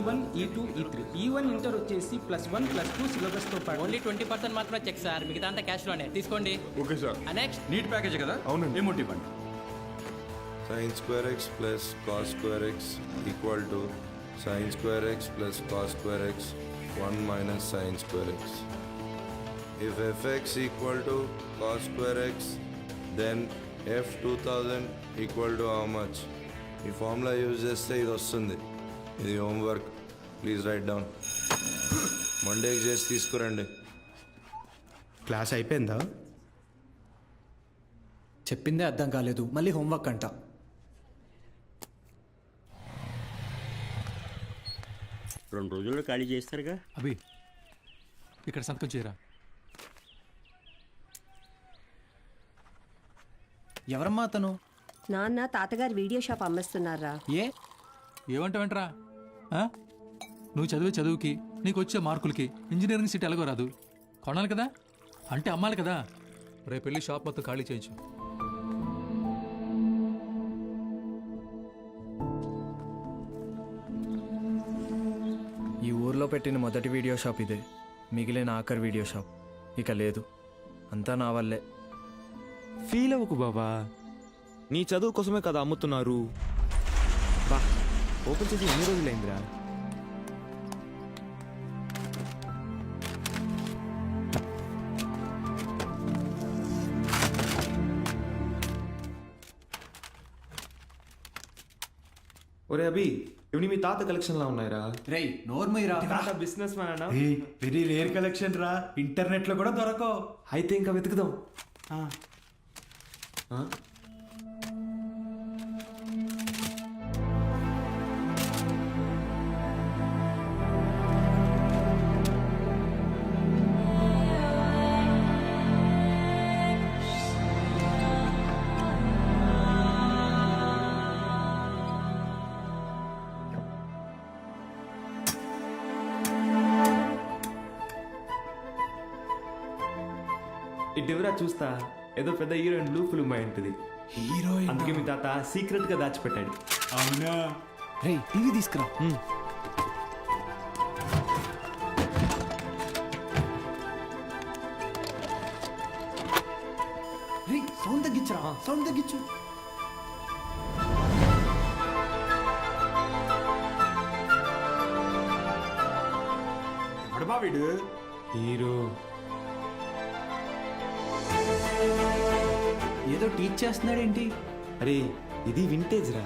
E1, E2, E3. E1 inter వచ్చేసి +1, +2 సిలబస్తో పాటు only 20% మాత్రమే చెక్ సార్, మిగతా అంతా క్యాష్లోనే తీసుకోండి. Okay sir. Next NEET package కదా? అవునండి. ఏమోటి ఇవ్వండి. sin square x plus cos square x equal to sin square x plus cos square x 1 minus sin square x. If fx equal to cos square x, then f 2000 equal to how much? ఈ formula use చేస్తే ఇది వస్తుంది. ఇది homework, please right down. మండేకి చేసి తీసుకురండి. Class అయిపోయిందా? చెప్పిందే అర్థం కాలేదు, మళ్ళీ హోంవర్క్ అంట. రెండు రోజుల్లో ఖాళీ చేస్తారుగా. అభి ఇక్కడ సంతకం చేయరా. ఎవరమ్మా అతను? నాన్న తాతగారు వీడియో షాప్ అమ్మేస్తున్నారా? ఏమంటావేంట్రా? నువ్వు చదివే చదువుకి నీకు వచ్చే మార్కులకి ఇంజనీరింగ్ సీట్ ఎలాగో రాదు. కొనాలి కదా, అంటే అమ్మాలి కదా. రేపు వెళ్ళి షాప్ మొత్తం ఖాళీ చేయించు. ఈ ఊర్లో పెట్టిన మొదటి వీడియో షాప్ ఇదే, మిగిలిన ఆఖరి వీడియో షాప్ ఇక లేదు. అంతా నా వల్లే. ఫీల్ అవ్వకు బాబా, నీ చదువు కోసమే కదా అమ్ముతున్నారు. బా ఓపెన్ చేసి ఎన్ని రోజులైందిరా? ఒరే అభి, ఇవి మీ తాత కలెక్షన్ లా ఉన్నాయిరా. రేయ్ నోర్మయ్యరా, తాత బిజినెస్ మ్యాన్ అన్నా. వెరీ రేర్ కలెక్షన్ రా, ఇంటర్నెట్ లో కూడా దొరకవు. అయితే ఇంకా వెతుకుదాం. ఇటువరా చూస్తా, ఏదో పెద్ద హీరోయిన్ బ్లూ ఫిల్మ్ అయి ఉంటుంది. హీరోయిన్ అందుకే మీ తాత సీక్రెట్ గా దాచిపెట్టాడు. అవునా? రేయ్ టీవీ తీసుకురా. రేయ్ సౌండ్ తగ్గించరా, సౌండ్ తగ్గించు. ఎవడబా వీడు? హీరో ఏదో టీచ్ చేస్తున్నాడేంటి? అరే ఇది వింటేజ్ రా,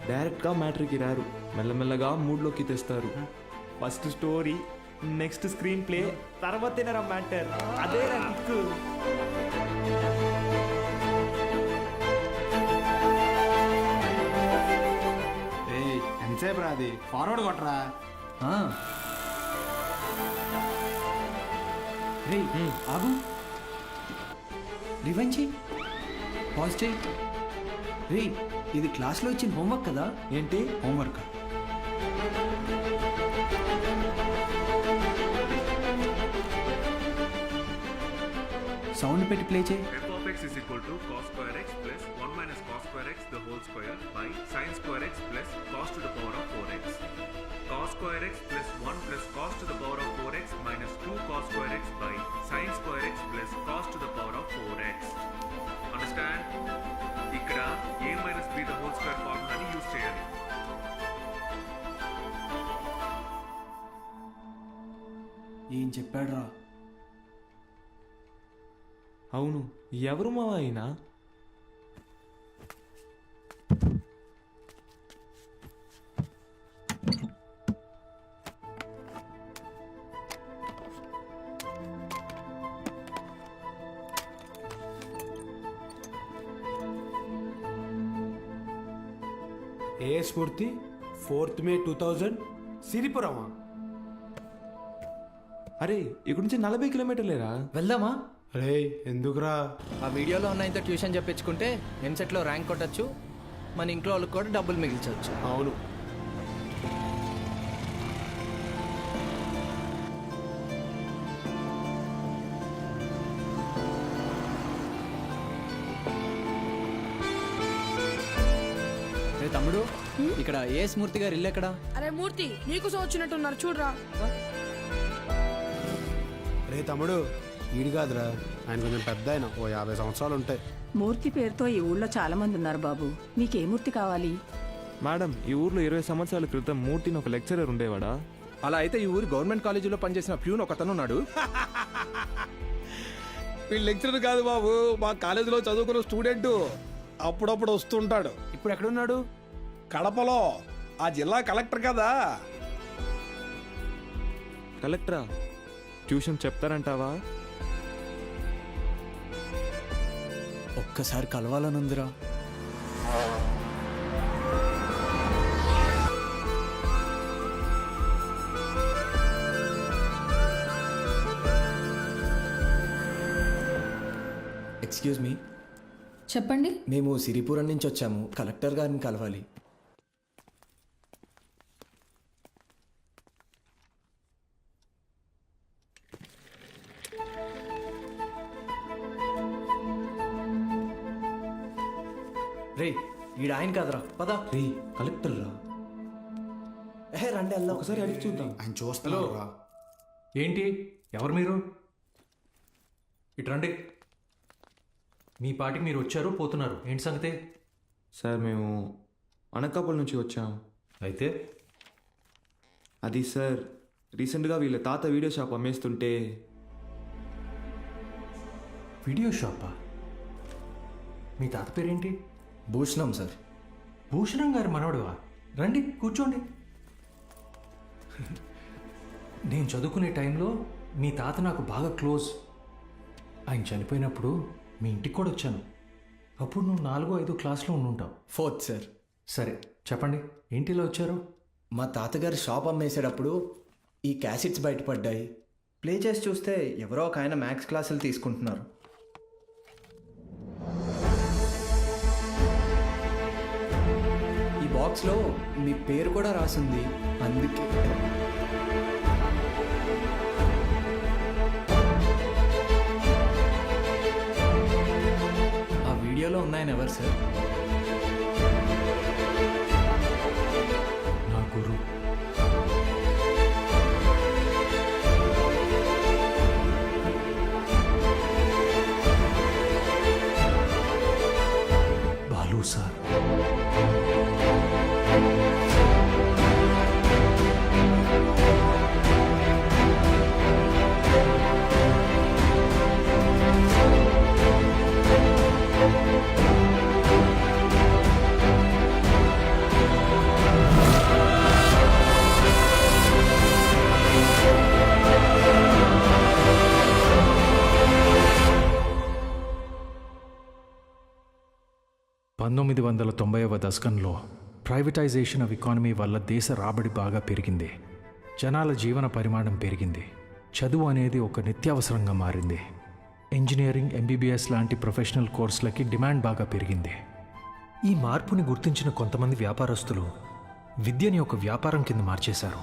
డైరెక్ట్ గా మ్యాటర్కి రారు, మెల్లమెల్లగా మూడ్లోకి తెస్తారు. First story, next screenplay, తర్వాతేనరా మ్యాటర్. అదే రా కిక్కు. ఎంతసేపు రాది, ఫార్వర్డ్ కొట్టరా. రేయ్ ఆగు, రివైండ్ చెయ్యి, పాజ్ చెయ్యి. రేయ్ ఇది క్లాస్లో ఇచ్చిన హోంవర్క్ కదా? ఏంటి హోంవర్క్. సౌండ్ పెట్టి ప్లే చేయి. f of x is equal to cos square x plus 1 minus cos square x the whole square by sin square x plus cos to the power of 4x. Cos square x plus 1 plus cos to the power of 4x minus 2 cos square x by sin square x plus cos to the power of 4x. Understand? ఇక్కడ a minus b the whole square ఫార్ములాని use చేయాలి. ఏం చెప్పాడు రా? అవును, ఎవరు మావా అయినా? ఏ స్ఫూర్తి 4th May 2000 సిరిపురమా? అరే ఇక్కడ నుంచి 40 కిలోమీటర్లేరా. వెళ్దామా? అరే ఎందుకురా? ఆ వీడియోలో ఉన్న ఇంత ట్యూషన్ చెప్పించుకుంటే ఎంసెట్లో ర్యాంక్ కొట్టచ్చు, మన ఇంట్లో వాళ్ళకి కూడా డబ్బులు మిగిల్చవచ్చు. అవును. రే తమ్ముడు ఇక్కడ ఏ స్మూర్తి గారు ఇల్లు ఎక్కడా? అరే మూర్తి నీకోసం వచ్చినట్టున్నారు చూడరా. రే తమ్ముడు ఈడు కాదురా, ఆయన కొంచెం పెద్ద ఆయన, ఓ 50 సంవత్సరాలు ఉంటాయి. మూర్తి పేరుతో ఈ ఊళ్ళో చాలా మంది ఉన్నారు బాబు. నీకే మూర్తి కావాలి? మేడం, ఈ ఊర్లో 20 సంవత్సరాల క్రితం మూర్తిని ఒక లెక్చరర్ ఉండేవాడా? అలా అయితే ఈ ఊరు గవర్నమెంట్ కాలేజీలో పనిచేసిన ప్యూన్ ఒకతను ఉన్నాడు. వీళ్ళు లెక్చరర్ కాదు బాబు, మా కాలేజీలో చదువుకున్న స్టూడెంట్. అప్పుడప్పుడు వస్తుంటాడు. ఇప్పుడు ఎక్కడున్నాడు? కడపలో, ఆ జిల్లా కలెక్టర్ కదా. కలెక్టరా? ట్యూషన్ చెప్తారంటావా? ఒక్కసారి కలవాలనుందిరా. ఎక్స్క్యూజ్ మీ, చెప్పండి. మేము సిరిపురం నుంచి వచ్చాము, కలెక్టర్ గారిని కలవాలి. రే ఈడ ఆయన కాదురా, పదా. రే కలెక్టర్ రా, రండి వెళ్దాం. ఒకసారి అడిగి చూద్దాం. ఆయన చూస్తున్నాడు. ఏంటి, ఎవరు మీరు? ఇటు రండి. మీ పాటికి మీరు వచ్చారు, పోతున్నారు. ఏంటి సంగతి? సార్ మేము అనకాపల్లి నుంచి వచ్చాం. అయితే అది సార్, రీసెంట్గా వీళ్ళ తాత వీడియో షాప్ అమ్మేస్తుంటే. వీడియో షాపా? మీ తాత పేరేంటి? భూషణం సార్. భూషణం గారి మనవడువా? రండి కూర్చోండి. నేను చదువుకునే టైంలో మీ తాత నాకు బాగా క్లోజ్. ఆయన చనిపోయినప్పుడు మీ ఇంటికి కూడా వచ్చాను. అప్పుడు నువ్వు 4వ-5వ క్లాస్లో ఉండుంటావు. 4th sir. సరే చెప్పండి, ఏంటి ఇలా వచ్చారు? మా తాతగారు షాప్ అమ్మేసేటప్పుడు ఈ క్యాసెట్స్ బయటపడ్డాయి. ప్లే చేసి చూస్తే ఎవరో ఒక ఆయన మ్యాథ్స్ క్లాసులు తీసుకుంటున్నారు. ఈ బాక్స్లో మీ పేరు కూడా రాసింది, అందుకే. ఆ వీడియోలో ఉన్నాయని ఎవరు సార్? నా గురు. బాలు సార్. దశకంలో ప్రైవేటైజేషన్ ఆఫ్ ఎకానమీ వల్ల దేశ రాబడి బాగా పెరిగింది. జనాల జీవన పరిమాణం పెరిగింది. చదువు అనేది ఒక నిత్యావసరంగా మారింది. ఇంజనీరింగ్, ఎంబీబీఎస్ లాంటి ప్రొఫెషనల్ కోర్సులకి డిమాండ్ బాగా పెరిగింది. ఈ మార్పుని గుర్తించిన కొంతమంది వ్యాపారస్తులు విద్యని ఒక వ్యాపారం కింద మార్చేశారు.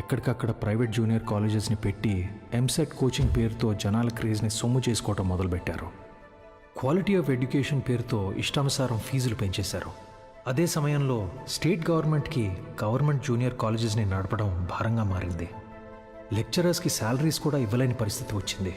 ఎక్కడికక్కడ ప్రైవేట్ జూనియర్ కాలేజెస్ని పెట్టి ఎంసెట్ కోచింగ్ పేరుతో జనాల క్రేజ్ని సొమ్ము చేసుకోవటం మొదలుపెట్టారు. క్వాలిటీ ఆఫ్ ఎడ్యుకేషన్ పేరుతో ఇష్టానుసారం ఫీజులు పెంచేశారు. అదే సమయంలో స్టేట్ గవర్నమెంట్కి గవర్నమెంట్ జూనియర్ కాలేజెస్ని నడపడం భారంగా మారింది. లెక్చరర్స్కి శాలరీస్ కూడా ఇవ్వలేని పరిస్థితి వచ్చింది.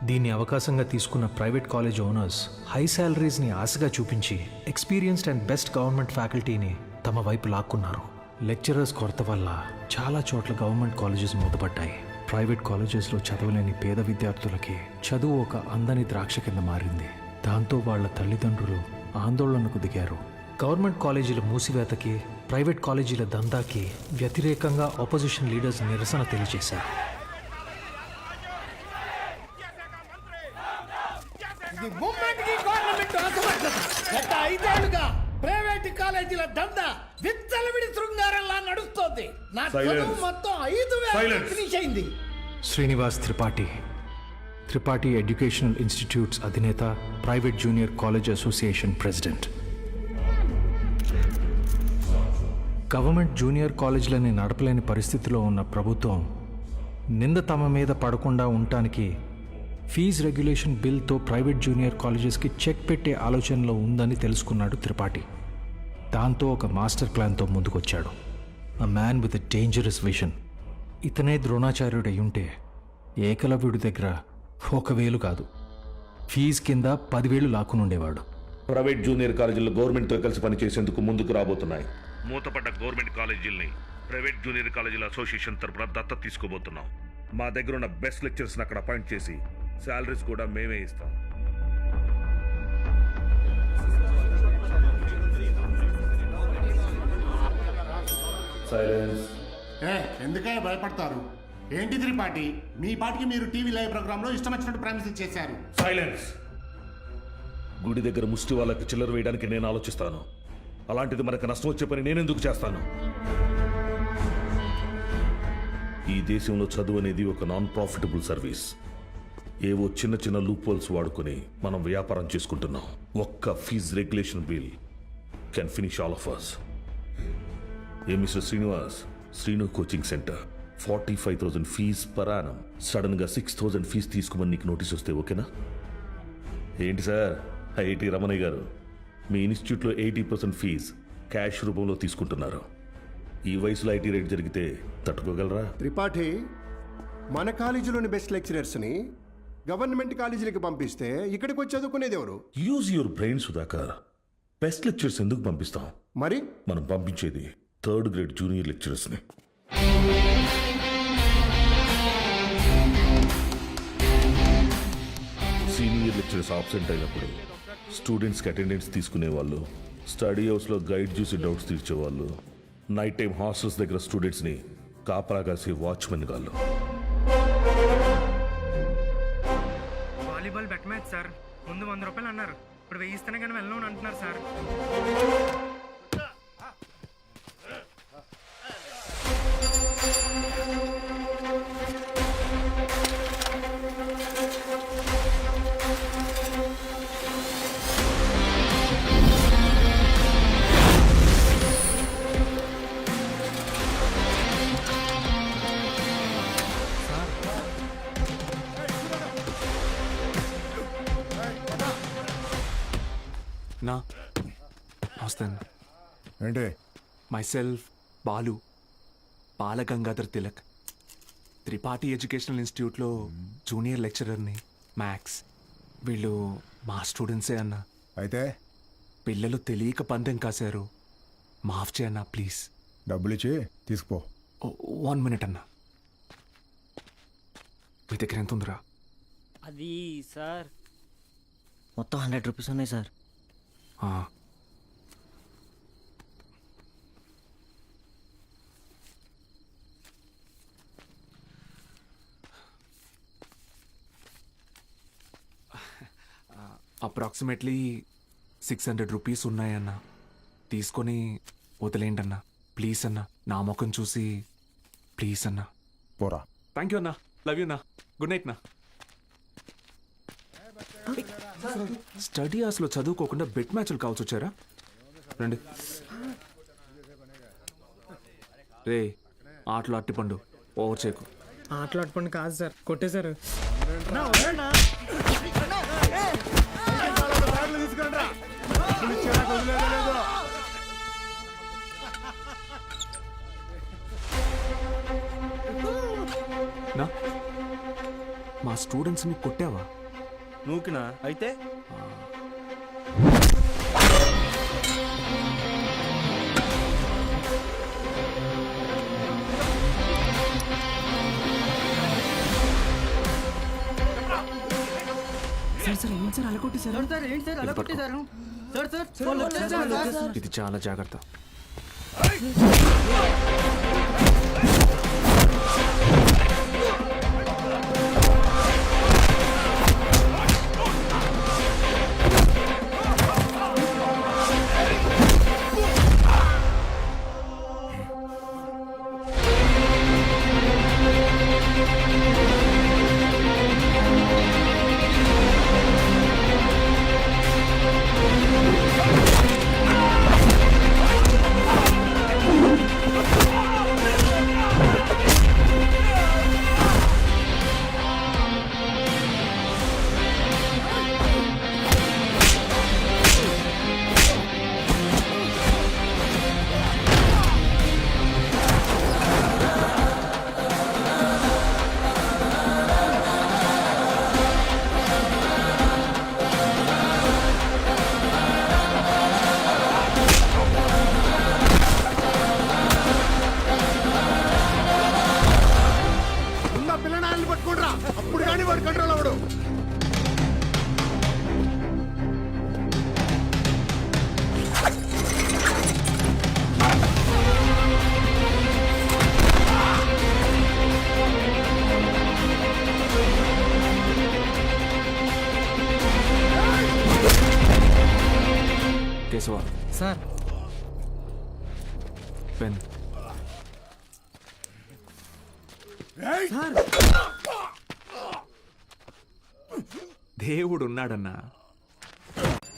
దీన్ని అవకాశంగా తీసుకున్న ప్రైవేట్ కాలేజ్ ఓనర్స్ హై శాలరీస్ని ఆశగా చూపించి ఎక్స్పీరియన్స్డ్ అండ్ బెస్ట్ గవర్నమెంట్ ఫ్యాకల్టీని తమ వైపు లాక్కున్నారు. లెక్చరర్స్ కొరత వల్ల చాలా చోట్ల గవర్నమెంట్ కాలేజెస్ మూతపడ్డాయి. ప్రైవేట్ కాలేజెస్లో చదవలేని పేద విద్యార్థులకి చదువు ఒక అందని ద్రాక్ష కింద మారింది. దాంతో వాళ్ల తల్లిదండ్రులు ఆందోళనకు దిగారు. గవర్నమెంట్ కాలేజీల మూసివేతకి, ప్రైవేట్ కాలేజీల దందాకి వ్యతిరేకంగా ఆపోజిషన్ లీడర్స్ నిరసన తెలియజేశారు. ప్రైవేట్ కాలేజీల దందా విచ్చలవిడి శృంగారంలా నడుస్తోంది. నా చదువు మొత్తం 5,000 ఫినిష్ అయింది. శ్రీనివాస్ త్రిపాఠి, త్రిపాఠి ఎడ్యుకేషనల్ ఇన్స్టిట్యూట్స్ అధినేత, private junior college association president. Government junior కాలేజీలని నడపలేని పరిస్థితిలో ఉన్న ప్రభుత్వం నింద తమ మీద పడకుండా ఉండటానికి ఫీజు రెగ్యులేషన్ బిల్తో ప్రైవేట్ జూనియర్ కాలేజెస్కి చెక్ పెట్టే ఆలోచనలో ఉందని తెలుసుకున్నాడు త్రిపాఠి. దాంతో ఒక మాస్టర్ ప్లాన్తో ముందుకొచ్చాడు. A man with a dangerous vision. ఇతనే ద్రోణాచార్యుడు అయ్యుంటే ఏకలవ్యుడి దగ్గర 1,000 కాదు, ఫీజు కింద 10,000 లాక్కునుండేవాడు. ప్రైవేట్ జూనియర్ కాలేజీలు గవర్నమెంట్తో కలిసి పనిచేసేందుకు ముందుకు రాబోతున్నాయి. మూతపడ్డ గవర్నమెంట్ కాలేజీల్ని ప్రైవేట్ జూనియర్ కాలేజీల అసోసియేషన్ తరపున దత్తత తీసుకోబోతున్నాం. మా దగ్గర ఉన్న బెస్ట్ లెక్చర్స్ని అక్కడ అపాయింట్ చేసి శాలరీస్ కూడా మేమే ఇస్తాం. సైలెన్స్. ఎందుకే భయపడతారు? ఏంటి త్రిపాఠి, మీ పాటికి మీరు టీవీ లైవ్ ప్రోగ్రామ్ లో ఇష్టం వచ్చినట్టు ప్రామిస్ చేశారు. సైలెన్స్. గుడి దగ్గర ముష్టి వాళ్ళకి చిల్లర వేయడానికి నేను ఆలోచిస్తాను. అలాంటిది మనకు నష్టం వచ్చే పని నేనెందుకు చేస్తాను? ఈ దేశంలో చదువు అనేది ఒక నాన్ ప్రాఫిటబుల్ సర్వీస్. ఏవో చిన్న చిన్న లూప్ హోల్స్ వాడుకొని మనం వ్యాపారం చేసుకుంటున్నాం. ఒక్క fee regulation bill can finish all of us. ఏ mister Srinivas, Srinu coaching centre 45,000 fee per annum. Sudden గా 6,000 ఫీజ్ తీసుకోమని నీకు నోటీస్ వస్తే ఓకేనా? ఏంటి సార్, ఐఐటి రమణయ్య గారు, మీ ఇన్స్టిట్యూట్లో 80% ఫీజ్ క్యాష్ రూపంలో తీసుకుంటున్నారు. ఈ వయసులో ఐటీ రేట్ జరిగితే తట్టుకోగలరా? త్రిపాఠి, మన కాలేజీలోని బెస్ట్ లెక్చరర్స్ని గవర్నమెంట్ కాలేజీలకు పంపిస్తే ఇక్కడికి వచ్చి చదువుకునేది ఎవరు? Use your brain Sudhakar. Best lectures ఎందుకు పంపిస్తాం? మరి మనం పంపించేది 3rd గ్రేడ్ జూనియర్ లెక్చరర్స్ని. సీనియర్ లెక్చరర్స్ ఆబ్సెంట్ అయినప్పుడు స్టూడెంట్స్కి అటెండెన్స్ తీసుకునేవాళ్ళు, స్టడీ హౌస్లో గైడ్ చూసి డౌట్స్ తీర్చేవాళ్ళు, నైట్ టైం హాస్టల్స్ దగ్గర స్టూడెంట్స్ని కాపలా కాసే వాచ్మెన్ గాళ్ళు. Volleyball bet match sir. ముందు 100 రూపాయలు అన్నారు, ఇప్పుడు 1000 ఇస్తేనే కానీ వెళ్ళను అంటున్నారు సార్. నా నమస్తే. ఏంటి? మైసెల్ఫ్ బాలు, బాలగంగాధర్ తిలక్, త్రిపాఠి ఎడ్యుకేషనల్ ఇన్స్టిట్యూట్లో జూనియర్ లెక్చరర్ని, మ్యాథ్స్. వీళ్ళు మా స్టూడెంట్సే అన్న. అయితే పిల్లలు తెలియక పందెం కాశారు, మాఫ్ చేయన్నా ప్లీజ్. డబ్బులు ఇచ్చి తీసుకుపో. 1 మినిట్ అన్న. మీ దగ్గర ఎంత ఉందిరా? అది సార్ మొత్తం 100 రూపీస్ ఉన్నాయి సార్. అప్రాక్సిమేట్లీ 600 రూపీస్ ఉన్నాయన్న. తీసుకొని వదిలేండి అన్న, ప్లీజ్ అన్న. నా ముఖం చూసి ప్లీజ్ అన్న. పోరా. థ్యాంక్ యూ అన్న, లవ్ యూ అన్న, గుడ్ నైట్ నా. స్టడీ అవర్స్లో చదువుకోకుండా బెట్ మ్యాచ్లు కావచ్చు వచ్చారా? రండి. రే, ఆటలు అట్టిపండు, ఓవర్ చేయకు. ఆటలు అట్టుపండి కాదు సార్, కొట్టేశారు. నా మా స్టూడెంట్స్ని కొట్టావా? నూకినా అయితే ఇది చాలా జాగ్రత్త. Keshava sir pen. దేవుడు ఉన్నాడన్నా.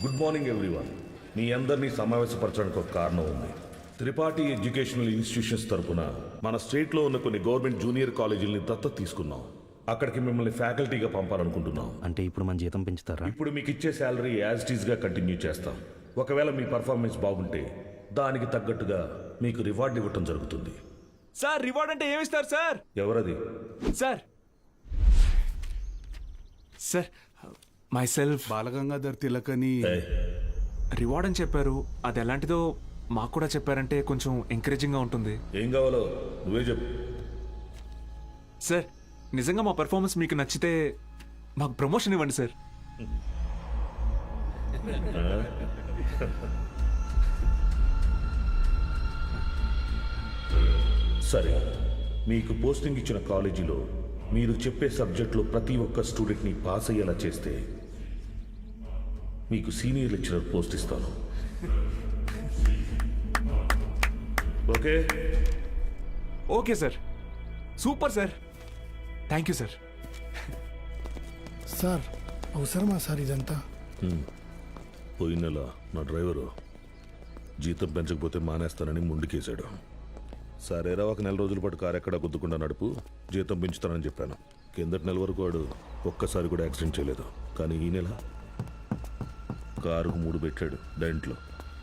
Good morning everyone. మీ అందరినీ సమావేశపరచడానికి ఒక కారణం ఉంది. త్రిపాఠి ఎడ్యుకేషనల్ ఇన్స్టిట్యూషన్స్ తరపున మన స్టేట్లో ఉన్న కొన్ని గవర్నమెంట్ జూనియర్ కాలేజీలని దత్తత తీసుకున్నాం. అక్కడికి మిమ్మల్ని ఫ్యాకల్టీగా పంపాలనుకుంటున్నాం. అంటే ఇప్పుడు మన జీతం పెంచుతారా? ఇప్పుడు మీకు ఇచ్చే శాలరీ యాజ్ ఇట్ ఈస్గా కంటిన్యూ చేస్తాం. ఒకవేళ మీ పర్ఫార్మెన్స్ బాగుంటే దానికి తగ్గట్టుగా మీకు రివార్డ్ ఇవ్వటం జరుగుతుంది. సార్ రివార్డ్ అంటే ఏమిస్తారు సార్? ఎవరది? Sir sir myself Balagangadhar తిలకని ఏయ్, రివార్డ్ అని చెప్పారు. అది ఎలాంటిదో మాకు కూడా చెప్పారంటే కొంచెం ఎంకరేజింగ్గా ఉంటుంది. ఏం కావాలో నువ్వే చెప్పు. సార్ నిజంగా మా పెర్ఫార్మెన్స్ మీకు నచ్చితే మాకు ప్రమోషన్ ఇవ్వండి సార్. సరే, మీకు పోస్టింగ్ ఇచ్చిన కాలేజీలో మీరు చెప్పే సబ్జెక్టులో ప్రతి ఒక్క స్టూడెంట్ని పాస్ అయ్యేలా చేస్తే మీకు సీనియర్ లెక్చరర్ పోస్ట్ ఇస్తాను. Okay? Okay sir, super sir, thank you sir. Sir అవసరమా సార్ ఇదంతా? పోయిన నెల నా డ్రైవరు జీతం పెంచకపోతే మానేస్తానని ముందుకేశాడు. సరేరా, ఒక నెల రోజుల పాటు కారు ఎక్కడా గుద్దుకుండా నడుపు, జీతం పెంచుతానని చెప్పాను. కిందటి నెల వరకు వాడు ఒక్కసారి కూడా యాక్సిడెంట్ చేయలేదు. కానీ ఈ నెల కారుకు 3 పెట్టాడు డెంట్లో.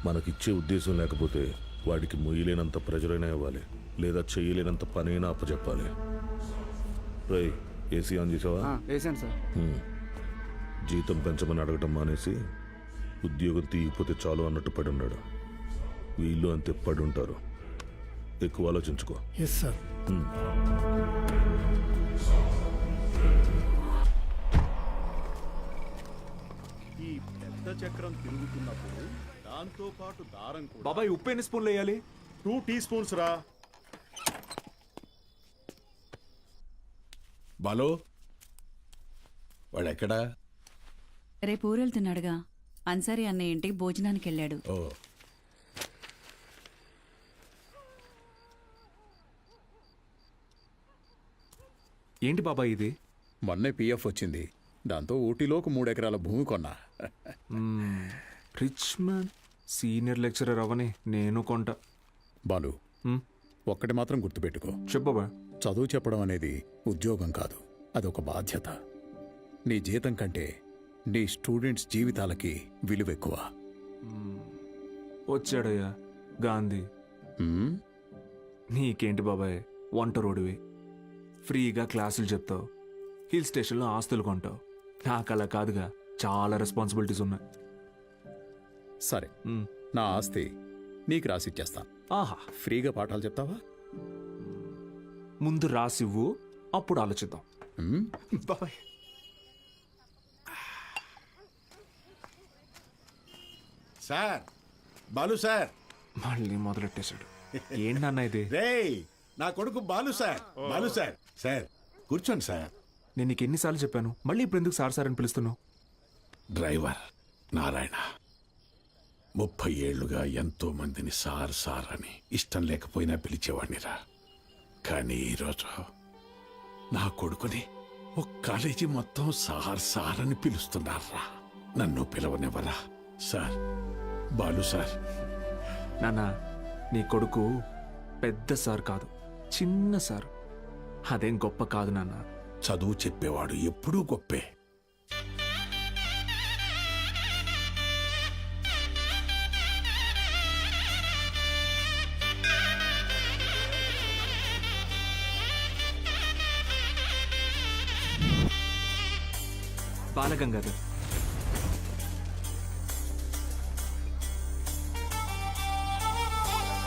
మనకిచ్చే ఉద్దేశం లేకపోతే వాడికి మొయ్యలేనంత ప్రెజరైనా ఇవ్వాలి, లేదా చేయలేనంత పనైనా అప్పచెప్పాలి. రై, ఏసీ ఆన్ చేసావా? వేసాను సార్. జీతం పెంచమని అడగటం మానేసి ఉద్యోగం తీయకపోతే చాలు అన్నట్టు పడి ఉన్నాడు. వీళ్ళు అంతే పడి ఉంటారు. ఎక్కువ ఆలోచించుకో. Yes sir. ఈ పెద్ద చక్రం తిరుగుతున్నప్పుడు దాంతో పాటు దారం కూడా. బాబాయ్ ఉప్పు ఎన్ని స్పూన్లు వేయాలి? 2 teaspoons రా. బాలో వాడెక్కడా? రేపు ఊరెళ్తున్నాడుగా. అన్సారీ అన్నయ్య ఇంటికి భోజనానికి వెళ్ళాడు. ఓ, ఏంటి బాబాయ్ ఇది? మొన్నే పిఎఫ్ వచ్చింది. దాంతో ఊటీలో ఒక 3 ఎకరాల భూమి కొన్నా. రిచ్ మ్యాన్ సీనియర్ లెక్చరర్ అవని నేను కొంట. బాలు, ఒక్కటి మాత్రం గుర్తుపెట్టుకో. చెప్పు బాబాయ్. చదువు చెప్పడం అనేది ఉద్యోగం కాదు, అదొక బాధ్యత. నీ జీతం కంటే నీ స్టూడెంట్స్ జీవితాలకి విలువ ఎక్కువ. వచ్చాడయ్యా గాంధీ. హ్మ్? నీకేంటి బాబాయ్, వంట రోడివి, ఫ్రీగా క్లాసులు చెప్తావు, హిల్ స్టేషన్లో ఆస్తులు కొంటావు. నాకు అలా కాదుగా, చాలా రెస్పాన్సిబిలిటీస్ ఉన్నాయి. సరే, నా ఆస్తి నీకు రాసిచ్చేస్తాను. ఆహా, ఫ్రీగా పాఠాలు చెప్తావా? ముందు రాసివ్వు, అప్పుడు ఆలోచిద్దాం. హ్మ్? బాబాయ్. Sir, Balu sir. మళ్ళీ మొదలెట్టేశాడు. ఏంటన్న ఇది? రేయ్, నా కొడుకు Balu sir. Balu sir. Sir కూర్చోండి సార్. నేను నీకు ఎన్నిసార్లు చెప్పాను, మళ్ళీ ఇప్పుడు ఎందుకు సార్ సార్ అని పిలుస్తున్నావు? డ్రైవర్ నారాయణ 30 ఏళ్లుగా ఎంతో మందిని సార్ సార్ అని ఇష్టం లేకపోయినా పిలిచేవాడినిరా. కానీ ఈరోజు నా కొడుకుని ఒక కాలేజీ మొత్తం సార్ సార్ అని పిలుస్తున్నారా. నన్ను పిలవనివ్వరా సార్? బాలు సార్. నాన్న, నీ కొడుకు పెద్ద సార్ కాదు, చిన్న సార్. అదేం గొప్ప కాదు నాన్న. చదువు చెప్పేవాడు ఎప్పుడూ గొప్పే. బాలగంగాధర్.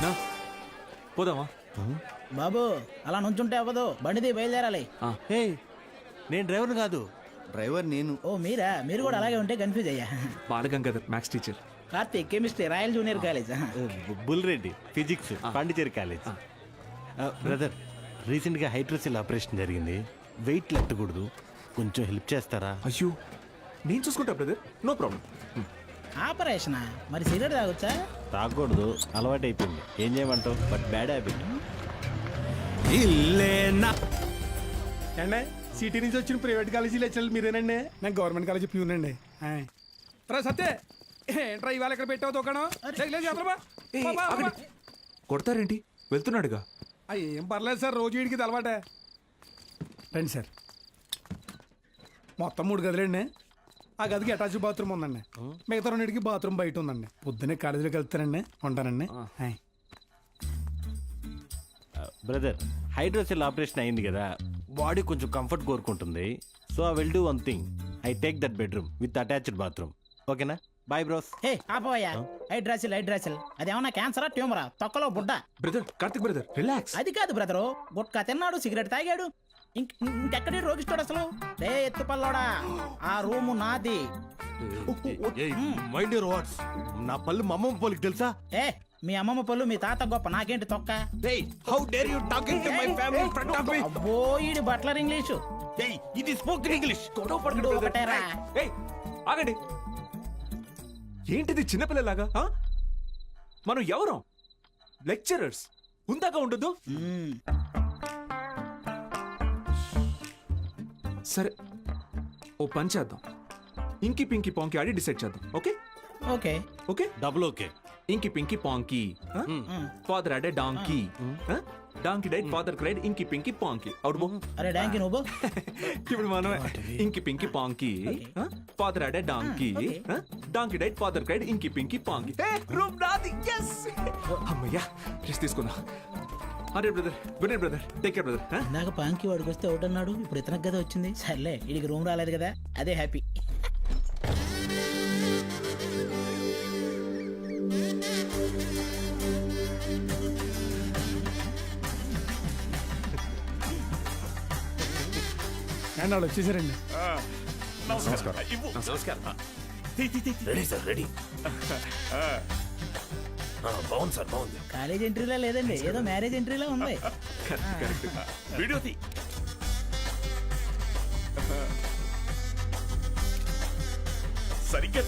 నా పోదామా? బాబు అలా నుంచుంటే అవ్వదు, బండిది బయలుదేరాలి. హే, నేను డ్రైవర్ కాదు, డ్రైవర్ నేను. ఓ మీరా? మీరు కూడా అలాగే ఉంటే కన్ఫ్యూజ్ అయ్యా. Balagangadhar maths teacher. Karthik chemistry, royal junior college. Bulreddy physics, Pondicherry college. Brother, రీసెంట్గా హైడ్రోసిల్ ఆపరేషన్ జరిగింది, వెయిట్ ఎత్తకూడదు, కొంచెం హెల్ప్ చేస్తారా? అయ్యో, నేను చూసుకుంటా బ్రదర్, నో ప్రాబ్లం. ఆపరేషనా? మరి సిగరెట్ తాగొచ్చా? తాగకూడదు, అలవాటు అయిపోయింది. ఏం చేయమంటావు? But bad habit. అండి సిటీ నుంచి వచ్చిన ప్రైవేట్ కాలేజీ లెక్చరర్ మీరేనండి? నేను గవర్నమెంట్ కాలేజీ ప్యూనండి. సత్తే ఏంట్రా ఇవాళ ఇక్కడ పెట్టావు దుకాణం? కొడతారేంటి? వెళ్తున్నాడుగా. ఏం పర్లేదు సార్, రోజు వీడికి ఇది అలవాటే. రండి సార్. మొత్తం 3 గదులండి. ఆ గదికి అటాచ్ బాత్రూమ్ ఉందండి. మిగతా 2కి బాత్రూమ్ బయట ఉందండి. పొద్దున్నే కాలేజీలోకి వెళ్తానండి. ఉంటానండి. బ్రదర్, హైడ్రోసెల్ ఆపరేషన్ అయింది కదా, బాడీ కొంచెం కంఫర్ట్ కోరుకుంటుంది. So I will do one thing. I take that bedroom with attached bathroom. ఓకేనా? Bye bros. హే ఆపోయా, హైడ్రాసిల్ అదేమన్నా క్యాన్సరా ట్యూమరా? తొక్కలో బుడ్డ. Brother, Karthik brother, relax. అది కాదు బ్రదరు, గుట్కా తిన్నాడు, సిగరెట్ తాగాడు, ఇంకెక్కడి రోగిస్తాడు అసలు? రే ఎత్తుపల్లోడా, ఆ రూము నాది. Mind your words. నా పళ్ళు మా అమ్మమ్మ పోలికి తెలుసా? ఏ మీ అమ్మమ్మ పళ్ళు మీ తాత గొప్ప, నాకేంటి తొక్క? How dare you talking to my family in front of me? అబ్బో ఈడి బట్లర్ ఇంగ్లీషు. ఇది స్పోకెన్ ఇంగ్లీష్. ఒకటేరా. ఆగండి. ఏంటిది చిన్నపిల్లలాగా? మనం ఎవరం? లెక్చరర్స్. ఉందాక ఉండదు. సరే, ఓ పని చేద్దాం. ఇంకి పింకి పాంకి ఆడి డిసైడ్ చేద్దాం. Okay okay okay. Double okay. Inky pinky ponky. Father had a donkey. Donkey died, father cried, inky pinky పాంకి. Out బో. అరే డాంకీ నువ్వు. ఇప్పుడు మనం inky pinky ponky. Father had a donkey. Donkey died, father cried, inky pinky ponky. Room నాది. yes. అమ్మయ్యా, rest తీసుకుందాం. అరే brother, good night brother. Take care brother. నాకు పాంకి వాడికి వస్తే ఒకటి అన్నాడు, ఇప్పుడు ఇతనికి కదా వచ్చింది. సర్లే, వీడికి రూమ్ రాలేదు కదా, అదే హ్యాపీ. వాళ్ళు వచ్చేసారండి. కాలేజ్ ఎంట్రీలా లేదండి, ఏదో మ్యారేజ్ ఎంట్రీలా ఉంది. సరిగ్గా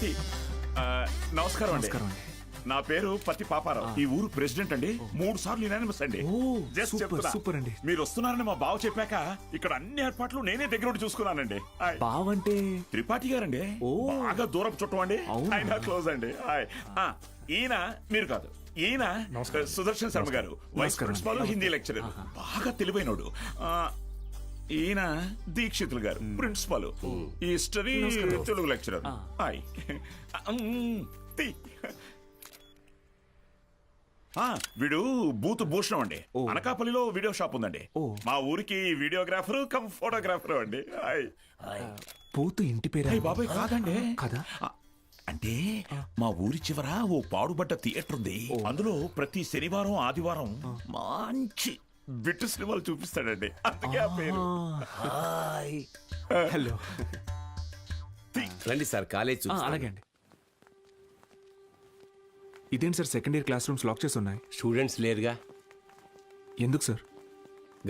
నమస్కారం అండి. నా పేరు పత్తి పాపారావు. ఈ ఊరు ప్రెసిడెంట్ అండి. 3 సార్లు యునానిమస్ అండి. జస్ట్ చెప్తున్నా. సూపర్ అండి. మీరు వస్తున్నారని మా బావ చెప్పాక ఇక్కడ అన్ని ఏర్పాట్లు నేనే దగ్గర ఉండి చూసుకున్నానండి. బావంటే త్రిపాఠి గారండి. బాగా దూరపు చుట్టం అండి. ఆయన క్లోజ్ అండి. ఈయన మీరు కాదు, ఈయన సుదర్శన్ శర్మ గారు, వైస్ ప్రిన్సిపాల్, హిందీ లెక్చరర్, బాగా తెలివైనడు. ఈయన దీక్షితులు గారు, ప్రిన్సిపాల్, హిస్టరీ తెలుగు లెక్చరర్. వీడు బూత్ భూషణం అండి. అనకాపల్లిలో వీడియో షాప్ ఉందండి. మా ఊరికి వీడియోగ్రాఫర్ కమ్ ఫోటోగ్రాఫర్ అండి. బూత్ ఇంటి పేరు? బాబాయ్ కాదండి. కదా, అంటే మా ఊరి చివర ఓ పాడుబడ్డ థియేటర్ ఉంది. అందులో ప్రతి శనివారం ఆదివారం మంచి బిట్టు సినిమాలు చూపిస్తాడండి. అందుకే ఆ పేరు. హలో, రండి సార్, కాలేజ్. అలాగే అండి. ఇదేంటి సార్, second year class rooms lock చేసి ఉన్నాయి? స్టూడెంట్స్ లేరుగా. ఎందుకు సార్?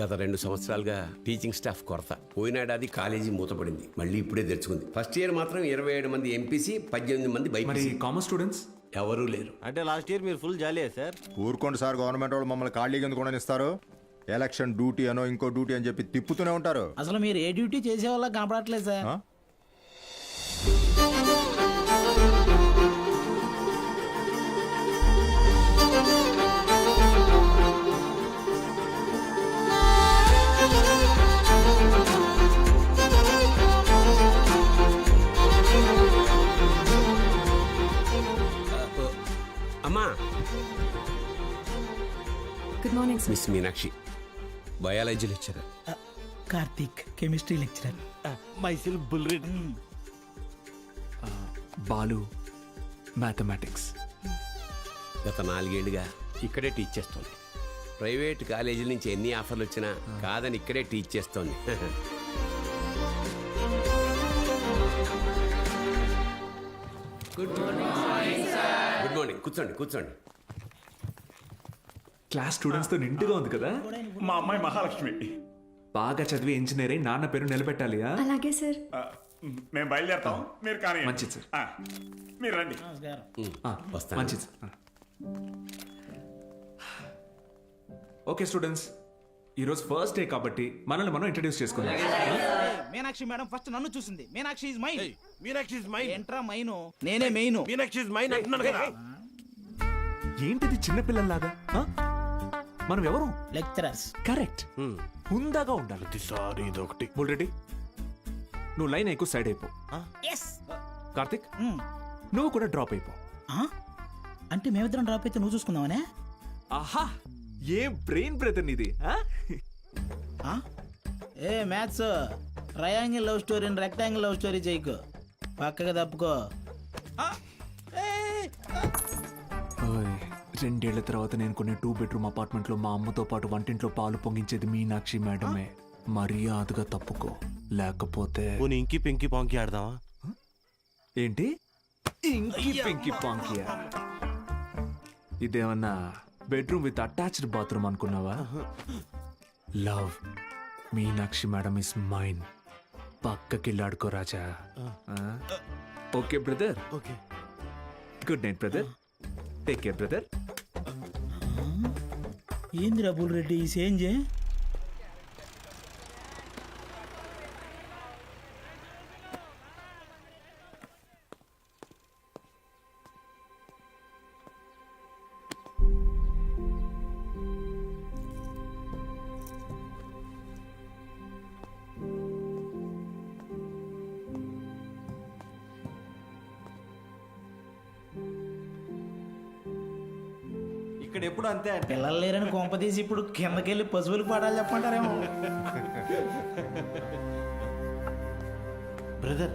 గత 2 సంవత్సరాలుగా టీచింగ్ స్టాఫ్ కొరత. పోయినేడాది కాలేజీ మూతపడింది, మళ్ళీ ఇప్పుడే తెరుచుకుంది. ఫస్ట్ ఇయర్ మాత్రం 27 మంది ఎంపీసీ, 18 మంది బైపీసీ. కామర్స్ స్టూడెంట్స్ ఎవరూ లేరు. అంటే లాస్ట్ ఇయర్ మీరు ఫుల్ జాలీయా సార్? ఊరుకోండి సార్, గవర్నమెంట్ వాళ్ళు మమ్మల్ని ఖాళీగా ఎందుకు ఇస్తారు? ఎలక్షన్ డ్యూటీ అనో ఇంకో డ్యూటీ అని చెప్పి తిప్పుతూనే ఉంటారు. అసలు మీరు ఏ డ్యూటీ చేసే వాళ్ళ కనపడట్లేదు సార్. అమ్మా, good morning sir. Miss Meenakshi, biology lecturer. Karthik, chemistry lecturer. Myself బుల్రెడ్. బాలు, మ్యాథమెటిక్స్. గత 4 ఏళ్లుగా ఇక్కడే టీచ్ చేస్తోంది. ప్రైవేట్ కాలేజీల నుంచి ఎన్ని ఆఫర్లు వచ్చినా కాదని ఇక్కడే టీచ్ చేస్తోంది. Good morning. కూర్చోండి కూర్చోండి. క్లాస్ స్టూడెంట్స్ తో నిండుగా ఉంది కదా. మా అమ్మాయి మహాలక్ష్మి. బాగా చదివి ఇంజనీర్ అయి నాన్న పేరు నిలబెట్టాలి. అలాగే సార్. మేము బయలుదేరుతాం మీరు కానీ మంచిది సార్. మీరు రండి. వస్తాను. మంచిది సార్. ఓకే స్టూడెంట్స్, ఈరోజు ఫస్ట్ డే కాబట్టి మనల్ని మనం ఇంట్రడ్యూస్ చేసుకుందాం. మీనాక్షి మేడం ఫస్ట్ నన్ను చూసింది. Meenakshi is mine. Meenakshi is mine. ఏంట్రా మైను? నేనే మెయిన్. మీనాక్షి ఇస్ మైన్ అంటున్నాను కదా. ఏంటిది చిన్నపిల్లల్లాగా? మనం ఎవరు? లెక్చరర్స్. కరెక్ట్. హుందాగా ఉండాలి. సారీ ఇదొకటి. బుల్రెడ్డి, నువ్వు లైన్ ఎక్కువ సైడ్ అయిపో. ఎస్. కార్తిక్, నువ్వు కూడా డ్రాప్ అయిపో. అంటే మేమిద్దరం డ్రాప్ అయితే నువ్వు చూసుకుందామనే? ఆహా, ఏం బ్రెయిన్ బ్రదర్ నీది. ఏ మ్యాథ్స్ ట్రయాంగిల్ లవ్ స్టోరీని రెక్టాంగిల్ లవ్ స్టోరీ చేయకు, పక్కగా తప్పుకో. ఓయ్, 2 ఏళ్ల తర్వాత నేను కొన్ని 2 బెడ్రూమ్ అపార్ట్మెంట్ లో మా అమ్మతో పాటు వంటింట్లో పాలు పొంగించేది మీనాక్షి మేడమే. మర్యాదగా తప్పుకో, లేకపోతే ఇంకి పింకి పాంకి ఆడదామా? ఏంటి ఇంకి పింకి పాంకియా? ఇదేమన్నా బెడ్రూమ్ విత్ అటాచ్డ్ బాత్రూమ్ అనుకున్నావా? Love Meenakshi madam is mine. పక్కకిల్లాడుకో రాజా. Okay brother. Okay, good night brother. Take care brother. ఏంది రబుల్ రెడ్డి ఈ సేంజే? ఇక్కడ ఎప్పుడు అంతే అంటే పిల్లలు లేరని కొంపదీసి ఇప్పుడు కిందకెళ్ళి పశువులకు పాడాలి చెప్పంటారేమో. బ్రదర్,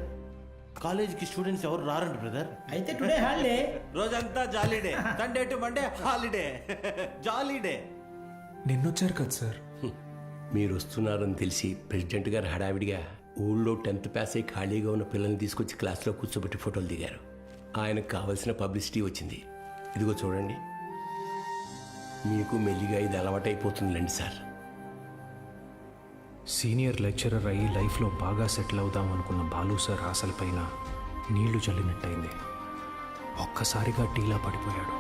కాలేజీకి స్టూడెంట్స్ ఎవరు రారండి బ్రదర్. అయితే టుడే హాలిడే. రోజంతా jolly day. Sunday to Monday holiday. Jolly day. నిన్నొచ్చారు కదా సార్. మీరు వస్తున్నారని తెలిసి ప్రెసిడెంట్ గారు హడావిడిగా ఊళ్ళో 10th పాస్ అయి ఖాళీగా ఉన్న పిల్లల్ని తీసుకొచ్చి క్లాస్లో కూర్చోబెట్టి ఫోటోలు దిగారు. ఆయనకు కావలసిన పబ్లిసిటీ వచ్చింది. ఇదిగో చూడండి, మీకు మెల్లిగా ఇది అలవాటైపోతుందిలేండి సార్. సీనియర్ లెక్చరర్ అయ్యి లైఫ్లో బాగా సెటిల్ అవుదాం అనుకున్న బాలు సార్ ఆశలపైన నీళ్లు చల్లినట్టయింది. ఒక్కసారిగా టీలా పడిపోయాడు.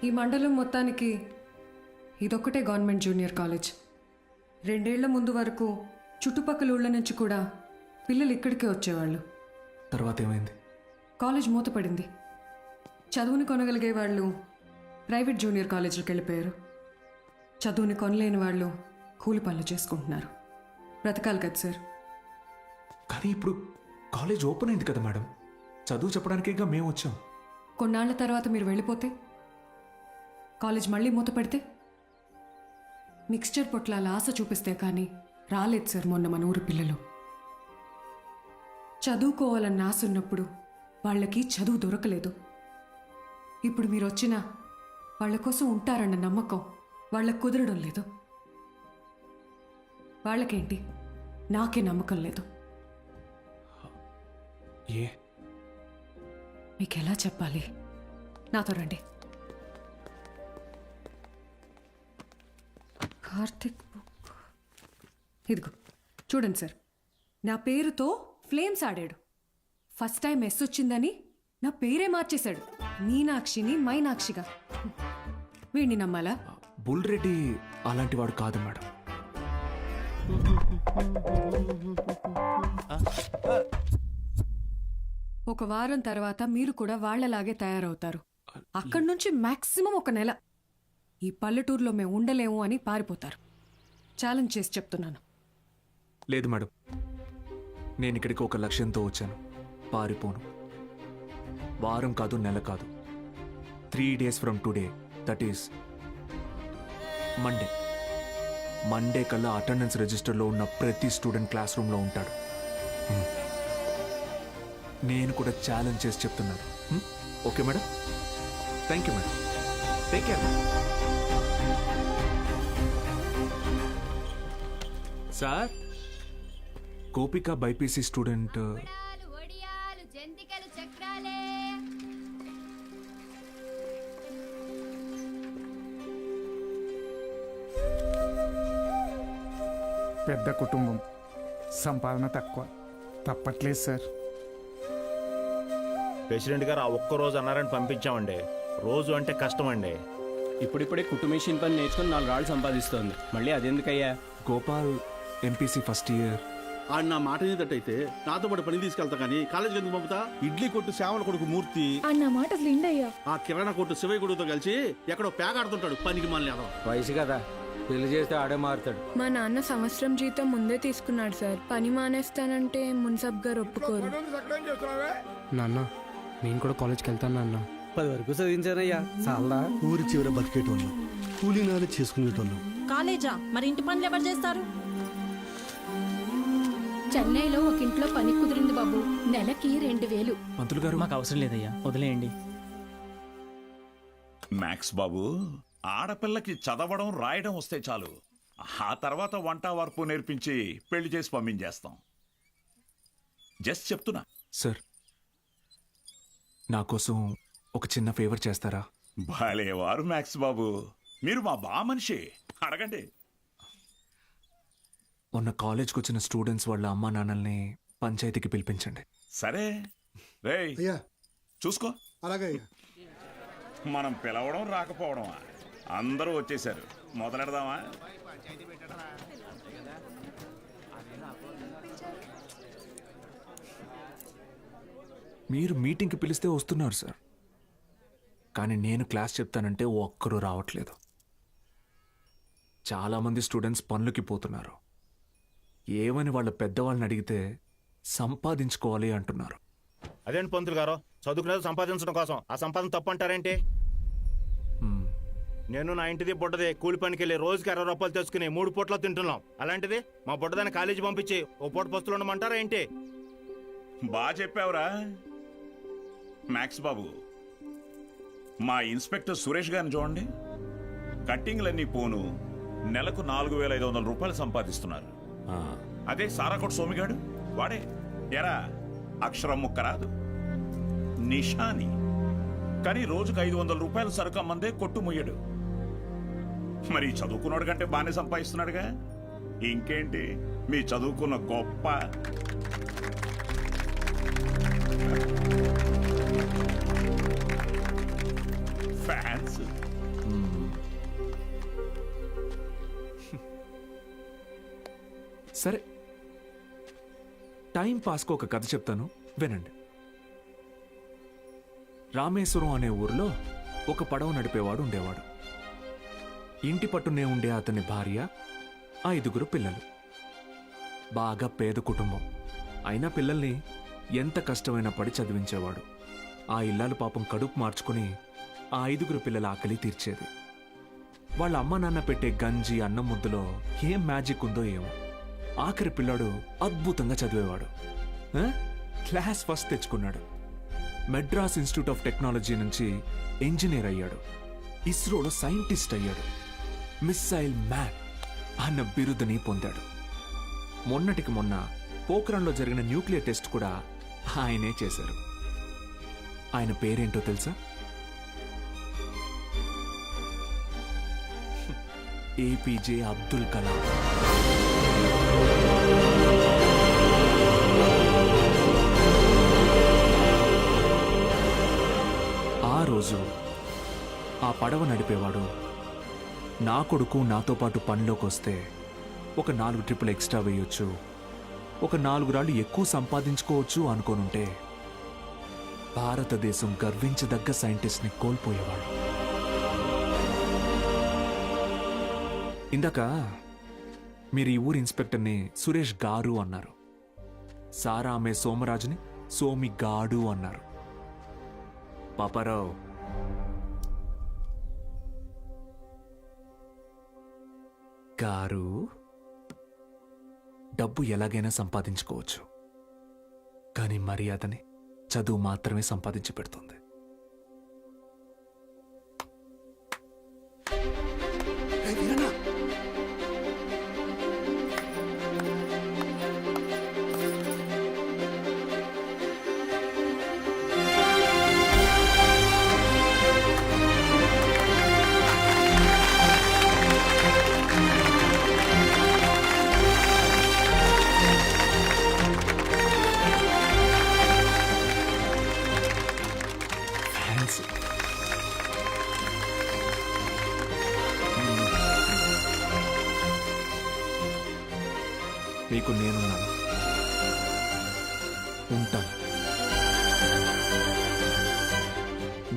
ఈ మండలం మొత్తానికి ఇదొక్కటే గవర్నమెంట్ జూనియర్ కాలేజ్. 2 ఏళ్ల ముందు వరకు చుట్టుపక్కల ఊళ్ళ నుంచి కూడా పిల్లలు ఇక్కడికే వచ్చేవాళ్ళు. తర్వాత ఏమైంది? కాలేజ్ మూతపడింది. చదువుని కొనగలిగే వాళ్ళు ప్రైవేట్ జూనియర్ కాలేజీలకు వెళ్ళిపోయారు. చదువుని కొనలేని వాళ్ళు కూలి పనులు చేసుకుంటున్నారు. బ్రతకాలి కదా సార్. కానీ ఇప్పుడు కాలేజ్ ఓపెన్ అయింది కదా మేడం. చదువు చెప్పడానికే మేము వచ్చాం. కొన్నాళ్ల తర్వాత మీరు వెళ్ళిపోతే, కాలేజ్ మళ్ళీ మూతపడితే, మిక్స్చర్ పొట్లాల ఆశ చూపిస్తే కానీ రాలేదు సార్ మొన్న మన ఊరు పిల్లలు. చదువుకోవాలన్న ఆశ ఉన్నప్పుడు వాళ్ళకి చదువు దొరకలేదు. ఇప్పుడు మీరు వచ్చినా వాళ్ళ కోసం ఉంటారన్న నమ్మకం వాళ్ళకు కుదరడం లేదు. వాళ్ళకేంటి, నాకే నమ్మకం లేదు. మీకెలా చెప్పాలి? నాతో రండి. కార్తిక్ బుక్ ఇదిగో చూడండి సార్. నా పేరుతో ఫ్లేమ్స్ ఆడాడు. ఫస్ట్ టైం ఎస్ వచ్చిందని నా పేరే మార్చేశాడు. మీనాక్షిని మైనాక్షిగా. వీడిని నమ్మాలా? బుల్రెడ్డి అలాంటి వాడు కాదు మేడం. ఒక వారం తర్వాత మీరు కూడా వాళ్లలాగే తయారవుతారు. అక్కడి నుంచి మాక్సిమం 1 నెల ఈ పల్లెటూరులో మేము ఉండలేము అని పారిపోతారు. ఛాలెంజ్ చేసి చెప్తున్నాను. లేదు మేడం, నేను ఇక్కడికి ఒక లక్ష్యంతో వచ్చాను. పారిపోను. వారం కాదు, నెల కాదు, 3 days from today, that is Monday. Monday కల్లా అటెండెన్స్ రిజిస్టర్లో ఉన్న ప్రతి స్టూడెంట్ క్లాస్ రూమ్లో ఉంటాడు. నేను కూడా ఛాలెంజ్ చేసి చెప్తున్నాను. Okay madam, thank you madam, take care. Sir, Gopika BiPC student పెద్ద కుటుంబం, సంపాదన తక్కువ, తప్పట్లేదు సార్. ప్రెసిడెంట్ గారు ఆ ఒక్క రోజు అన్నారని పంపించామండి. రోజు అంటే కష్టం అండి. ఇప్పుడిప్పుడే కుట్టు మిషన్ పని నేర్చుకుని 4 రాళ్ళు సంపాదిస్తోంది. మళ్ళీ అదెందుకయ్యా? Gopal MPC first year. ఆడు నా మాట నీదట్టయితే నాతో పాటు పని తీసుకెళ్తా కానీ కాలేజీకి ఎందుకు పంపుతా? ఇడ్లీ కొట్టు శ్యామల కొడుకు మూర్తి అన్న మాట అయ్యా. ఆ కిరాణా కొట్టు శివయ్య కొడుకుతో కలిసి ఎక్కడో పేకాడుతుంటాడు పనికి మళ్ళీ. వయసు కదా, పెళ్లి చేస్తే ఆడే మారుతాడు. మా నాన్న సంవత్సరం జీతం ముందే తీసుకున్నాడు సార్. పని మానేస్తానంటే మున్సబ్ గారు ఒప్పుకోరు. నాన్న, నేను కూడా కాలేజ్కి వెళ్తాను నాన్న. 10 వరకు చదివించానయ్యా. చాలా ఊరి చివర బతికేటోళ్ళు, కూలీనాలు చేసుకునేటోళ్ళు. కాలేజా? మరి ఇంటి పనులు ఎవరు చేస్తారు? చెన్నైలో ఒక ఇంట్లో పని కుదిరింది బాబు, నెలకి 2000. మంత్రులు గారు, మాకు అవసరం లేదయ్యా, వదిలేయండి. మ్యాక్స్ బాబు, ఆడపిల్లకి చదవడం రాయడం వస్తే చాలు. ఆ తర్వాత వంట వార్పు నేర్పించి పెళ్లి చేసి పంపించేస్తాం. జస్ట్ చెప్తున్నా. సార్, నా కోసం ఒక చిన్న ఫేవర్ చేస్తారా? భలేవారు మ్యాక్స్ బాబు, మీరు మా బా మనిషి, అడగండి. మొన్న కాలేజ్కి వచ్చిన స్టూడెంట్స్ వాళ్ళ అమ్మా నాన్నల్ని పంచాయతీకి పిలిపించండి. సరే రేయ్, చూసుకో. అలాగే. మనం పిలవడం రాకపోవడమా? అందరూ వచ్చేసారు, మొదలెడదామా? మీరు మీటింగ్కి పిలిస్తే వస్తున్నారు సార్, కానీ నేను క్లాస్ చెప్తానంటే ఒక్కరూ రావట్లేదు. చాలామంది స్టూడెంట్స్ పనులకి పోతున్నారు. ఏమని వాళ్ళ పెద్దవాళ్ళని అడిగితే సంపాదించుకోవాలి అంటున్నారు. అదేంటి పంతులు గారు, చదువుకునేది సంపాదించడం కోసం, ఆ సంపాదన తప్పు అంటారేంటి? నేను నా ఇంటిది బుడ్డది కూలి పనికి వెళ్ళి రోజుకి 60 రూపాయలు తెచ్చుకుని 3 పూట్ల తింటున్నాం. అలాంటిది మా బుడ్డదాన్ని కాలేజీ పంపించి ఓ పూట పస్తులు ఉండమంటారా ఏంటి? బాగా చెప్పావురా మ్యాక్స్ బాబు. మా ఇన్స్పెక్టర్ సురేష్ గారిని చూడండి, కట్టింగ్లన్నీ పోను నెలకు 4500 రూపాయలు సంపాదిస్తున్నారు. అదే సారాకోట సోమిగాడు, వాడే ఎరా అక్షరం ముక్క రాదు, నిషాని, కానీ రోజుకు 500 రూపాయలు సరుకు అమ్మందే కొట్టు ముయ్యడు. మరి చదువుకున్నాడు కంటే బాగానే సంపాదిస్తున్నాడుగా. ఇంకేంటి మీ చదువుకున్న గొప్ప. ఫ్యాన్స్. సరే, టైం పాస్కు ఒక కథ చెప్తాను, వినండి. రామేశ్వరం అనే ఊర్లో ఒక పడవ నడిపేవాడు ఉండేవాడు. ఇంటి పట్టునే ఉండే అతని భార్య, 5 పిల్లలు. బాగా పేద కుటుంబం అయినా పిల్లల్ని ఎంత కష్టమైనా పడి చదివించేవాడు. ఆ ఇల్లాలు పాపం కడుపు మార్చుకుని ఆ 5 పిల్లల ఆకలి తీర్చేది. వాళ్ళ అమ్మ నాన్న పెట్టే గంజి అన్నం ముద్దలో ఏం మ్యాజిక్ ఉందో ఏమో, ఆఖరి పిల్లాడు అద్భుతంగా చదివేవాడు. క్లాస్ ఫస్ట్ తెచ్చుకున్నాడు. మెడ్రాస్ ఇన్స్టిట్యూట్ ఆఫ్ టెక్నాలజీ నుంచి ఇంజనీర్ అయ్యాడు. ఇస్రోలో సైంటిస్ట్ అయ్యాడు. మిస్సైల్ మ్యాన్ అన్న బిరుదుని పొందాడు. మొన్నటికి మొన్న పోఖ్రాన్లో జరిగిన న్యూక్లియర్ టెస్ట్ కూడా ఆయనే చేశారు. ఆయన పేరేంటో తెలుసా? ఏపీజే అబ్దుల్ కలాం. ఆ రోజు ఆ పడవ నడిపేవాడు, నా కొడుకు నాతో పాటు పనిలోకి వస్తే ఒక 4 ట్రిప్పులు ఎక్స్ట్రా వేయొచ్చు, ఒక 4 రాళ్ళు ఎక్కువ సంపాదించుకోవచ్చు అనుకోనుంటే భారతదేశం గర్వించదగ్గ సైంటిస్ట్ని కోల్పోయేవాడు. ఇందాక మీరు ఈ ఊరి ఇన్స్పెక్టర్ని సురేష్ గారు అన్నారు. సారా ఆమె సోమరాజుని సోమి గాడు అన్నారు. పాపారావు, గారు, డబ్బు ఎలాగైనా సంపాదించుకోవచ్చు, కానీ మర్యాదని చదువు మాత్రమే సంపాదించి పెడుతుంది. మీకు నేనున్నాను, ఉంటాను.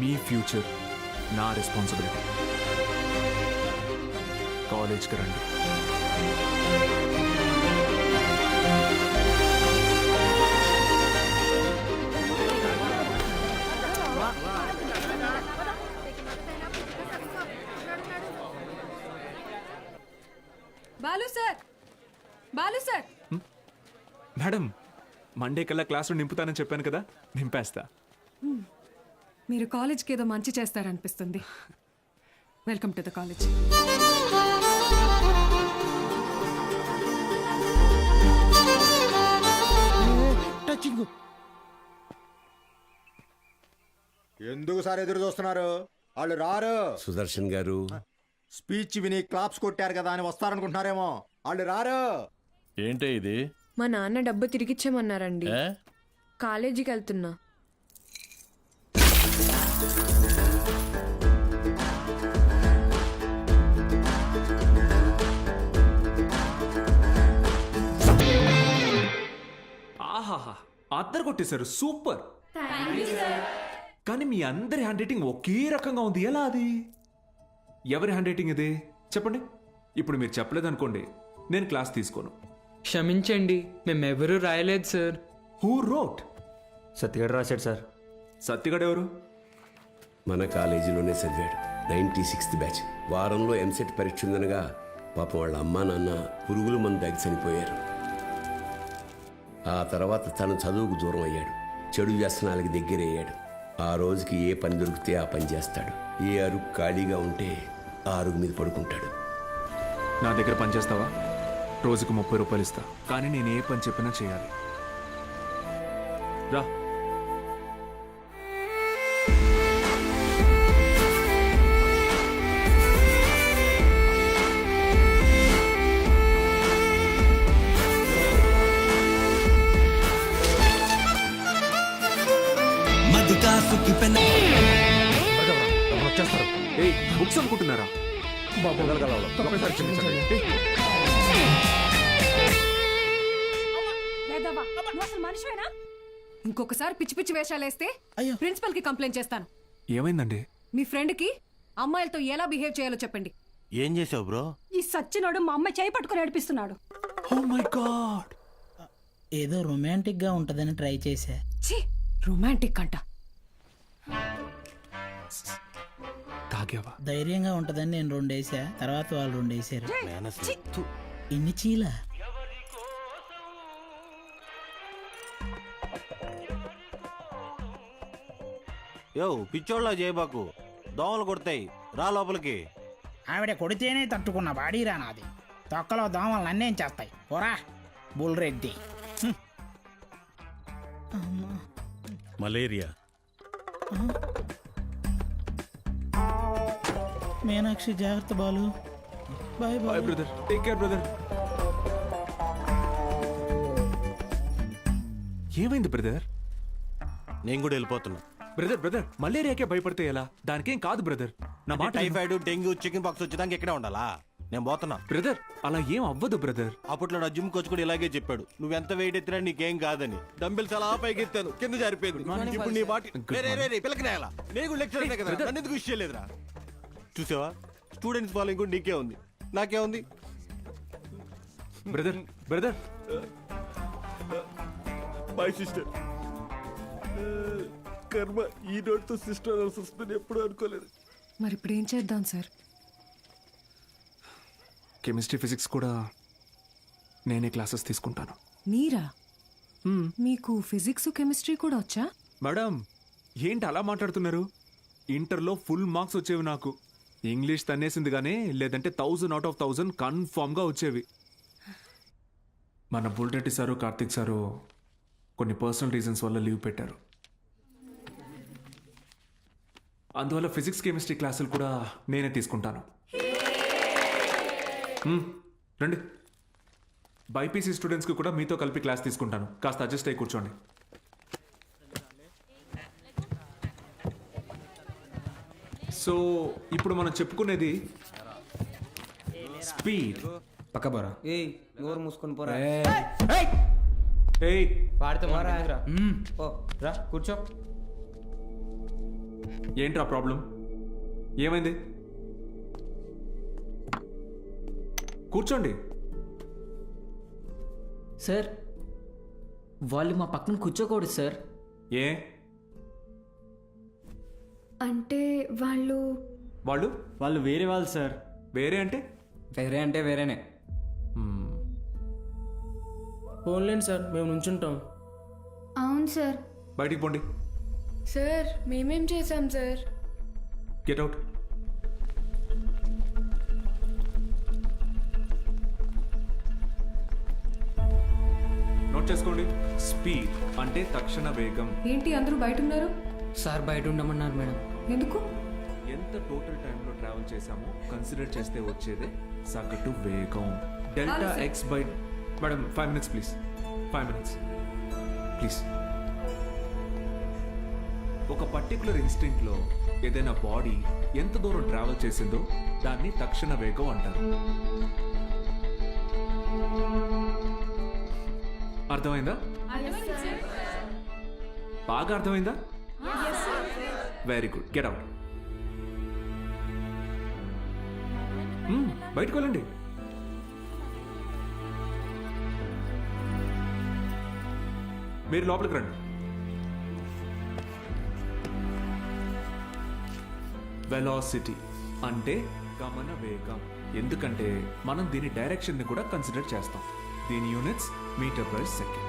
మీ ఫ్యూచర్ నా రెస్పాన్సిబిలిటీ. కాలేజ్కి రండి. Balu sir, Balu sir. Madam, Monday కల్లా క్లాసులు నింపుతానని చెప్పాను కదా, నింపేస్తా. మీరు కాలేజ్కి ఏదో మంచి చేస్తారనిపిస్తుంది. Welcome to the college. Touching. ఎందుకు సార్ ఎదురు చూస్తున్నారు? వాళ్ళు రారు. సుదర్శన్ గారు స్పీచ్ విని క్లాప్స్ కొట్టారు కదా అని వస్తారనుకుంటున్నారేమో. వాళ్ళు రారు. ఏంటే ఇది? మా నాన్న డబ్బు తిరిగిచ్చేమన్నారండి. ఏ? కాలేజీకి వెళ్తున్నా. ఆహాహా, అద్దరు కొట్టేశారు, సూపర్. కానీ మీ అందరి హ్యాండ్ రైటింగ్ ఒకే రకంగా ఉంది, ఎలా అది? ఎవరి హ్యాండ్ రైటింగ్ ఇది చెప్పండి. ఇప్పుడు మీరు చెప్పలేదనుకోండి, నేను క్లాస్ తీసుకోను. క్షమించండి, మేమెవరూ రాయలేదు సార్. Who wrote? సత్యగడ రాశాడు సార్. సత్యగడ ఎవరు? మన కాలేజీలోనే చదివాడు. 96th batch. వారంలో ఎంసెట్ పరీక్ష ఉందనగా పాపం వాళ్ళ అమ్మా నాన్న పురుగుల మందు తాగి చనిపోయారు. ఆ తర్వాత తను చదువుకు దూరం అయ్యాడు. చెడు వ్యసనాలకి దగ్గరయ్యాడు. ఆ రోజుకి ఏ పని దొరికితే ఆ పని చేస్తాడు. ఏ అరుగు ఖాళీగా ఉంటే ఆ అరుగు మీద పడుకుంటాడు. నా దగ్గర పని చేస్తావా? రోజుకు 30 రూపాయలు ఇస్తా, కానీ నేను ఏ పని చెప్పినా చేయాలి. రా. వచ్చేస్తారు. ఏయ్, బుక్స్ అనుకుంటున్నారా? ఇంకొకసారి పిచ్చి పిచ్చి వేషాలేస్తే ప్రిన్సిపల్ కి కంప్లైంట్ చేస్తాను. ఏమైందండి? మీ ఫ్రెండ్ కి అమ్మాయిలతో ఎలా బిహేవ్ చేయాలో చెప్పండి. ఏం చేసావు బ్రో? ఈ సచ్చినోడు మా అమ్మాయి చేయి పట్టుకుని నడిపిస్తున్నాడు. Oh my god. ఏదో రొమాంటిక్ గా ఉంటదని ట్రై చేశా. రొమాంటిక్ అంట. తాగేవా? ధైర్యంగా ఉంటదని నేను 2 వేసా, తర్వాత వాళ్ళు 2 వేసారు. ఇన్ని చీల. యో పిచ్చోళ్ళ చేయబాకు, దోమలు కొడతాయి, రా లోపలికి. ఆవిడ కొడితేనే తట్టుకున్న బాడీరా నాది. తొక్కలో దోమలు నన్నేం చేస్తాయి? పోరా బుల్రెడ్డి. మలేరియా. మీనాక్షి జాగ్రత్త Balu. Bye bye brother. Take care brother. ఏమైంది బ్రదర్? నేను కూడా వెళ్ళిపోతున్నా. బ్రదర్ మలేరియాకే భయపడితే ఎలా? దానికేం కాదు బ్రదర్. నా మాట. టైఫాయిడ్, డెంగ్యూ, చికెన్ పాక్స్ వచ్చేదానికి ఎక్కడే ఉండాలా? నేను పోతున్నా. బ్రదర్ అలా ఏం అవ్వదు బ్రదర్. అప్పట్లో నా జిమ్ కోచ్ కూడా ఇలాగే చెప్పాడు, నువ్వెంత వెయిట్ ఎత్తినా నీకేం కాదని. డంబిల్ చాలా పైకి ఎత్తాను, కింద జారిపోయింది. ఇప్పుడు నీ బాటి పిల్లకి నేలా. నేను లెక్చర్ కదా, నన్ను ఎందుకు విషయం లేదురా. చూసావా, స్టూడెంట్స్ ఫాలోయింగ్ కూడా నీకే ఉంది, నాకే ఉంది. Brother my sister. కర్మ ఈ నోట్తో సిస్టర్ వస్తుందని ఎప్పుడు అనుకోలేదు. మరి ఇప్పుడు ఏం చేద్దాం సార్? కెమిస్ట్రీ ఫిజిక్స్ కూడా నేనే క్లాసెస్ తీసుకుంటాను. మీరా? మీకు ఫిజిక్స్ కెమిస్ట్రీ కూడా వచ్చా? మేడం ఏంటి అలా మాట్లాడుతున్నారు? ఇంటర్లో ఫుల్ మార్క్స్ వచ్చేవి నాకు. ఇంగ్లీష్ తన్నేసింది కానీ లేదంటే 1000 out of 1000 కన్ఫామ్గా వచ్చేవి. మన బుల్రెడ్డి సారు కార్తిక్ సారు కొన్ని పర్సనల్ రీజన్స్ వల్ల లీవ్ పెట్టారు. అందువల్ల ఫిజిక్స్ కెమిస్ట్రీ క్లాసులు కూడా నేనే తీసుకుంటాను. రండి. బైపీసీ స్టూడెంట్స్కి కూడా మీతో కలిపి క్లాస్ తీసుకుంటాను. కాస్త అడ్జస్ట్ అయ్యి కూర్చోండి. సో ఇప్పుడు మనం చెప్పుకునేది స్పీడ్. పక్క బరా నోరు మూసుకొని పోరా. వాడితే రా కూర్చో. ఏంట్రా ప్రాబ్లం? ఏమైంది? కూర్చోండి. సార్ వాళ్ళు మా పక్కన కూర్చోకూడదు సార్. ఏ అంటే వాళ్ళు వాళ్ళు వేరే వాళ్ళు సార్. వేరే అంటే వేరేనే. ఫోన్లేండి సార్, మేము నుంచుంటాం. అవును సార్. బయటికి పోండి. సార్ మేమేం చేశాం సార్? Get out. నోట్ చేసుకోండి. స్పీడ్ అంటే తక్షణ వేగం. ఏంటి అందరూ బయట ఉన్నారు? సార్ బయట ఉండమన్నారు మేడం. ఎందుకు? ఎంత టోటల్ టైంలో ట్రావెల్ చేశామో కన్సిడర్ చేస్తే వచ్చేదే సగటు వేగం. Delta X by. Madam 5 minutes please. 5 minutes please. ఒక పర్టికులర్ ఇన్స్టింక్ట్లో ఏదైనా బాడీ ఎంత దూరం ట్రావెల్ చేసిందో దాన్ని తక్షణ వేగం అంటారు. అర్థమైందా? బాగా అర్థమైందా? Very good. Get out. బయటకు వెళ్ళండి. మీరు లోపలికి రండి. వెలాసిటీ అంటే గమన వేగం. ఎందుకంటే మనం దీని డైరెక్షన్ని కూడా కన్సిడర్ చేస్తాం. దీని యూనిట్స్ మీటర్ పర్ సెకండ్.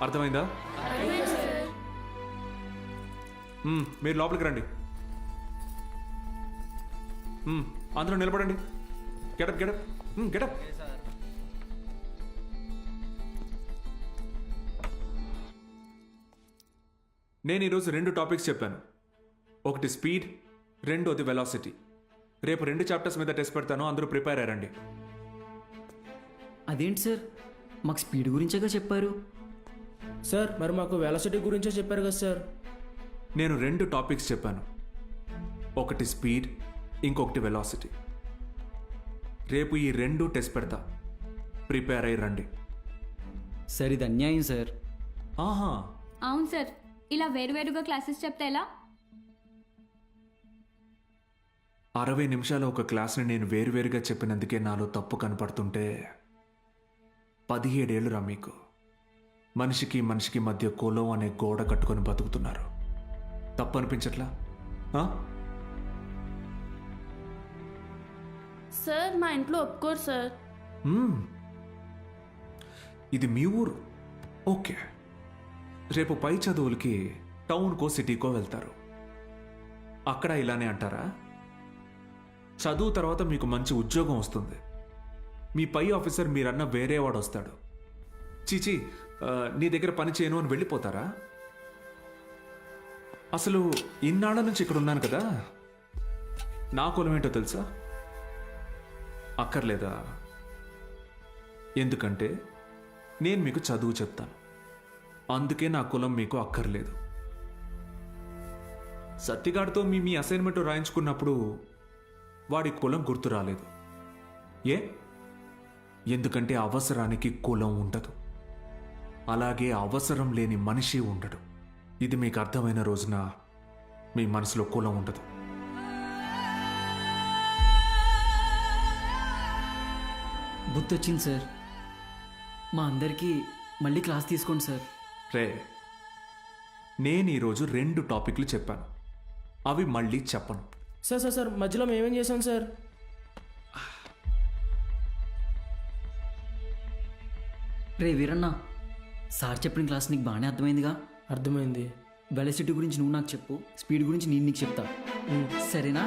అర్థమైందా? మీరు లోపలికి రండి. అందరూ నిలబడండి. Get up get up get up. నేను ఈరోజు 2 టాపిక్స్ చెప్పాను. ఒకటి స్పీడ్, రెండోది వెలాసిటీ. రేపు 2 చాప్టర్స్ మీద టెస్ట్ పెడతాను. అందరూ ప్రిపేర్ అయ్యారండి. అదేంటి సార్, మాకు స్పీడ్ గురించేగా చెప్పారు. సార్ మరి మాకు వెలాసిటీ గురించే చెప్పారు కదా సార్. నేను 2 టాపిక్స్ చెప్పాను. ఒకటి స్పీడ్, ఇంకొకటి వెలాసిటీ. రేపు ఈ 2 టెస్ట్ పెడతా. ప్రిపేర్ అయ్యి రండి. సార్ ఇది అన్యాయం సార్. ఆహా అవును సార్, ఇలా వేరువేరుగా క్లాసెస్ చెప్తే ఎలా? 60 నిమిషాల ఒక క్లాస్ని నేను వేరువేరుగా చెప్పినందుకే నాలో తప్పు కనపడుతుంటే 17 ఏళ్ళురా మీకు. మనిషికి మనిషికి మధ్య కులం అనే గోడ కట్టుకొని బతుకుతున్నారు. తప్పు అనిపించట్లా? సార్ మా ఇంట్లో ఒప్పుకోరు సార్. ఇది మీ ఊరు, ఓకే. రేపు పై చదువులకి టౌన్కో సిటీకో వెళ్తారు. అక్కడ ఇలానే అంటారా? చదువు తర్వాత మీకు మంచి ఉద్యోగం వస్తుంది. మీ పై ఆఫీసర్ మీరన్న వేరేవాడు వస్తాడు. చీచి నీ దగ్గర పని చేయను అని వెళ్ళిపోతారా? అసలు ఇన్నాళ్ళ నుంచి ఇక్కడ ఉన్నాను కదా, నా కులం ఏంటో తెలుసా? అక్కర్లేదా? ఎందుకంటే నేను మీకు చదువు చెప్తాను. అందుకే నా కులం మీకు అక్కర్లేదు. సత్తిగాడితో మీ అసైన్మెంట్ రాయించుకున్నప్పుడు వాడి కులం గుర్తు రాలేదు. ఎందుకంటే అవసరానికి కులం ఉండదు. అలాగే అవసరం లేని మనిషి ఉండడు. ఇది మీకు అర్థమైన రోజున మీ మనసులో కులం ఉండదు. బుద్ధి వచ్చింది సార్. మా అందరికీ మళ్ళీ క్లాస్ తీసుకోండి సార్. రే, నేను ఈరోజు 2 టాపిక్లు చెప్పాను. అవి మళ్ళీ చెప్పను. సార్ సార్ సార్ మధ్యలో మేమేం చేసాం సార్? రే వీరన్న, సార్ చెప్పిన క్లాస్ నీకు బాగానే అర్థమైందిగా? అర్థమైంది. వెలసిటీ గురించి నువ్వు నాకు చెప్పు, స్పీడ్ గురించి నేను నీకు చెప్తా. సరేనా?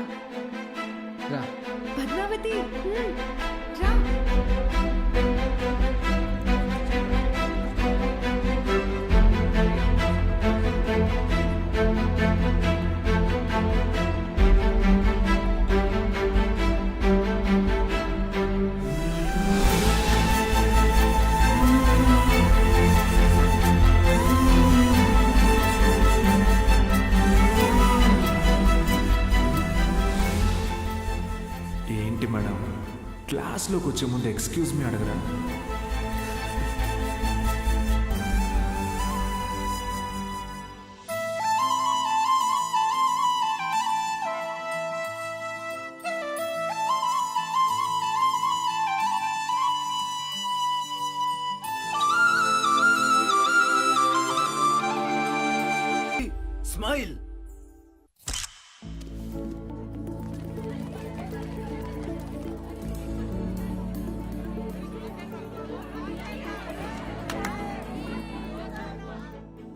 రా. పద్మావతి రా. ఏంటి మేడం, క్లాస్లోకి వచ్చే ముందు ఎక్స్క్యూజ్ మీ అడగరా? స్మైల్.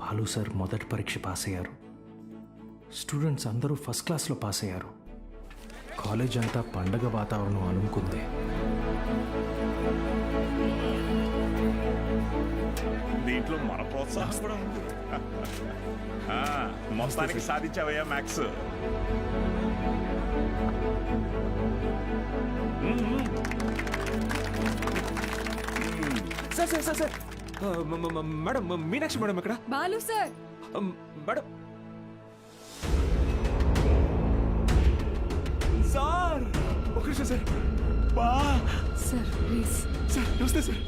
బాలు సార్ మొదటి పరీక్ష పాస్ అయ్యారు. స్టూడెంట్స్ అందరూ ఫస్ట్ క్లాస్లో పాస్ అయ్యారు. కాలేజ్ అంతా పండగ వాతావరణం అనుకుంది. దీంట్లో మన ప్రోత్సాహం కూడా ఉంది. మొత్తానికి సాధించావయ్యా maths. Sir sir sir sir madam, Meenakshi madam ఎక్కడ? బాలు సార్. మేడం సార్, ఒక నిమిషం సార్. Sir please. సార్ నమస్తే సార్.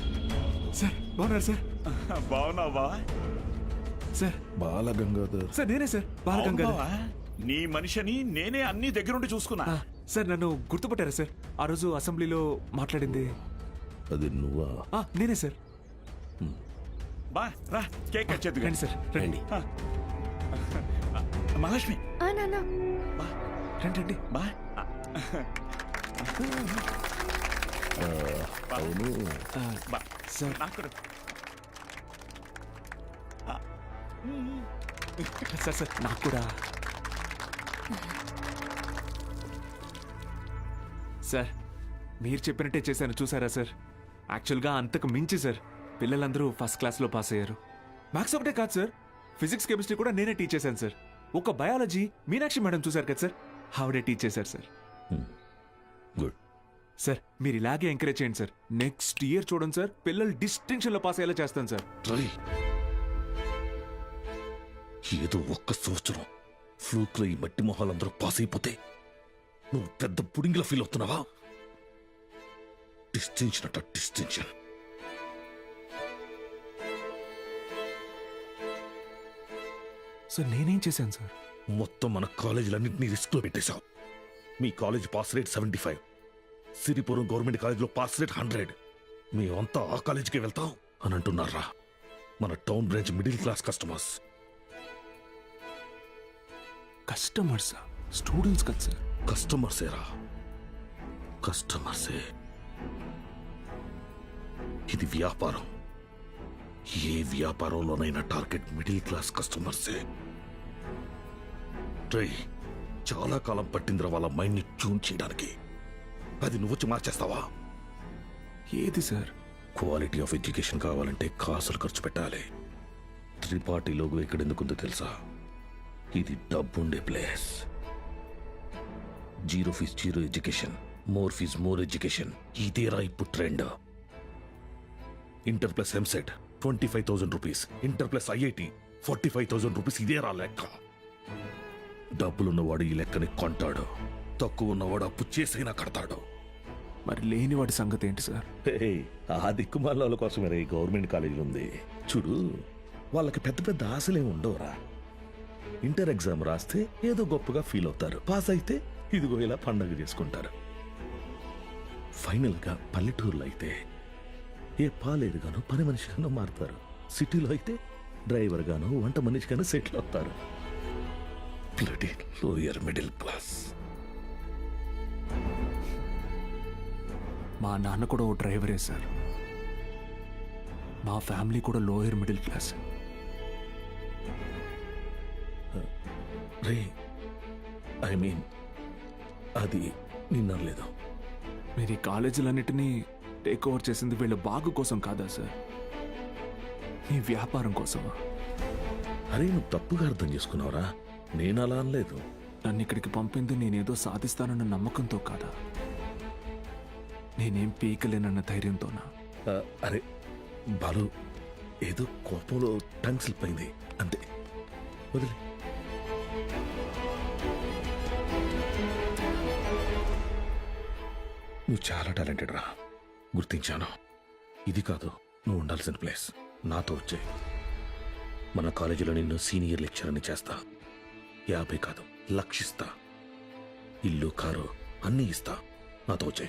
సార్ బాగున్నారు సార్? బాగున్నావు బా? సార్ బాలగంగాధర్ సార్ నేనే సార్, బాలగంగాధర్. నీ మనిషిని నేనే అన్ని దగ్గరుండి చూసుకున్నా. సార్ నన్ను గుర్తుపట్టారా సార్? ఆ రోజు అసెంబ్లీలో మాట్లాడింది అది నువ్వా? నేనే సార్. బా రా, కేక్ కట్ చేద్దు. రండి సార్, రండి. మహాలక్ష్మి నాన్న రండి రండి. బా. అవును బా సార్. నాకు సార్ సార్ నాకు కూడా. సార్ మీరు చెప్పినట్టే చేశాను, చూసారా సార్? యాక్చువల్గా అంతకు మించి సార్, పిల్లలందరూ ఫస్ట్ క్లాస్లో పాస్ అయ్యారు. మ్యాథ్స్ ఒకటే కాదు సార్, ఫిజిక్స్ కెమిస్ట్రీ కూడా నేనే టీచ్ చేశాను సార్. ఒక బయాలజీ మీనాక్షి మేడం చూసారు కదా సార్, ఆవిడే టీచ్ చేశారు సార్. గుడ్ సార్ మీరు ఇలాగే ఎంకరేజ్ చేయండి సార్. నెక్స్ట్ ఇయర్ చూడండి సార్, పిల్లలు డిస్టింక్షన్లో పాస్ అయ్యేలా చేస్తాను సార్. ట్రై. ఏదో ఒక్క సంవత్సరం ఫ్లూక్లో ఈ మట్టి మొహాలందరూ పాస్ అయిపోతే నువ్వు పెద్ద పుడింగిలా ఫీల్ అవుతున్నావా? డిస్టింక్షన్ అట డిస్టింక్షన్. సార్ నేనేం చేశాను సార్? మొత్తం మన కాలేజీలన్నింటినీ రిస్క్లో పెట్టేశావు. మీ college pass rate 75, Siripuram government కాలేజ్లో పాస్ రేట్ 100. మేమంతా ఆ కాలేజీకి వెళ్తాం అని అంటున్నారా? మన town branch middle class customers. Customers students కదా సార్? కస్టమర్సేరా, కస్టమర్సే. ఇది వ్యాపారం. ఏ వ్యాపారంలోనైనా టార్గెట్ మిడిల్ క్లాస్ కస్టమర్సే. ట్రై. చాలా కాలం పట్టిందిరా వాళ్ళ మైండ్ ని ట్యూన్ చేయడానికి. అది నువ్వు వచ్చి మార్చేస్తావా? ఏది సార్? క్వాలిటీ ఆఫ్ ఎడ్యుకేషన్ కావాలంటే కాసులు ఖర్చు పెట్టాలి. త్రిపాఠి లోగో ఇక్కడ ఎందుకుందో తెలుసా? ఇది డబ్బుండే place. Zero fees zero education, more fees more education. ఇదేరా ఇప్పుడు trend. Inter plus EAMCET 25,000 rupees, inter plus IIT 45,000 rupees. ఇదేరా లెక్క. డబ్బులున్నవాడు ఈ లెక్కని కొంటాడు, తక్కువ ఉన్నవాడు అప్పు చేసైనా కడతాడు. మరి లేనివాడి సంగతి ఏంటి సార్? ఆ దిక్కుమాల కోసమే ఈ గవర్నమెంట్ కాలేజీలు ఉంది చూడు. వాళ్ళకి పెద్ద పెద్ద ఆశలేమి ఉండవురా. ఇంటర్ ఎగ్జామ్ రాస్తే ఏదో గొప్పగా ఫీల్ అవుతారు, పాస్ అయితే ఇదిగో ఇలా పండగ చేసుకుంటారు. ఫైనల్గా పల్లెటూరులో అయితే ఏ పాలేరుగానో పని మనిషిగానో మారుతారు. సిటీలో అయితే డ్రైవర్ గానో వంట మనిషిగానో సెటిల్ అవుతారు. Bloody lower middle class. మా నాన్న కూడా ఓ డ్రైవరే సార్. మా ఫ్యామిలీ కూడా lower middle class. Ray I mean అది నిన్నలేదు. మీరు ఈ కాలేజీలన్నిటినీ టేక్ ఓవర్ చేసింది వీళ్ళ బాగు కోసం కాదా సార్? మీ వ్యాపారం కోసమా? అరే నువ్వు తప్పుగా అర్థం చేసుకున్నావురా. నేను అలా అనలేదు. నన్ను ఇక్కడికి పంపింది నేనేదో సాధిస్తానన్న నమ్మకంతో కాదా, నేనేం పీకలేనన్న ధైర్యంతోనా? అరే బాలు, ఏదో కోపంలో టంగ్ స్లిప్ అయింది అంతే, వదిలే. నువ్వు చాలా టాలెంటెడ్ రా, గుర్తించాను. ఇది కాదు నువ్వు ఉండాల్సిన ప్లేస్. నాతో వచ్చే మన కాలేజీలో నిన్ను సీనియర్ లెక్చరర్ని చేస్తా. 50 కాదు, లక్షిస్తా. ఇల్లు కారు అన్నీ ఇస్తా. నాతో వచ్చే.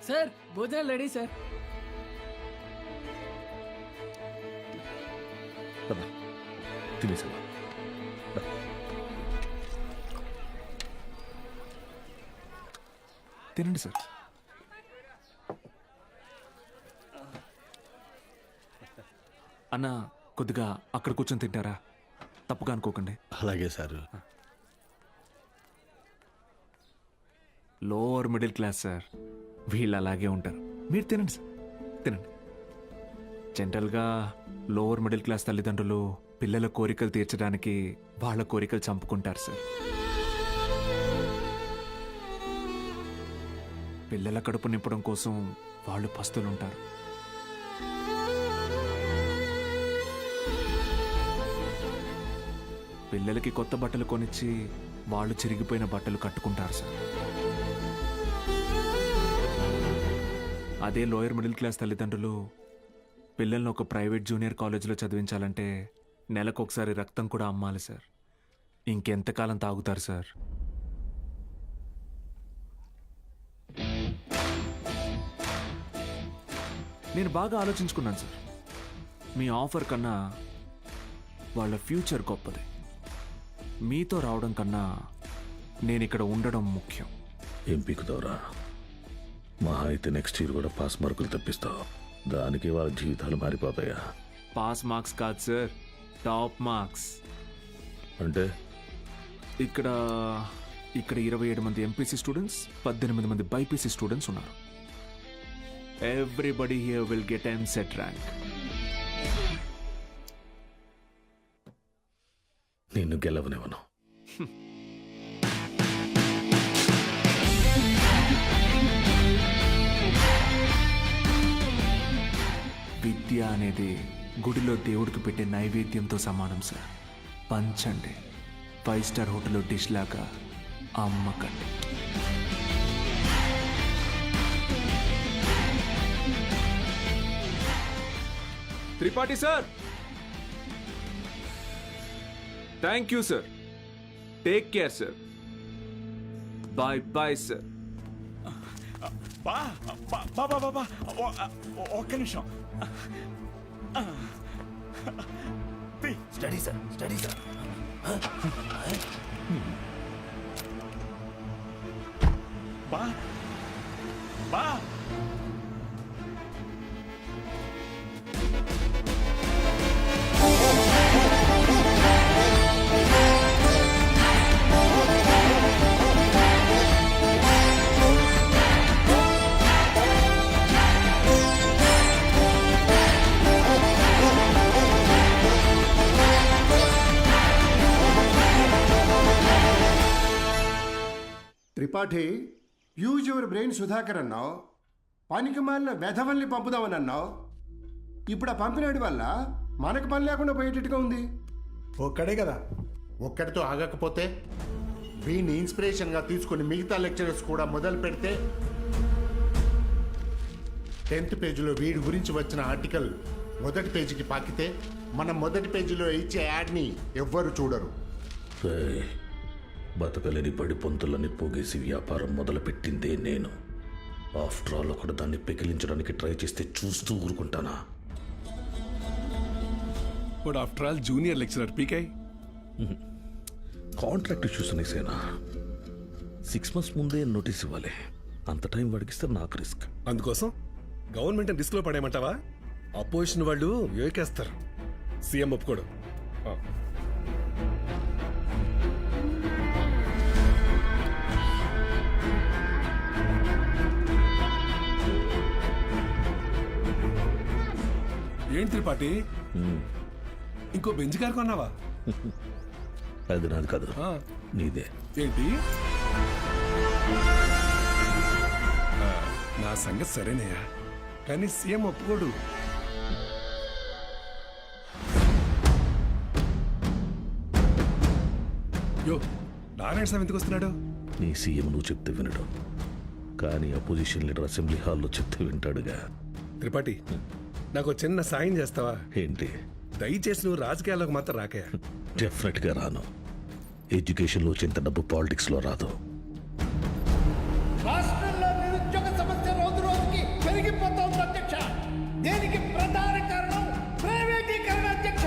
సార్ భోజనాలు రెడీ సార్. తినేసా తినండి సార్. అన్న కొద్దిగా అక్కడ కూర్చొని తింటారా? తప్పుగా అనుకోకండి. అలాగే sir. Lower middle class sir, వీళ్ళు అలాగే ఉంటారు. మీరు తినండి సార్, తినండి. జనరల్గా లోవర్ మిడిల్ క్లాస్ తల్లిదండ్రులు పిల్లల కోరికలు తీర్చడానికి వాళ్ళ కోరికలు చంపుకుంటారు సార్. పిల్లల కడుపు నింపడం కోసం వాళ్ళు పస్తులుంటారు. పిల్లలకి కొత్త బట్టలు కొనిచ్చి వాళ్ళు చిరిగిపోయిన బట్టలు కట్టుకుంటారు సార్. అదే లోయర్ మిడిల్ క్లాస్ తల్లిదండ్రులు పిల్లల్ని ఒక ప్రైవేట్ జూనియర్ కాలేజీలో చదివించాలంటే నెలకొకసారి రక్తం కూడా అమ్మాలి సార్. ఇంకెంతకాలం తాగుతారు సార్? నేను బాగా ఆలోచించుకున్నాను సార్. మీ ఆఫర్ కన్నా వాళ్ళ ఫ్యూచర్ గొప్పది. మీతో రావడం కన్నా నేను ఇక్కడ ఉండడం ముఖ్యం. ఏం పీకుతావురా? మహా అయితే నెక్స్ట్ ఇయర్ కూడా పాస్ మార్కులు తప్పిస్తావు. దానికి వాళ్ళ జీవితాలు మారిపోతాయా? పాస్ మార్క్స్ కాదు సార్, టాప్ మార్క్స్. అంటే ఇక్కడ 27 మంది ఎంపీసీ స్టూడెంట్స్, 18 మంది బైపీసీ స్టూడెంట్స్ ఉన్నారు. Everybody here will get EAMCET rank. నిన్ను గెలవనివ్వను. విద్య అనేది గుడిలో దేవుడికి పెట్టే నైవేద్యంతో సమానం సార్. పంచండి, 5 స్టార్ హోటల్లో డిష్ లాగా అమ్మకండి. Tripathi sir, thank you sir. Take care sir. Bye bye sir. బా బా బా బా బా ఒక్క నిమిషం. Study sir, study sir. బా బా Tripathi, use your brain Sudhakar అన్నావు. పనికి మాలిన వెధవల్ని పంపుదామని అన్నావు. ఇప్పుడు ఆ పంపినాడి వల్ల మనకు పని లేకుండా పోయేటట్టుగా ఉంది. ఒక్కడే కదా, ఒక్కడితో ఆగకపోతే వీడిని ఇన్స్పిరేషన్గా తీసుకుని మిగతా లెక్చరర్స్ కూడా మొదలు పెడితే 10th పేజీలో వీడి గురించి వచ్చిన ఆర్టికల్ మొదటి పేజీకి పాకితే మనం మొదటి పేజీలో ఇచ్చే యాడ్ని ఎవ్వరు చూడరు. బతకలేని పడి పొంతులని పోగేసి వ్యాపారం మొదలుపెట్టిందే నేను. ఆఫ్టర్ ఆల్ ఒకటి దాన్ని పెకిలించడానికి ట్రై చేస్తే చూస్తూ ఊరుకుంటానా? But after all junior lecturer పీకే. కాంట్రాక్ట్ ఇష్యూస్ అనేసేనా 6 months ముందే నోటీస్ ఇవ్వాలి. అంత టైం వాడికిస్తే నాకు రిస్క్. అందుకోసం గవర్నమెంట్ రిస్క్ లో పడేయమంటావా? అపోజిషన్ వాళ్ళు యోకేస్తారు. సీఎం ఒప్పుకోడు. ఏంటి త్రిపాఠి, ఇంకో బెంచ్ కారు కొన్నావా? అది నాది కాదు, నీదే. ఏంటి? నా సంగతి సరేనయ్యా, కానీ సీఎం ఒప్పుకోడు. యో, నారాయణ స్వామి ఎందుకు వస్తున్నాడు? నీ సీఎం నువ్వు చెప్తే వినడు, కానీ అపోజిషన్ లీడర్ అసెంబ్లీ హాల్లో చెప్తే వింటాడుగా. త్రిపాఠి, నాకు చిన్న సాయం చేస్తావా? ఏంటి? దయచేసి నువ్వు రాజకీయాల్లోకి మాత్రం రాకయ్యా. డెఫినెట్ గా రాను. ఎడ్యుకేషన్ లో వచ్చేంత డబ్బు పాలిటిక్స్ లో రాదు. రాష్ట్రంలో నిరుద్యోగ సమస్య రోజు రోజుకి పెరిగిపోతోంది అధ్యక్ష. దీనికి ప్రధాన కారణం ప్రైవేటీకరణ అధ్యక్ష.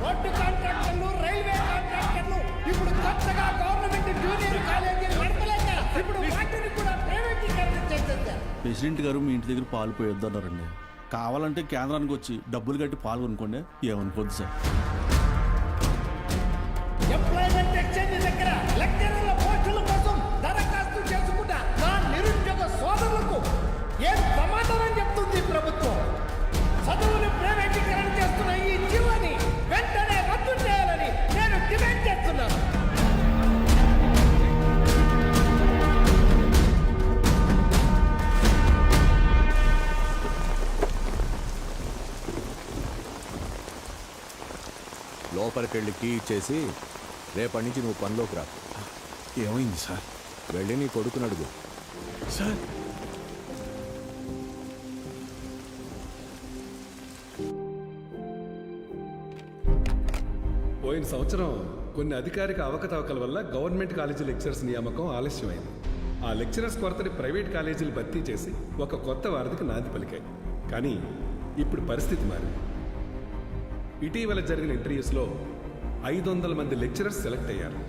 రోడ్డు కాంట్రాక్టర్లు, రైల్వే కాంట్రాక్టర్లు ఇప్పుడు కొత్తగా గవర్నమెంట్ జూనియర్ కాలేజీలు నడపలేక ఇప్పుడు వాటిని కూడా ప్రైవేటీకరణ చేసేసారు. ప్రెసిడెంట్ గారు మీ ఇంటి దగ్గర పాలు పోయొద్దన్నారండి. కావాలంటే కేంద్రానికి వచ్చి డబ్బులు కట్టి పాలు కొనుక్కోండి, ఏమనుకోద్దు సార్. ఎంప్లాయ్మెంట్ ఎక్స్చేంజ్ దగ్గర లెక్చరర్ల పోస్టుల కోసం దరఖాస్తు చేసుకుంటా నా నిరుద్యోగ సోదరులకు ఏం సమాధానం చెప్తుంది ప్రభుత్వం? చదువుని ప్రైవేటీకరణ చేస్తున్న ఈ జీవోని వెంటనే రద్దు చేయాలని నేను డిమాండ్ చేస్తున్నాను. లోపలికి వెళ్ళి కీ ఇచ్చేసి రేపటి నుంచి నువ్వు పనిలోకి రా. ఏమైంది సార్? వెళ్ళి నీ కొడుకుని అడుగు. సార్, పోయిన సంవత్సరం కొన్ని అధికారిక అవకతవకల వల్ల గవర్నమెంట్ కాలేజీ లెక్చరర్స్ నియామకం ఆలస్యమైంది. ఆ లెక్చరర్స్ కొరతని ప్రైవేట్ కాలేజీలు భర్తీ చేసి ఒక కొత్త వారధికి నాంది పలికాయి. కానీ ఇప్పుడు పరిస్థితి మారింది. ఇటీవల జరిగిన ఇంటర్వ్యూస్లో 500 మంది లెక్చరర్స్ సెలెక్ట్ అయ్యారు.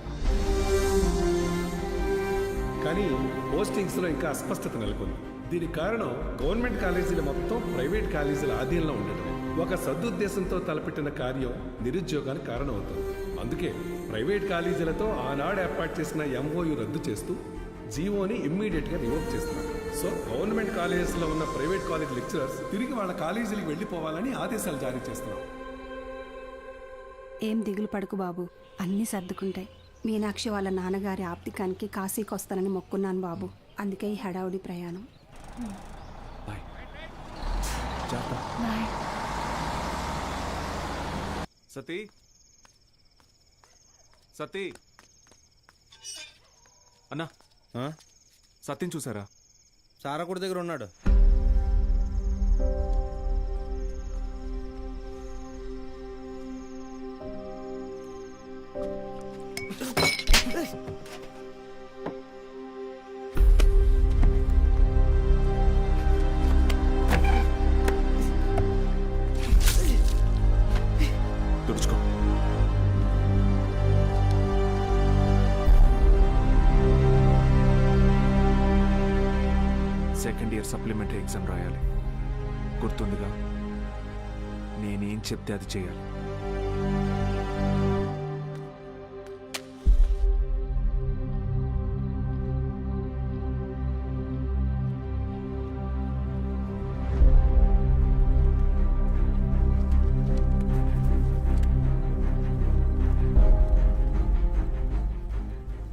కానీ పోస్టింగ్స్లో ఇంకా అస్పష్టత నెలకొంది. దీనికి కారణం గవర్నమెంట్ కాలేజీలు మొత్తం ప్రైవేట్ కాలేజీల ఆధీనంలో ఉండటమే. ఒక సదుద్దేశంతో తలపెట్టిన కార్యం నిరుద్యోగానికి కారణమవుతుంది. అందుకే ప్రైవేట్ కాలేజీలతో ఆనాడు ఏర్పాటు చేసిన ఎంఓయు రద్దు చేస్తూ జీవోని ఇమ్మీడియట్గా రివోక్ చేస్తున్నారు. సో గవర్నమెంట్ కాలేజెస్లో ఉన్న ప్రైవేట్ కాలేజ్ లెక్చరర్స్ తిరిగి వాళ్ళ కాలేజీలకు వెళ్ళిపోవాలని ఆదేశాలు జారీ చేస్తున్నారు. ఏం దిగులు పడకు బాబు, అన్నీ సర్దుకుంటాయి. మీనాక్షి వాళ్ళ నాన్నగారి ఆప్తికానికి కాశీకి వస్తానని మొక్కున్నాను బాబు. అందుకే ఈ హడావుడి ప్రయాణం. సతీ, సతీ అన్నా, సత్యం చూసారా? సారకుడి దగ్గర ఉన్నాడు. తుడుచుకో. సెకండ్ ఇయర్ సప్లిమెంటరీ ఎగ్జామ్ రాయాలి. గుర్తుందిగా? నేనేం చెప్తే అది చేయాలి.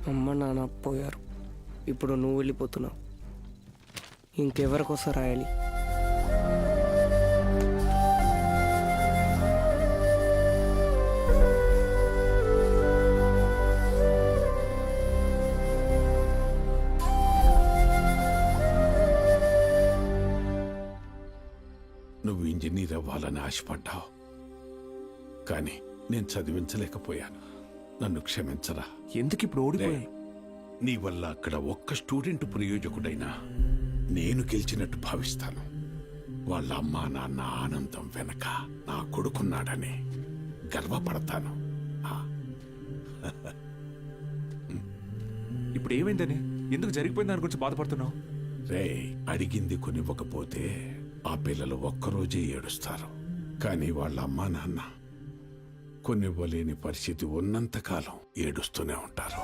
అమ్మ నాన్న పోయారు, ఇప్పుడు నువ్వు వెళ్ళిపోతున్నావు. ఇంకెవరికోసం రాయాలి? నువ్వు ఇంజనీర్ అవ్వాలని ఆశపడ్డావు, కానీ నేను చదివించలేకపోయాను. నన్ను క్షమించరా. ఎందుకు ఇప్పుడు ఓడిపోయి? నీ వల్ల అక్కడ ఒక్క స్టూడెంట్ ప్రయోజకుడైనా నేను గెలిచినట్టు భావిస్తాను. వాళ్ళ అమ్మా నాన్న ఆనందం వెనక నా కొడుకున్నాడని గర్వపడతాను. ఇప్పుడు ఏమైందని ఎందుకు జరిగిపోయింది దాని గురించి బాధపడుతున్నావు? రే, అడిగింది కొనివ్వకపోతే ఆ పిల్లలు ఒక్కరోజే ఏడుస్తారు. కానీ వాళ్ళ అమ్మా నాన్న కొనివ్వలేని పరిస్థితి ఉన్నంతకాలం ఏడుస్తూనే ఉంటారు.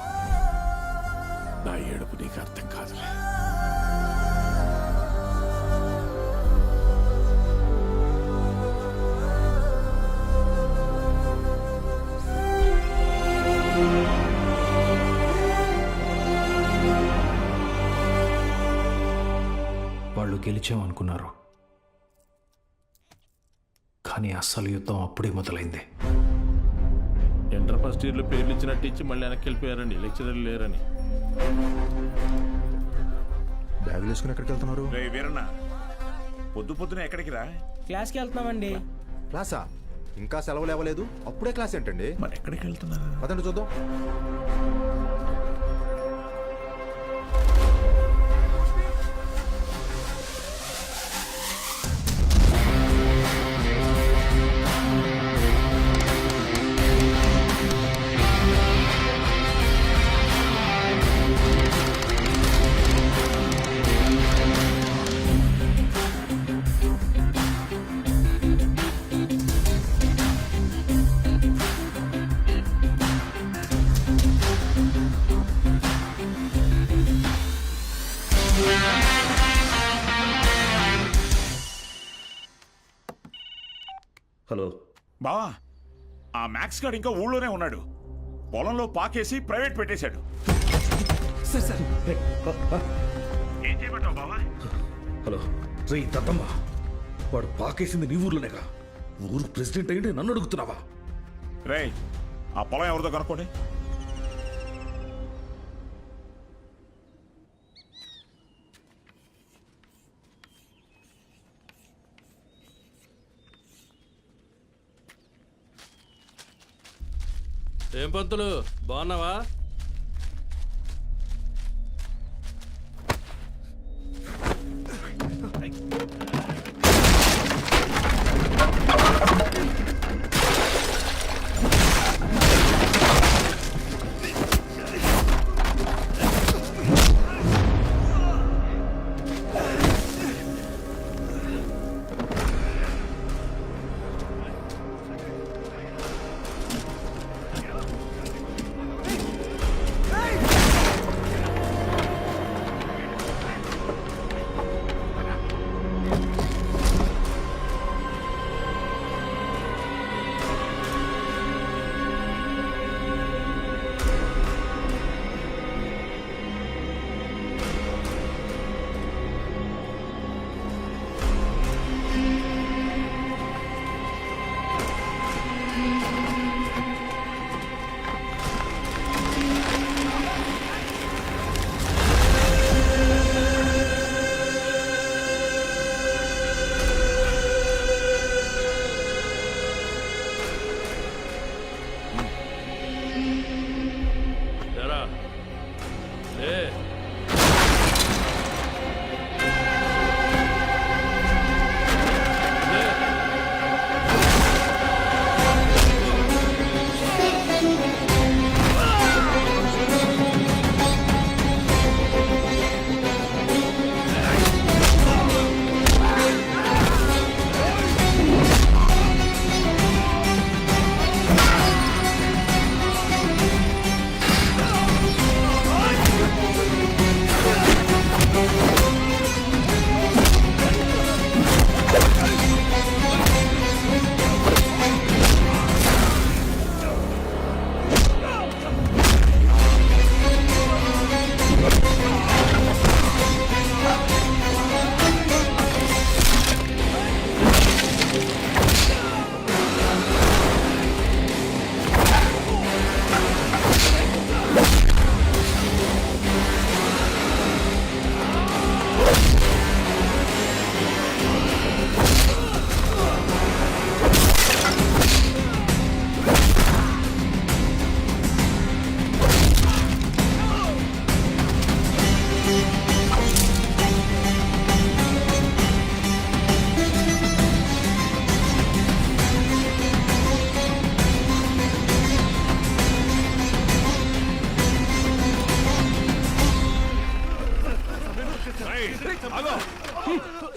నా ఏడుపు నీకు అర్థం కాదులే. వాళ్ళు గెలిచామనుకున్నారు, కానీ అస్సలు యుద్ధం అప్పుడే మొదలైంది. ఇంటర్ ఫస్ట్ ఇయర్లో పేర్లు ఇచ్చినట్టు ఇచ్చి మళ్ళీ వెనక్కి వెళ్ళిపోయారండి, లెక్చరర్ లేరని. బ్యాగులు వేసుకుని ఎక్కడికి వెళ్తున్నారు? రే వీరన్న, పొద్దునే ఎక్కడికి రా? క్లాస్కి వెళ్తున్నామండి. క్లాసా? ఇంకా సెలవులు ఇవ్వలేదు, అప్పుడే క్లాస్ ఏంటండి? మరి ఎక్కడికి వెళ్తున్నారు? పదండి చూద్దాం. హలో బావా, ఆ మ్యాక్స్ గార్డ్ ఇంకా ఊళ్ళోనే ఉన్నాడు. పొలంలో పాకేసి ప్రైవేట్ పెట్టేశాడు. ఏం చేయమంటావు బావా? హలో రే దత్తమ్మ, వాడు పాకేసింది నీ ఊర్లోనేగా. ఊరు ప్రెసిడెంట్ అయ్యింటే నన్ను అడుగుతున్నావా? రే, ఆ పొలం ఎవరిదో కనుక్కోండి. ఏం పంతులు, బాగున్నావా?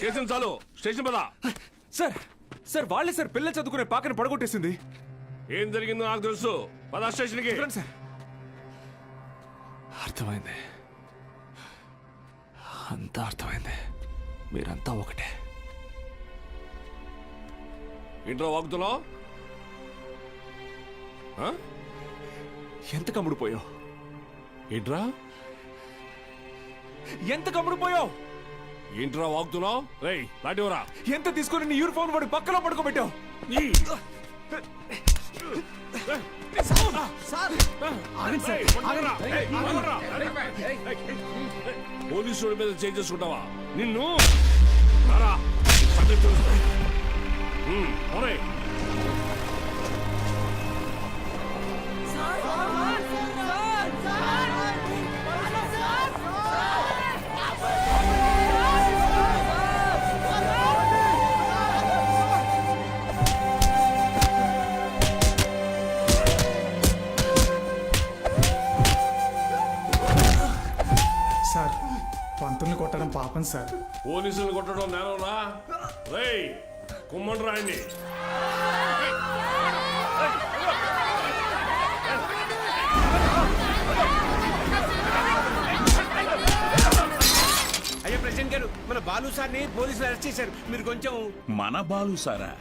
చేసిన చాలు స్టేషన్ పదా. సార్ సార్ వాళ్ళే సార్ పిల్లలు చదువుకునే పాకని పడగొట్టేసింది. ఏం జరిగిందో నాకు తెలుసు. పదా స్టేషన్కి. సార్ అర్థమైంది, అంతా అర్థమైంది. మీరంతా ఒకటే. ఇంట్లో వాగుతున్నావు? ఎంత కమ్ముడిపోయావు? ఏంట్రా ఎంత కమ్ముడిపోయావు? ఏంట్రా వాగుతున్నావు? రేయ్ లాంటివరా. ఎంత తీసుకుని నీ యూనిఫామ్ వాడి పక్కలో పడుకోబెట్టావు? పోలీసుల మీద చేసుకుంటావా? నిన్ను సార్, పంతుల్ని కొట్టడం పాపం సార్. పోలీసులు కొట్టడం నేనరా? రేయ్ కుమ్మండి రాయండి. అయ్యో ప్రెసిడెంట్ గారు, మన బాలు సార్ని పోలీసులు అరెస్ట్ చేశారు. మీరు కొంచెం. మన బాలు సారా?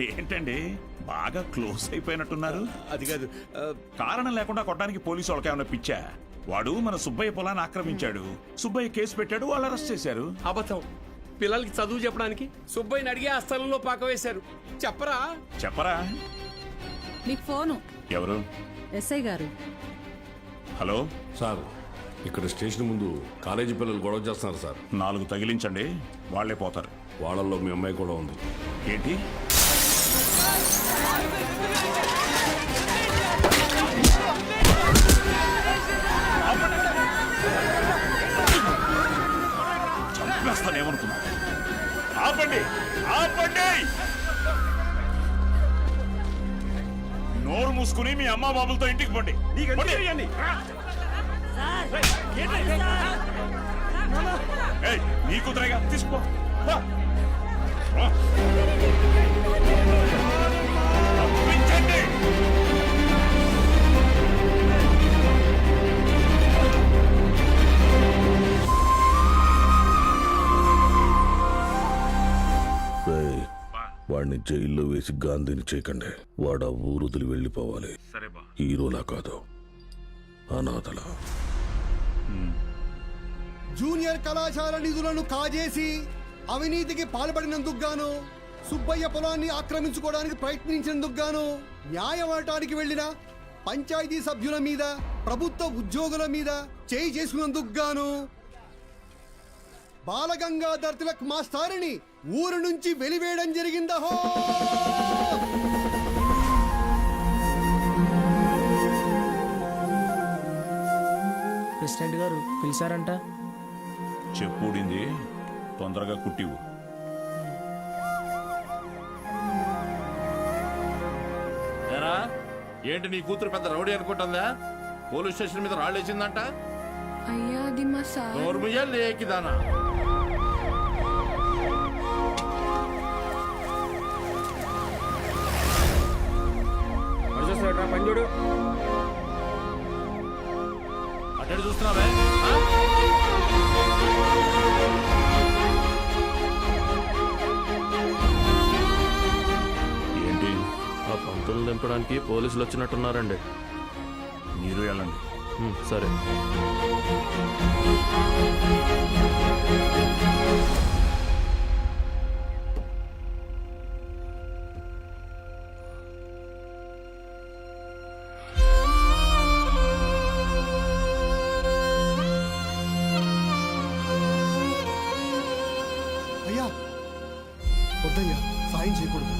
ఏంటండి బాగా క్లోజ్ అయిపోయినట్టున్నారు? అది కాదు, కారణం లేకుండా కొట్టడానికి పోలీసు వాళ్ళకి ఏమైనా పిచ్చా? వాడు మన సుబ్బయ్య పొలాన్ని ఆక్రమించాడు. సుబ్బయ్య కేసు పెట్టాడు, వాళ్ళు అరెస్ట్ చేశారు. అబద్ధం. పిల్లలకి చదువు చెప్పడానికి సుబ్బయ్యని అడిగి ఆ స్థలంలో పాక వేశారు. చెప్పరా? చెప్పరా? మీకు ఫోను. ఎవరు? ఎస్ఐ గారు. హలో సార్, ఇక్కడ స్టేషన్ ముందు కాలేజీ పిల్లలు గొడవ చేస్తున్నారు సార్. 4 తగిలించండి, వాళ్లే పోతారు. వాళ్ళల్లో మీ అమ్మాయి కూడా ఉంది. ఏంటి? చంపేస్తానేమనుకున్నా? ఆపండి, ఆపండి! నోరు మూసుకుని మీ అమ్మా బాబులతో ఇంటికి పండి. నీ కుదరగా తీసుకో. పంపించండి. వాడిని జైల్లో వేసి గాంధీని చేయకండి. వాడు ఆ ఊరు వదిలి వెళ్ళిపోవాలి. హీరోలా కాదు, అనాథలా. జూనియర్ కళాశాల నిధులను కాజేసి అవినీతికి పాల్పడినందుకు గాను, సుబ్బయ్య పొలాన్ని ఆక్రమించుకోవడానికి ప్రయత్నించినందుకు గాను, న్యాయం అడటానికి వెళ్లిన పంచాయతీ సభ్యుల మీద, ప్రభుత్వ ఉద్యోగుల మీద చేయి చేసుకున్నందుకు గాను బాలగంగాధర్ తిలక్ మాస్టారిని ఊరు నుంచి వెలివేయడం జరిగిందహో. ప్రెసిడెంట్ గారు పిలిచారంట. చెప్పుడింది, తొందరగా కుట్టివు. ఏరా, ఏంటి నీ కూతురు పెద్ద రౌడీ అనుకుంటుందా? పోలీస్ స్టేషన్ మీద రాళ్ళేసిందంట. అయ్యా అది మా సార్. నోర్ముయ్యాలి ఏకిదానా? పంజుడు అటు చూస్తున్నావే? ఏంటి? ఆ పంతులు దింపడానికి పోలీసులు వచ్చినట్టున్నారండి. మీరు వెళ్ళండి. సరే. అయ్యా వద్దయ్యా, సాయం చేయకూడదు.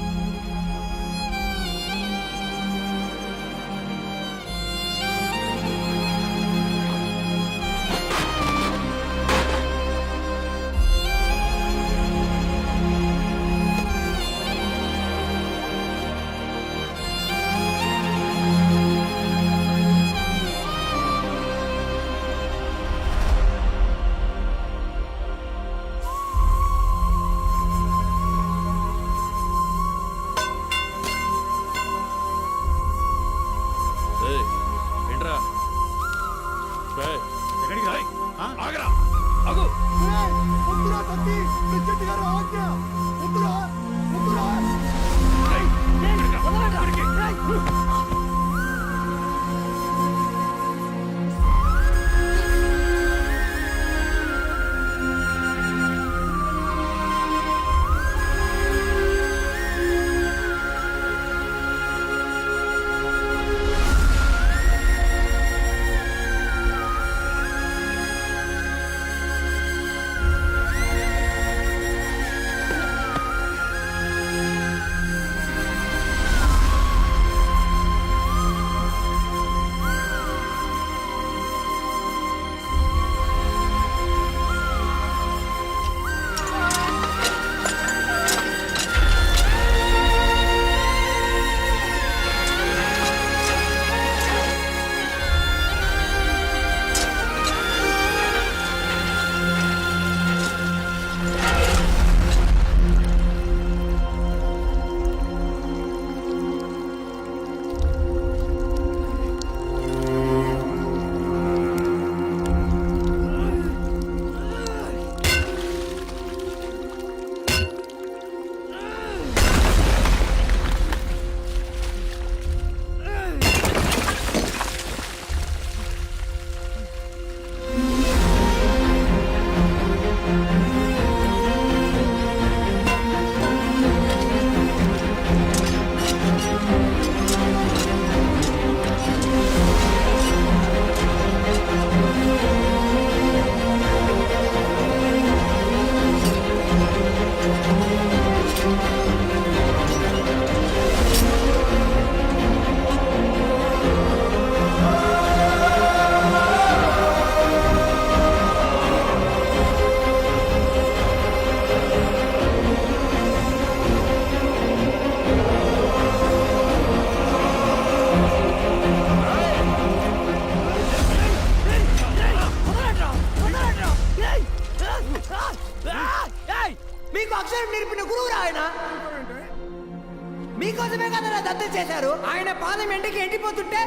కదా చేశారు. ఆయన పాదం ఎండకి ఎండిపోతుంటే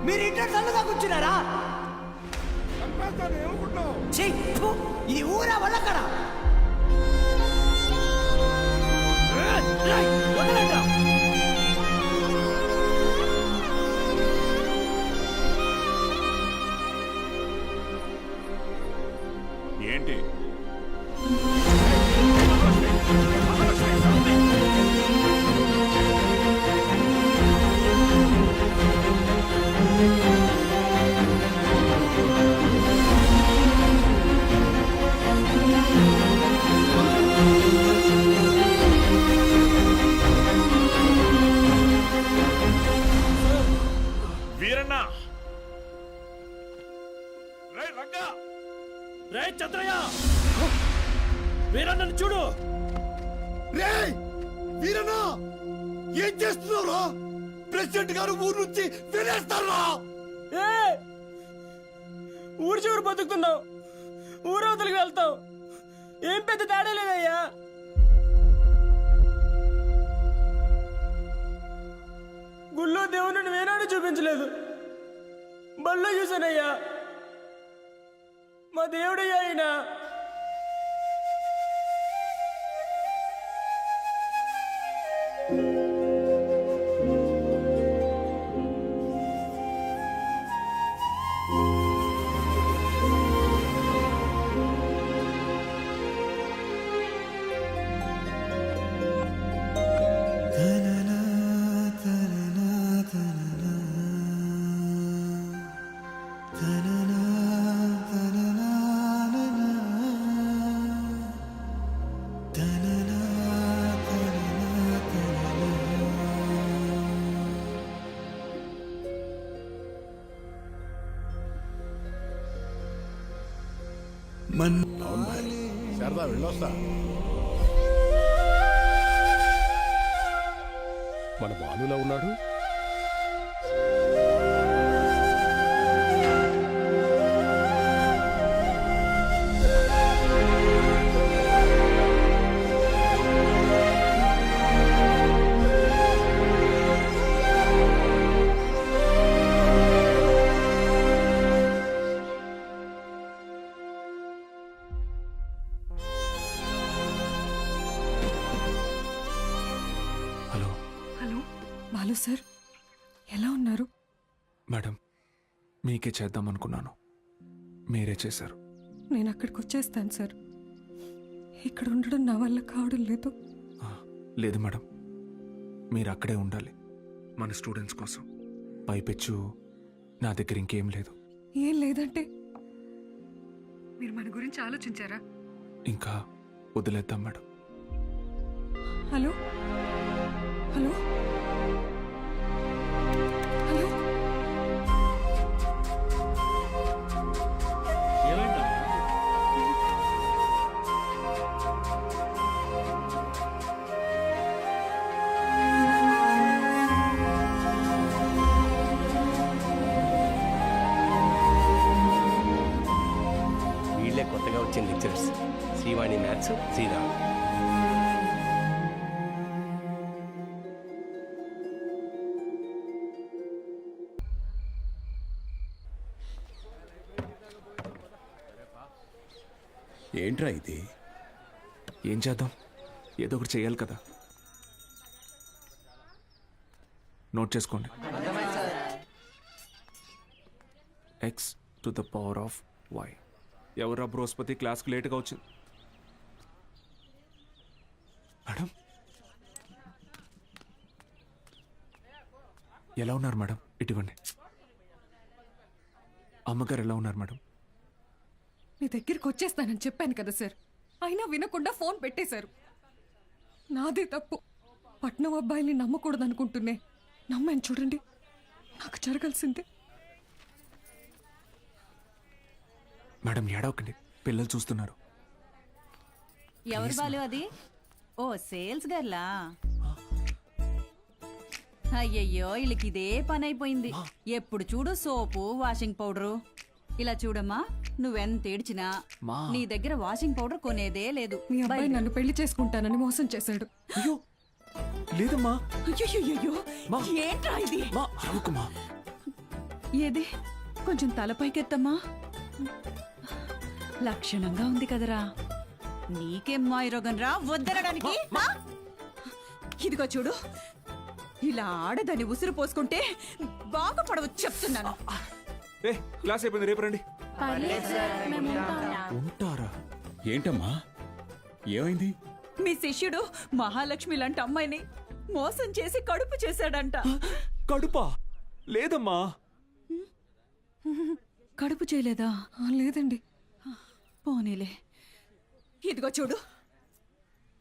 మీరు ఇంటర్ సల్లుగా కూర్చున్నారా? ఛీ, ఫు, ఇది ఊరా వల్లక్కడ వదలండి. ఏంటి వీరన్న రే రంగా రే చంద్రయ్య, వీరన్నను చూడు. రే వీరన్నా, ఏం చేస్తున్నావురా? ప్రెసిడెంట్ గారు ఊరు నుంచి వెళ్ళేస్తారా? ఊరు చివరి బతుకుతున్నావు, ఊరవతలికి వెళ్తావు. ఏం పెద్ద తేడా లేదయ్యా. గుళ్ళో దేవుని వేనాడు చూపించలేదు, బళ్ళో చూశానయ్యా. మా దేవుడయ్యా ఆయన. శారదా వెళ్ళొస్తా. మన బాలులా ఉన్నాడు. హలో హలో బాలు సార్, ఎలా ఉన్నారు? మేడం, మీకే చేద్దాం అనుకున్నాను, మీరే చేశారు. నేను అక్కడికి వచ్చేస్తాను సార్. ఇక్కడ ఉండడం నా వల్ల కావడం లేదు. లేదు మేడం, మీరు అక్కడే ఉండాలి మన స్టూడెంట్స్ కోసం. పైపెచ్చు నా దగ్గర ఇంకేం లేదు. ఏం లేదంటే మీరు మన గురించి ఆలోచించారా? ఇంకా వదిలేద్దాం మేడం. హలో హలో హలో వీళ్ళే కొత్తగా వచ్చిన లెక్చరర్స్, శ్రీవాణి మ్యాథ్స్, శ్రీరామ్. ఏంట్రా ఇది? ఏం చేద్దాం, ఏదో ఒకటి చేయాలి కదా. నోట్ చేసుకోండి. x to the power of y. ఎవరా బృహస్పతి క్లాస్కి లేట్గా వచ్చింది? మేడం ఎలా ఉన్నారు మేడం? ఇటువంటి అమ్మగారు ఎలా ఉన్నారు మేడం? మీ దగ్గరికి వచ్చేస్తానని చెప్పాను కదా సార్, అయినా వినకుండా ఫోన్ పెట్టేశారు. నాదే తప్పు. పట్నం అబ్బాయిని నమ్మకూడదనుకుంటున్నే నమ్మాను చూడండి. నాకు జరగాల్సిందే. మేడం ఏడవకండి, పిల్లలు చూస్తున్నారు. ఎవరు బాలు అది? ఓ సేల్స్ గర్లా? అయ్యయ్యో, వీళ్ళకి ఇదే పని అయిపోయింది. ఎప్పుడు చూడు సోపు, వాషింగ్ పౌడరు. ఇలా చూడమ్మా, నువ్వెంత ఏడ్చినా నీ దగ్గర వాషింగ్ పౌడర్ కొనేదే లేదు. మీ అబ్బాయి నన్ను పెళ్లి చేసుకుంటానని మోసం చేశాడు. అయ్యో, లేదమ్మా. అయ్యో మా. ఏంట్రా ఇది? మా అరవకుమా. ఏది కొంచెం తలపైకెత్తమ్మా. లక్షణంగా ఉంది కదరా. నీకేం మాయరోగం రా వద్దనడానికి? ఆ? ఇదిగో చూడు, ఇలా ఆడదని ఉసురు పోసుకుంటే బాగుపడవచ్చు చెప్తున్నాను. ఏ క్లాస్ అయిపోయింది, రేపు రండి. ఉంటారా? ఏంటమ్మా ఏమైంది? మీ శిష్యుడు మహాలక్ష్మి లాంటి అమ్మాయిని మోసం చేసి కడుపు చేశాడంట. కడుపా? లేదమ్మా. కడుపు చేయలేదా? లేదండి. పోనీలే. ఇదిగో చూడు,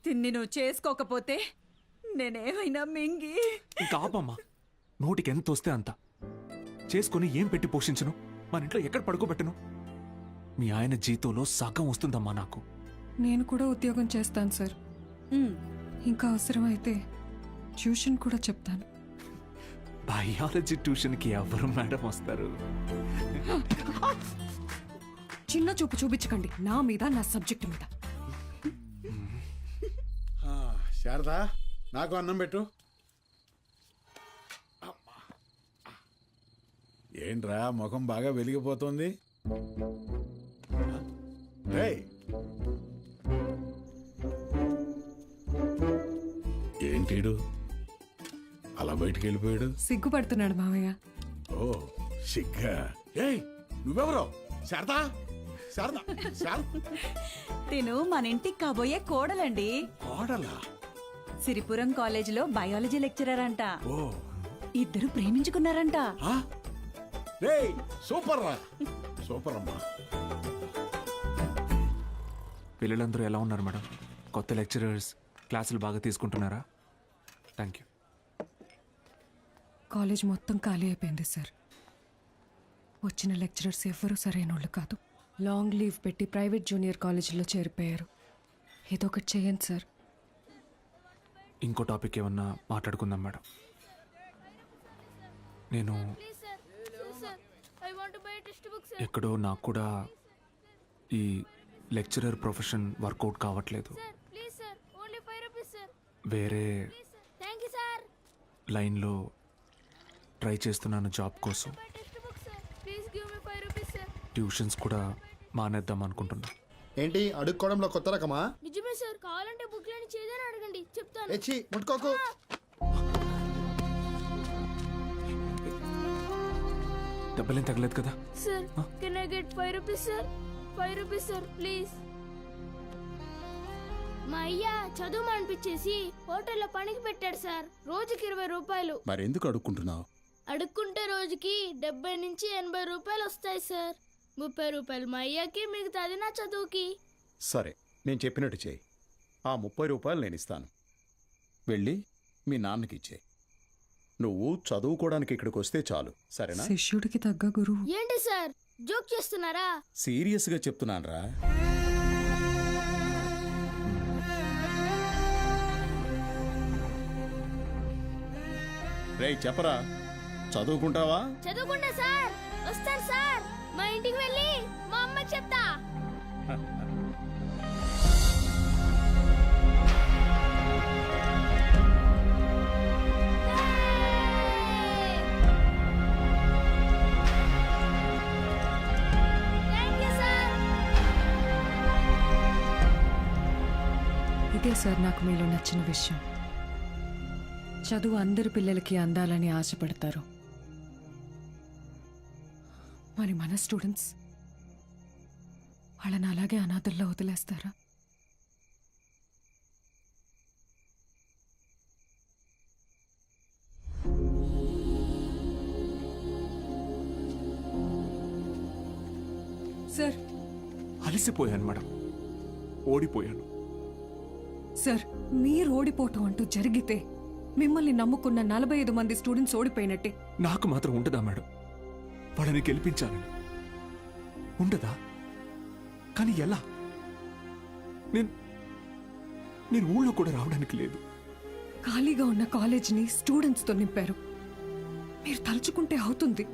తిన్ని నువ్వు చేసుకోకపోతే నేనేమైనా మింగి. ఇంకా ఆపమ్మా. నోటికి ఎంత వస్తే అంత చేసుకుని ఏం పెట్టి పోషించను? మన ఇంట్లో ఎక్కడ పడుకోబెట్టను? మీ ఆయన జీతంలో సగం వస్తుందమ్మా నాకు. నేను కూడా ఉద్యోగం చేస్తాను సార్. ఇంకా అవసరమైతే ట్యూషన్ కూడా చెప్తాను. బయాలజీ ట్యూషన్కి ఎవరు మేడం వస్తారు? చిన్న చూపు చూపించకండి నా మీద, నా సబ్జెక్ట్ మీద. శారదా, నాకు అన్నం పెట్టు. ఏంట్రా ముఖం బాగా వెలిగిపోతుంది? రేయ్, ఏంటీడు అలా బయటికి వెళ్ళిపోయాడు? సిగ్గుపడుతున్నాడు మావయ్య. ఓ సిగ్గా. ఏయ్ నువ్వెవరో? శారదా, శారదా, శారదా. తిను మన ఇంటికి కాబోయే కోడలండి. కోడలా? సిరిపురం కాలేజీలో బయాలజీ లెక్చరర్ అంట. ఓ, ఇద్దరు ప్రేమించుకున్నారంట. రేయ్ సూపర్ రా, సూపర్ అమ్మా. పిల్లలందరూ ఎలా ఉన్నారు మేడం? కొత్త లెక్చరర్స్ క్లాసులు బాగా తీసుకుంటున్నారా? Thank you. కాలేజ్ మొత్తం ఖాళీ అయిపోయింది సార్. వచ్చిన లెక్చరర్స్ ఎవ్వరూ సరైన వాళ్ళు కాదు. లాంగ్ లీవ్ పెట్టి ప్రైవేట్ జూనియర్ కాలేజీలో చేరిపోయారు. ఏదో ఒకటి చేయండి సార్. ఇంకో టాపిక్ ఏమన్నా మాట్లాడుకుందాం మేడం. నేను ఎక్కడో నాకు కూడా ఈ లెక్చరర్ ప్రొఫెషన్ వర్కౌట్ కావట్లేదు. వేరే లైన్లో ట్రై చేస్తున్నాను జాబ్ కోసం. ట్యూషన్స్ కూడా మానేద్దాం అనుకుంటున్నా. ఏంటి అడుక్కోవడంలో కొత్త రకమా? నిజమే సార్, కావాలంటే బుక్ లేని చేదని అడగండి, చెప్తాను. ఎచ్చి ముట్టుకోకు. దెబ్బలేం తగలేదు కదా? Sir can I get 5 rupees sir? 5 rupees sir please. మా అయ్య చదువు అనిపించేసి హోటల్లో పనికి పెట్టాడు సార్. రోజుకి 20 రూపాయలు. మరెందుకు అడుక్కుంటున్నావు? అడుక్కుంటే రోజుకి 70 నుంచి 80 రూపాయలు వస్తాయి సార్. 30 రూపాయలు మా అయ్యకి, మిగతాది నా చదువుకి. సరే, నేను చెప్పినట్టు చేయి. ఆ 30 రూపాయలు నేను ఇస్తాను. వెళ్ళి మీ నాన్నకి ఇచ్చే. నువ్వు చదువుకోవడానికి ఇక్కడికి వస్తే చాలు, సరేనా? శిష్యుడికి తగ్గ గురువు. ఏంటి సార్ జోక్ చేస్తున్నారా? సీరియస్గా చెప్తున్నానురా. రేయ్ చెప్పరా, చదువుకుంటావా? చదువుకుంటా సార్. వస్తాను సార్. మా ఇంటికి వెళ్ళి మా అమ్మకి చెప్తా. ఇదే సార్ నాకు మీలో నచ్చిన విషయం. చదువు అందరి పిల్లలకి అందాలని ఆశపడతారు. మరి మన స్టూడెంట్స్ వాళ్ళని అలాగే అనాథల్లో వదిలేస్తారా? సార్ అలసిపోయాను మేడం, ఓడిపోయాను. సార్ మీరు ఓడిపోవటం అంటూ జరిగితే మిమ్మల్ని నమ్ముకున్న 45 మంది స్టూడెంట్స్ ఓడిపోయినట్టే. నాకు మాత్రం ఉండదా మేడం? వాళ్ళని గెలిపించాలని ఉండదా? కానీ ఎలా? నేను ఊళ్ళో కూడా రావడానికి లేదు. ఖాళీగా ఉన్న కాలేజీని స్టూడెంట్స్తో నింపారు. మీరు తలుచుకుంటే అవుతుంది.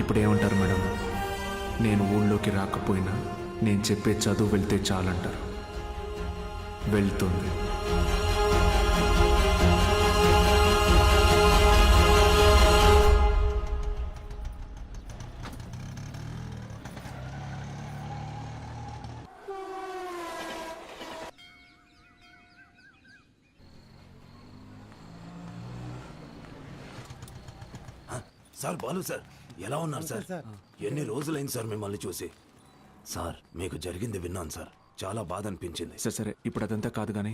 అప్పుడు ఏమంటారు మేడం? నేను ఊళ్ళోకి రాకపోయినా నేను చెప్పే చదువు వెళ్తే చాలంటారు. వెళ్తుంది. సార్ బాలు సార్, ఎలా ఉన్నారు సార్? ఎన్ని రోజులైంది సార్ మిమ్మల్ని చూసి. సార్ మీకు జరిగింది విన్నాను సార్, చాలా బాధ అనిపించింది. సరే సరే, ఇప్పుడు అదంతా కాదు కానీ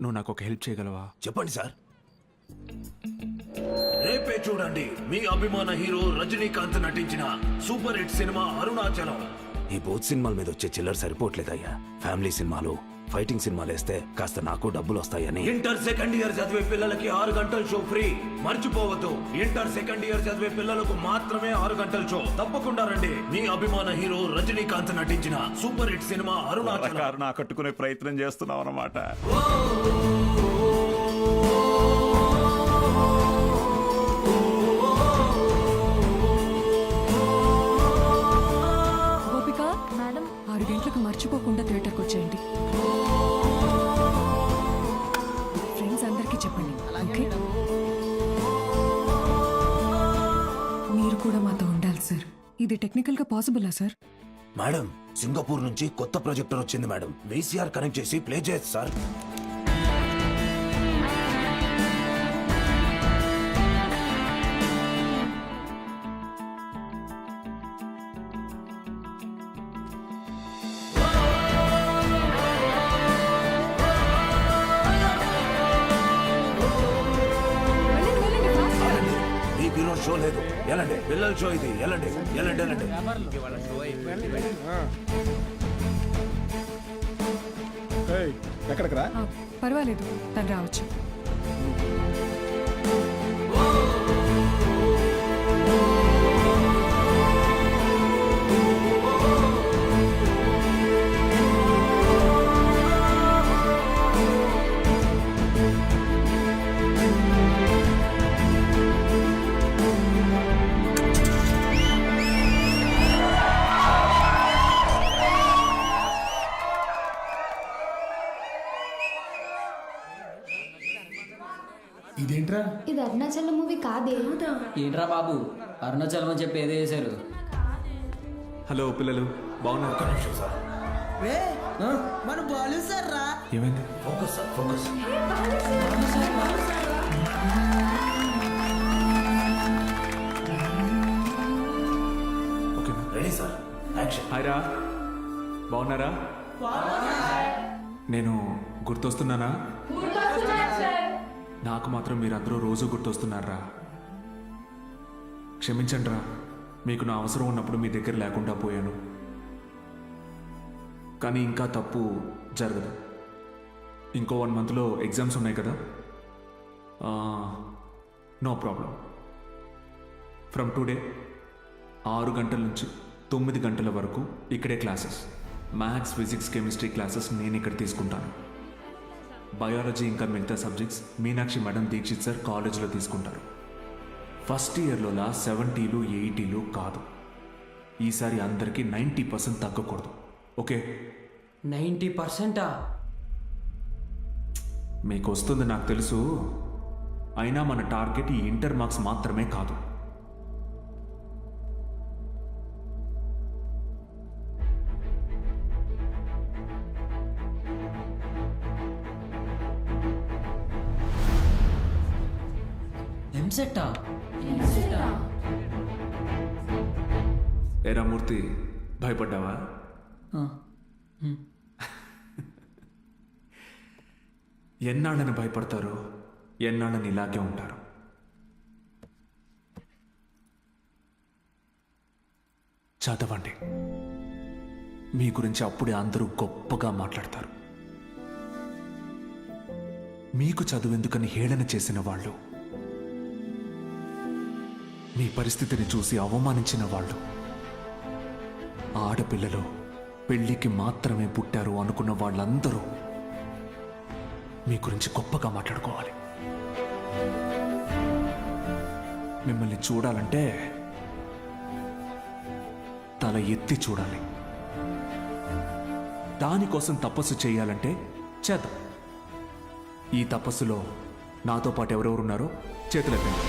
నువ్వు నాకు ఒక హెల్ప్ చేయగలవా? చెప్పండి సార్. రేపే చూడండి మీ అభిమాన హీరో రజనీకాంత్ నటించిన సూపర్ హిట్ సినిమా అరుణాచలం. ఈ బోత్ సినిమాల మీద వచ్చే చిల్లర సరిపోవట్లేదయ్యా. ఫ్యామిలీ సినిమాలు, ఫైటింగ్ సినిమాలు వేస్తే కాస్త నాకు డబ్బులు వస్తాయని. ఇంటర్ సెకండ్ ఇయర్ చదివే పిల్లలకి 6 గంటల షో ఫ్రీ. మర్చిపోవద్దు, ఇంటర్ సెకండ్ ఇయర్ చదివే పిల్లలకు మాత్రమే 6 గంటల షో. తప్పకుండా రండి. మీ అభిమాన హీరో రజనీకాంత్ నటించిన సూపర్ హిట్ సినిమా అరుణాచలం. కట్టుకునే ప్రయత్నం చేస్తున్నావు అన్నమాట. గోపిక మేడం, 6 గంటలకు మర్చిపోకుండా థియేటర్కి వచ్చేయండి. ఫ్రెండ్స్ అందరికీ చెప్పండి, ఓకే? మీరు కూడా మాతో ఉండాలి సార్. ఇది టెక్నికల్గా పాసిబులా సార్? మేడం, సింగపూర్ నుంచి కొత్త ప్రొజెక్టర్ వచ్చింది మేడం. VCR కనెక్ట్ చేసి ప్లే చేయొచ్చు సార్. షో లేదు, ఎలాంటి పిల్లల షో ఇది. ఎలాంటి ఎలాంటి ఎలాంటి ఎక్కడికి రా? పర్వాలేదు, తను రావచ్చు. ఇదేంట్రా? ఇది అరుణాచలం మూవీ కాదే. ఏంట్రా బాబు, అరుణాచలం అని చెప్పి ఏదో చేశారు. హలో పిల్లలు, బాగున్నారు? మన బాలు సార్ రా. ఏమైంది? Focus sir, focus. Okay ready sir, action. Hi రా, బాగున్నారా? నేను గుర్తొస్తున్నానా? నాకు మాత్రం మీరందరూ రోజు గుర్తొస్తున్నారా? క్షమించండి రా, మీకు నా అవసరం ఉన్నప్పుడు మీ దగ్గర లేకుండా పోయాను. కానీ ఇంకా తప్పు జరగదు. ఇంకో 1 మంత్లో ఎగ్జామ్స్ ఉన్నాయి కదా. No problem. ఫ్రమ్ టుడే 6 గంటల నుంచి 9 గంటల వరకు ఇక్కడే classes. Maths, physics, chemistry classes నేను ఇక్కడ తీసుకుంటాను. బయాలజీ ఇంకా మిగతా subjects Meenakshi madam, Dikshit sir కాలేజ్లో తీసుకుంటారు. ఫస్ట్ ఇయర్లోలా 70లు 80లు కాదు. ఈసారి అందరికీ 90% తగ్గకూడదు, ఓకే? 90%? మీకు వస్తుంది నాకు తెలుసు. అయినా మన టార్గెట్ ఈ ఇంటర్ మార్క్స్ మాత్రమే కాదు. ఎంసెట్టా? ఏరా మూర్తి, భయపడ్డావా? ఎన్నాళ్ళని భయపడతారు, ఎన్నాళ్ళని ఇలాగే ఉంటారు. చదవండి. మీ గురించి అప్పుడే అందరూ గొప్పగా మాట్లాడతారు. మీకు చదువెందుకని హేళన చేసిన వాళ్ళు, మీ పరిస్థితిని చూసి అవమానించిన వాళ్ళు, ఆడపిల్లలు పెళ్లికి మాత్రమే పుట్టారు అనుకున్న వాళ్ళందరూ మీ గురించి గొప్పగా మాట్లాడుకోవాలి. మిమ్మల్ని చూడాలంటే తల ఎత్తి చూడాలి. దానికోసం తపస్సు చేయాలంటే చేద్దాం. ఈ తపస్సులో నాతో పాటు ఎవరెవరున్నారో చేతులెత్తండి.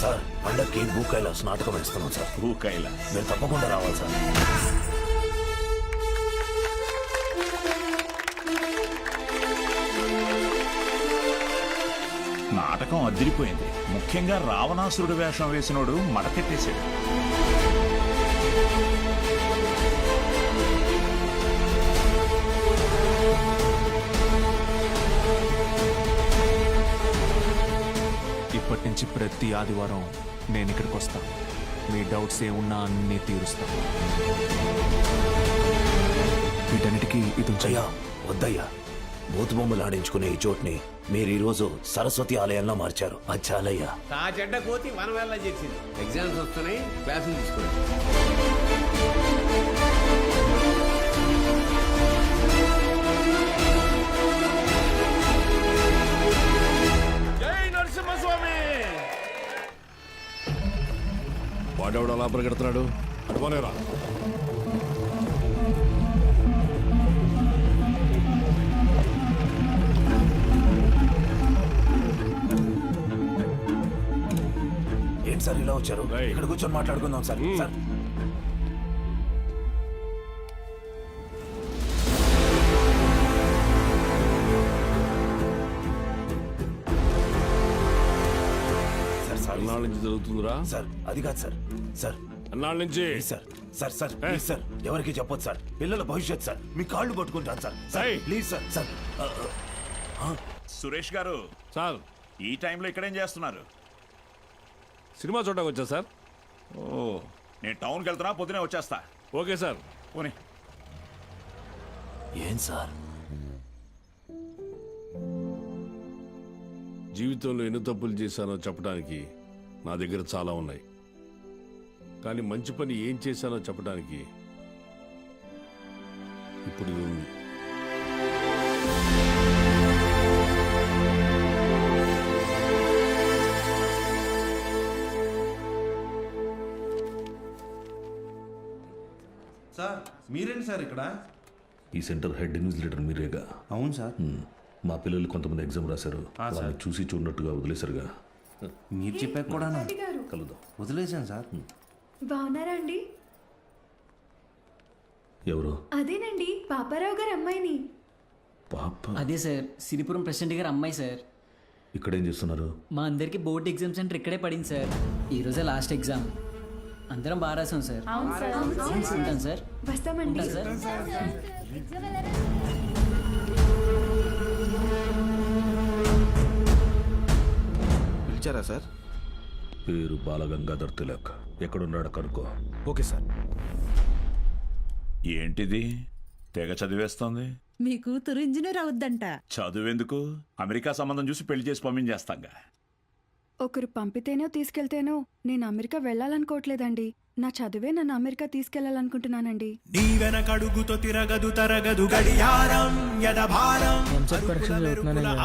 సార్ పండక్కి భూకైలాస్ నాటకం వేస్తున్నాం సార్. భూకైలాస్ మీరు తప్పకుండా రావాలి సార్. నాటకం అదిరిపోయింది. ముఖ్యంగా రావణాసురుడు వేషం వేసినోడు మడకెట్టేశాడు. ఇప్పటి నుంచి ప్రతి ఆదివారం నేను ఇక్కడికి వస్తాను. మీ డౌట్స్ ఏమున్నా అన్నీ తీరుస్తాను. వీటన్నిటికీ ఇది అయ్యా వద్దయ్యా, బూతు బొమ్మలు ఆడించుకునే ఈ చోటుని మీరు ఈరోజు సరస్వతి ఆలయంలో మార్చారు. అది చాలయ్యా. ఆ చెడ్డ కోతి మన వల్ల చేసింది. ఎగ్జామ్స్ వస్తున్నాయి, క్లాసులు తీసుకోండి. వాడెవడు అలా పరిగెడుతున్నాడు? అడుకోనేరా. ఏంటి సార్ ఇలా వచ్చారు? ఇక్కడ కూర్చొని మాట్లాడుకుందాం సార్. సార్ అన్నాళ్ళ నుంచి జరుగుతుందిరా? సార్ అది కాదు సార్. సార్ అన్నాళ్ళ నుంచి sir sir sir please sir, ఎవరికి చెప్పొద్దు సార్. పిల్లల భవిష్యత్ సార్. మీ కాళ్ళు పట్టుకుంటాను sir. Sir please sir. Sir Suresh గారు సార్, ఈ టైంలో ఇక్కడేం చేస్తున్నారు? సినిమా చూడడానికి వచ్చా సార్. ఓ, నేను టౌన్కి వెళ్తున్నా, పొద్దునే వచ్చేస్తా. Okay sir. పోనీ. ఏం సార్? జీవితంలో ఎన్ని తప్పులు చేశానో చెప్పడానికి నా దగ్గర చాలా ఉన్నాయి. కానీ మంచి పని ఏం చేశానో చెప్పడానికి ఇప్పుడు ఇది ఉంది. సార్ మీరేంటి సార్ ఇక్కడ? ఈ సెంటర్ హెడ్ ఇన్విజిలేటర్ మీరేగా? అవును సార్. మా పిల్లలు కొంతమంది ఎగ్జామ్ రాశారు. సార్. వాళ్ళని చూసి చూడనట్టుగా వదిలేశారుగా. మీరు చెప్పాక కూడా కలుద్దాం. వదిలేశాను సార్. బాగున్నారా అండి? ఎవరు? అదేనండి, పాపారావు గారు అమ్మాయిని. పాప? అదే సార్, సిరిపురం ప్రెసిడెంట్ గారు అమ్మాయి సార్. ఇక్కడేం చేస్తున్నారు? మా అందరికి బోర్డ్ ఎగ్జామ్ సెంటర్ ఇక్కడే పడింది సార్. ఈ రోజే లాస్ట్ ఎగ్జామ్. అందరం బాగా రాసాం సార్. ఉంటాను సార్. వస్తామండి సార్. పిలిచారా సార్? పేరు బాలగంగాధర్ తిలక్. ఎక్కడున్నాడు కనుక్కో. Okay sir. ఏంటిది తెగ చదివేస్తోంది? మీ కూతురు ఇంజనీర్ అవుద్దంట. చదువెందుకు? అమెరికా సంబంధం చూసి పెళ్లి చేసి పంపించేస్తాంగా. ఒకరు పంపితేనో తీసుకెళ్తేనో నేను అమెరికా వెళ్ళాలనుకోవట్లేదండి. నా చదువే నన్ను అమెరికా తీసుకెళ్లాలనుకుంటున్నానండి. నీ వెనకడుగుతో తిరగదు తరగదు గడియారం యదభారం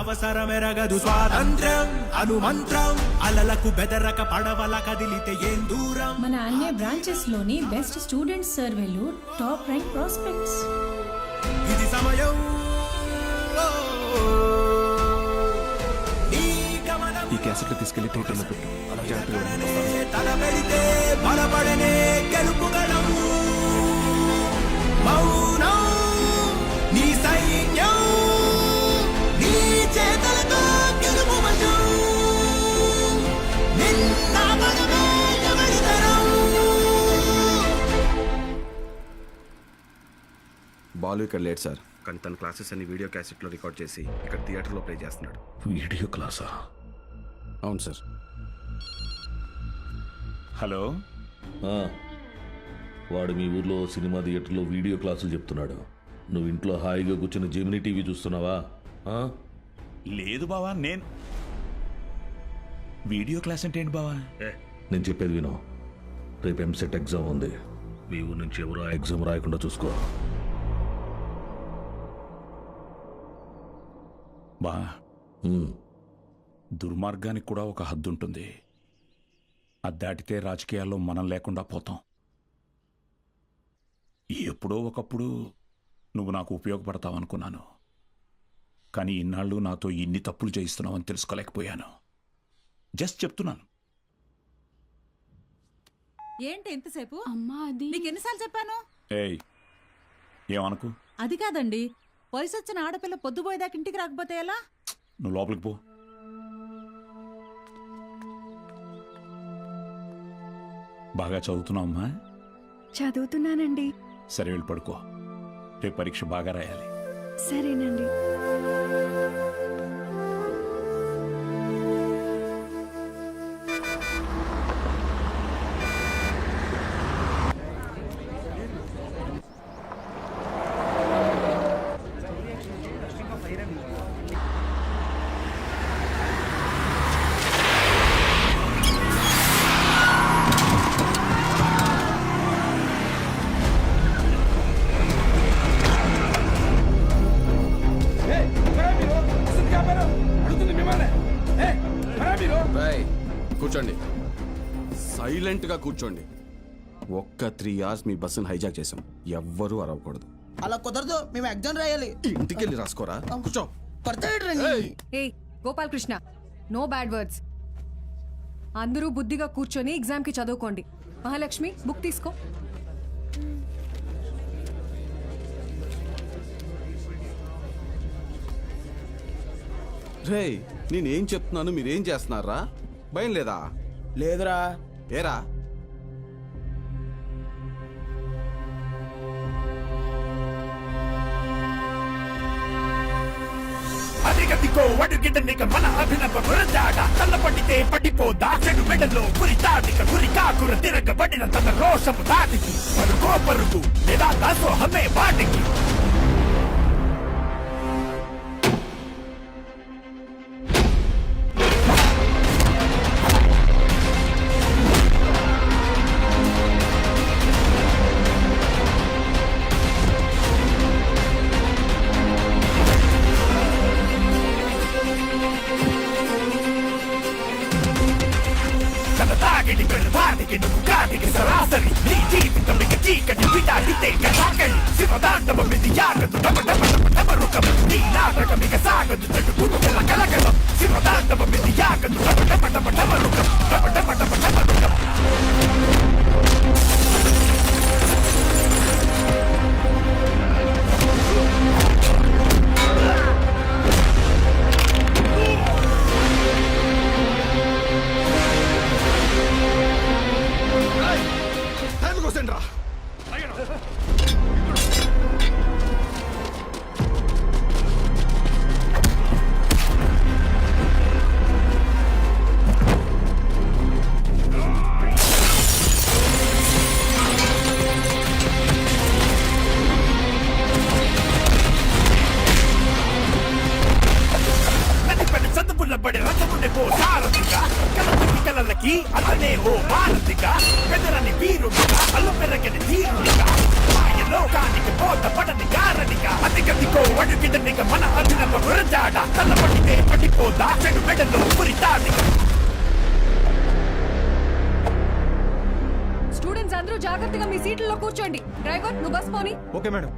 అవసరమెరగదు స్వాతంత్ర్యం అనుమంత్రం అలలకు బెదరక పడవల కదిలితే ఏం దూరం. మన అన్ని బ్రాంచెస్ లోని బెస్ట్ స్టూడెంట్స్ సర్వేలు టాప్ ర్యాంక్ ప్రాస్పెక్ట్స్. ఇది సమయం ఈ క్యాసెట్లు తీసుకెళ్లి థియేటర్లో పెట్టు. తల పెడితే బలపడనే గెలుపుగలం మౌనం. బాలు ఇక్కడ లేట్ సార్, కానీ తన క్లాసెస్ అన్ని వీడియో క్యాసెట్లో రికార్డ్ చేసి ఇక్కడ థియేటర్లో ప్లే చేస్తున్నాడు. వీడియో క్లాసా? అవును సార్. హలో, వాడు మీ ఊర్లో సినిమా థియేటర్లో వీడియో క్లాసులు చెప్తున్నాడు. నువ్వు ఇంట్లో హాయిగా కూర్చొని జెమినీ టీవీ చూస్తున్నావా? లేదు బావా, నేను వీడియో క్లాస్ అంటే ఏంటి బావా? నేను చెప్పేది విను. రేపు ఎంసెట్ ఎగ్జామ్ ఉంది. మీ ఊరు నుంచి ఎవరు ఆ ఎగ్జామ్ రాయకుండా చూసుకో. బా, దుర్మార్గానికి కూడా ఒక హద్దు ఉంటుంది. అది దాటితే రాజకీయాల్లో మనం లేకుండా పోతాం. ఎప్పుడో ఒకప్పుడు నువ్వు నాకు ఉపయోగపడతావు అనుకున్నాను, కానీ ఇన్నాళ్ళు నాతో ఇన్ని తప్పులు చేయిస్తున్నావని తెలుసుకోలేకపోయాను. జస్ట్ చెప్తున్నాను. ఏంటి ఎంతసేపు? అమ్మా, అది నీకు ఎన్నిసార్లు చెప్పాను? ఏయ్, ఏమనుకు? అది కాదండి, వయసు వచ్చిన ఆడపిల్ల పొద్దుపోయేదాకా ఇంటికి రాకపోతే ఎలా? నువ్వు లోపలికి పో. బాగా చదువుతున్నావమ్మా? చదువుతున్నానండి. సరే, వెళ్ళి పడుకో. రేపు పరీక్ష బాగా రాయాలి. సరేనండి. కూర్చోండి, సైలెంట్గా కూర్చోండి. ఒక్క 3 hours మీ బస్సును హైజాక్ చేసాం. ఎవ్వరూ అరవకూడదు. అలా కుదరదు, మేము ఎగ్జామ్ రాయాలి. ఇంటికి వెళ్ళి రాసుకోరా. కూర్చో. ఏ గోపాలకృష్ణ, నో బ్యాడ్ వర్డ్స్. అందరూ బుద్ధిగా కూర్చొని ఎగ్జామ్కి చదువుకోండి. మహాలక్ష్మి, బుక్ తీసుకో. రే, నేనేం చెప్తున్నాను మీరేం చేస్తున్నారా? భయం లేదా? లేదురా. ఏరా? అదిగదిగో అడుగిడనిక మన అభినవ గురజాడ తల్లపడితే పడిపోదా చెడు మెడలో గురి దాటిక గురి కాకుర తిరగబడిన తన రోషము దాటికి పరుగో పరుగు లేదా దాసోహమే వాటికి. సరాసరి నీ జీవితం ఇక చీకటి విడాడితే కథాకళి శివదాండవం ఇది యాగదు డమరుకం నీ నాటకం ఇక సాగదు చెడు పుట్టుకల కలకలం శివదాండవం ఇది యాగదు డమరుకం డమరుకం. అతనే ఓ భారతిగా పెదరని వీరుడిగా అల్లు పెరగని ధీరుడిగా లోకానికి బోధపడని గారడిగా అతిగతికో అడుగిడనిగా మన అభినవ గురజాడ తల్లపడితే పడిపోదా చెడు మెడలో గురి దాటిగా. స్టూడెంట్స్ అందరూ జాగ్రత్తగా మీ సీట్లలో కూర్చోండి. డ్రైవర్, నువ్వు బస్ పోని. Okay madam.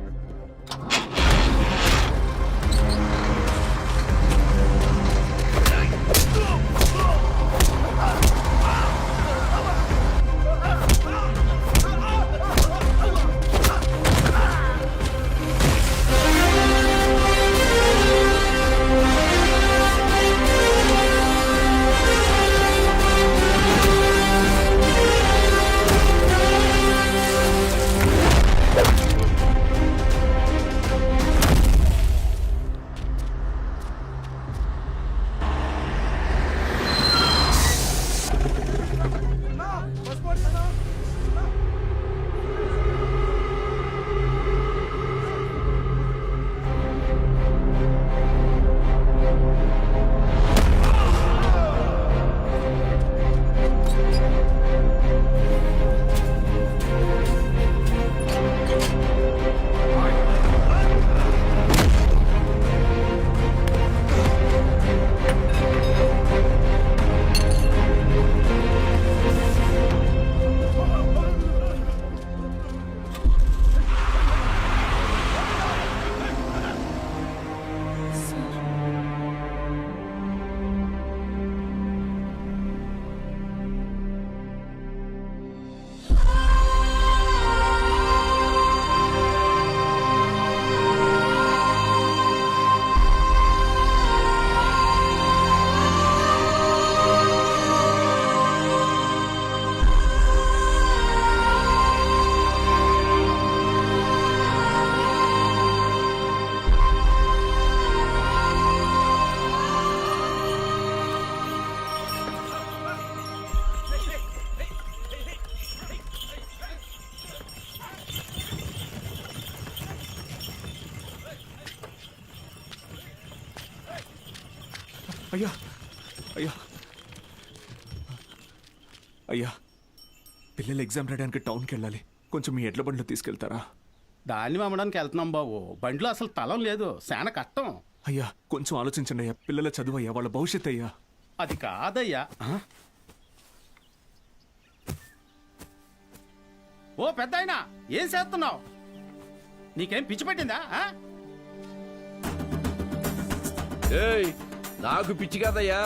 అయ్యా అయ్యా అయ్యా పిల్లలు ఎగ్జామ్ రాయడానికి టౌన్కి వెళ్ళాలి, కొంచెం మీ ఎడ్ల బండ్లో తీసుకెళ్తారా? దాన్ని అమ్మడానికి వెళ్తున్నాం బాబు, బండిలో అసలు తలం లేదు, చాలా కష్టం. అయ్యా కొంచెం ఆలోచించండి అయ్యా, పిల్లల చదువు అయ్యా, వాళ్ళ భవిష్యత్ అయ్యా. అది కాదయ్యా. ఓ పెద్ద అయినా ఏం చేస్తున్నావు? నీకేం పిచ్చి పెట్టిందా? ఏయ్, నాకు పిచ్చి కాదయ్యా,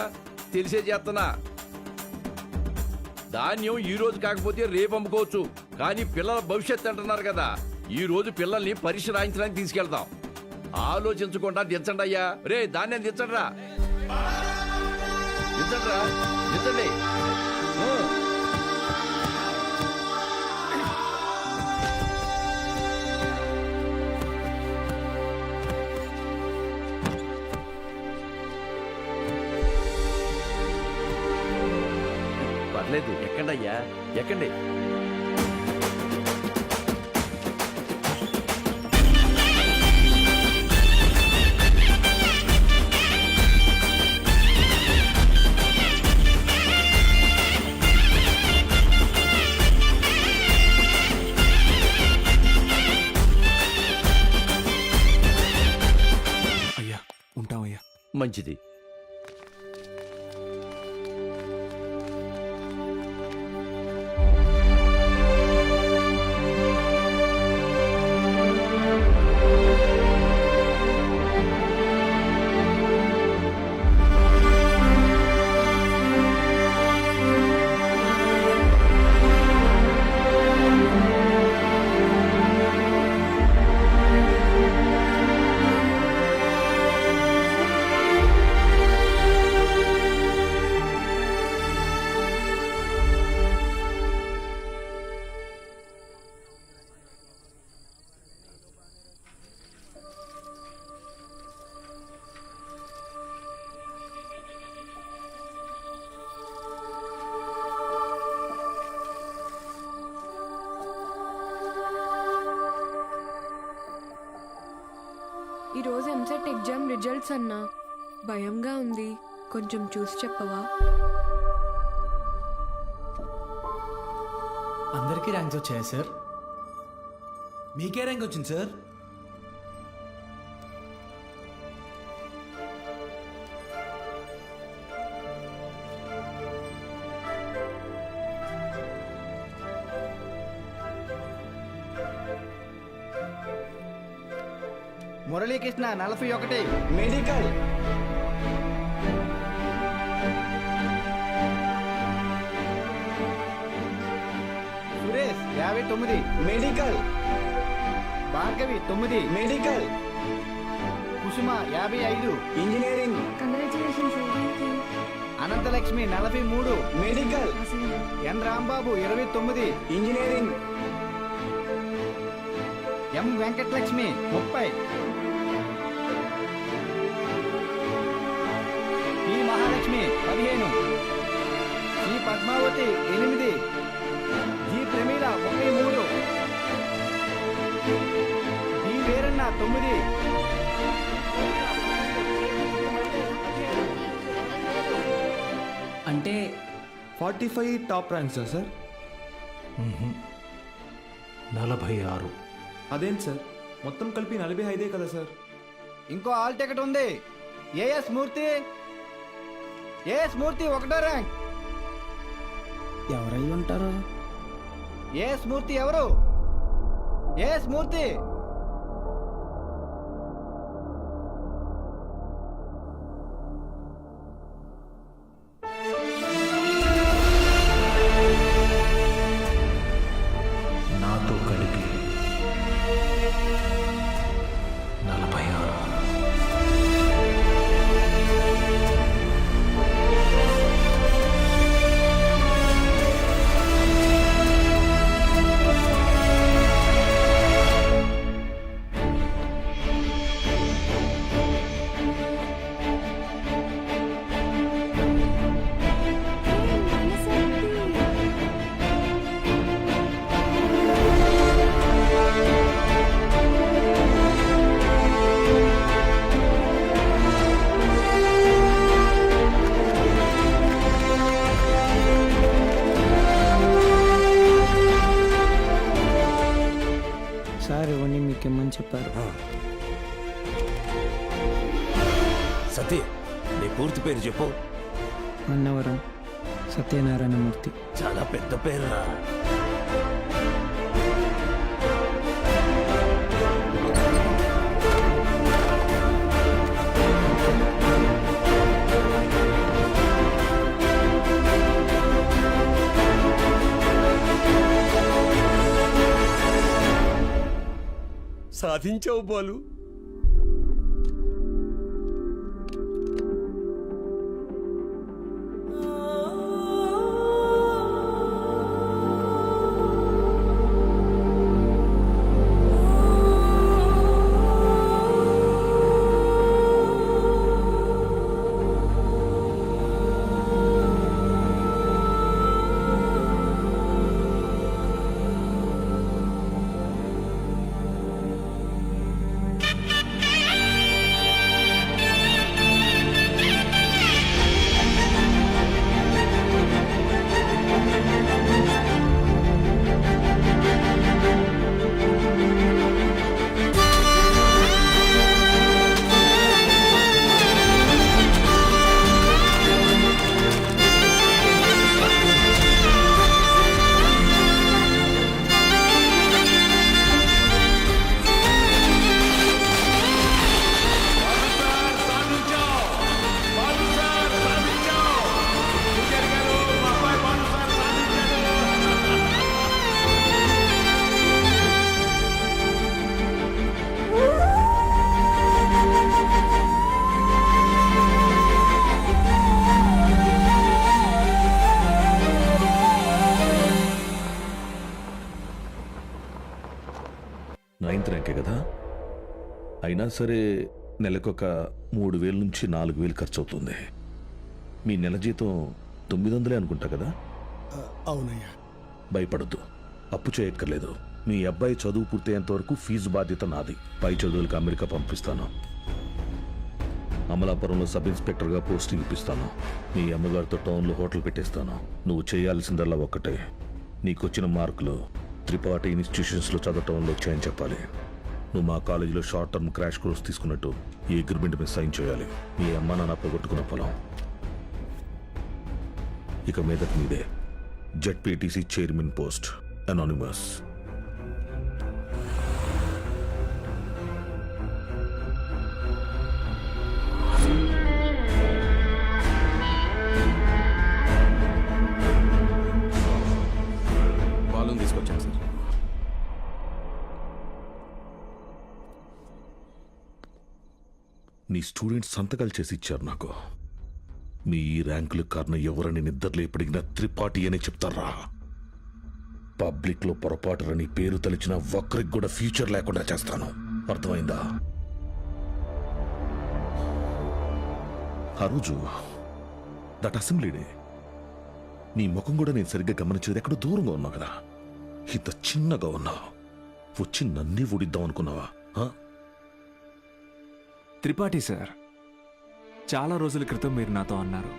తెలిసే చేస్తున్నా. ధాన్యం ఈ రోజు కాకపోతే రేపు అమ్ముకోవచ్చు, కానీ పిల్లల భవిష్యత్తు అంటున్నారు కదా, ఈ రోజు పిల్లల్ని పరీక్ష రాయించడానికి తీసుకెళ్తాం. ఆలోచించకుండా దించండి అయ్యా. రే ధాన్యం దించండిరా, దించండిరా, దించండి. పర్లేదు, ఎక్కండి అయ్యా, ఎక్కండి. అయ్యా ఉంటామయ్యా. మంచిది. ఈరోజు ఎంసెట్ ఎగ్జామ్ రిజల్ట్స్ అన్నా, భయంగా ఉంది, కొంచెం చూసి చెప్పవా? అందరికీ ర్యాంక్స్ వచ్చాయా సార్? మీకే ర్యాంక్ వచ్చింది sir? Muralikrishna 41 medical. Suresh 59 medical. Bhargavi 9 medical. Kusuma 55 engineering. Anantalakshmi 43 medical. N Rambabu 29 engineering. M Venkatalakshmi 30. P Mahalakshmi 15. C Padmavathi 8. G Pramila 33. D Veeranna 9. అంటే 45 టాప్ ర్యాంక్సా సార్? 46. అదేంటి సార్, మొత్తం కలిపి 45 కదా సార్? ఇంకో ఆల్ టికెట్ ఉంది. ఏఎస్ మూర్తి 1వ ర్యాంక్. ఎవరై ఉంటారు? ఏఎస్ మూర్తి ఎవరు? ఏఎస్ మూర్తి. నాతో కలిపి 46. చెప్పారు. సతీ, నీ పూర్తి పేరు చెప్పు. అన్నవరం సత్యనారాయణమూర్తి. చాలా పెద్ద పేరురా. సాధించావు బాలు. నైన్త్ ర్యాంకే కదా, అయినా సరే నెలకొక 3,000 నుంచి 4,000 ఖర్చు అవుతుంది. మీ నెల జీతం 900 అనుకుంటా కదా? అవునయ్యా. భయపడద్దు, అప్పు చేయక్కర్లేదు. మీ అబ్బాయి చదువు పూర్తయ్యేంత వరకు ఫీజు బాధ్యత నాది. పై చదువులకు అమెరికా పంపిస్తాను. అమలాపురంలో సబ్ ఇన్స్పెక్టర్గా పోస్టింగ్ ఇప్పిస్తాను. మీ అమ్మగారితో టౌన్లో హోటల్ పెట్టేస్తాను. నువ్వు చేయాల్సిందల్లా ఒక్కటే, నీకొచ్చిన మార్కులు త్రిపాఠి ఇన్స్టిట్యూషన్స్లో చదవటంలో వచ్చాయని చెప్పాలి. నువ్వు మా కాలేజీలో షార్ట్ టర్మ్ క్రాష్ కోర్స్ తీసుకున్నట్టు ఈ అగ్రిమెంట్ మీద సైన్ చేయాలి. మీ అమ్మ నాన్న పోగొట్టుకున్న పొలం ఇక మీదట మీదే. ZPTC chairman post, anonymous. Balloon తీసుకొచ్చాను సార్. నీ స్టూడెంట్స్ సంతకాలు చేసి ఇచ్చారు నాకు. మీ ఈ ర్యాంకుల కారణం ఎవరని నిద్రలో ఎప్పటికినా త్రిపాఠి అనే చెప్తారా? పబ్లిక్లో పొరపాటుని పేరు తలిచిన ఒక్కరికి కూడా ఫ్యూచర్ లేకుండా చేస్తాను. అర్థమైందా? ఆ రోజు దట్ అసెంబ్లీ డే నీ ముఖం కూడా నేను సరిగ్గా గమనించేది. ఎక్కడో దూరంగా ఉన్నావు కదా, ఇంత చిన్నగా ఉన్నావు. వచ్చి నన్నే ఊడిద్దాం అనుకున్నావా? త్రిపాఠి సార్, చాలా రోజుల క్రితం మీరు నాతో అన్నారు,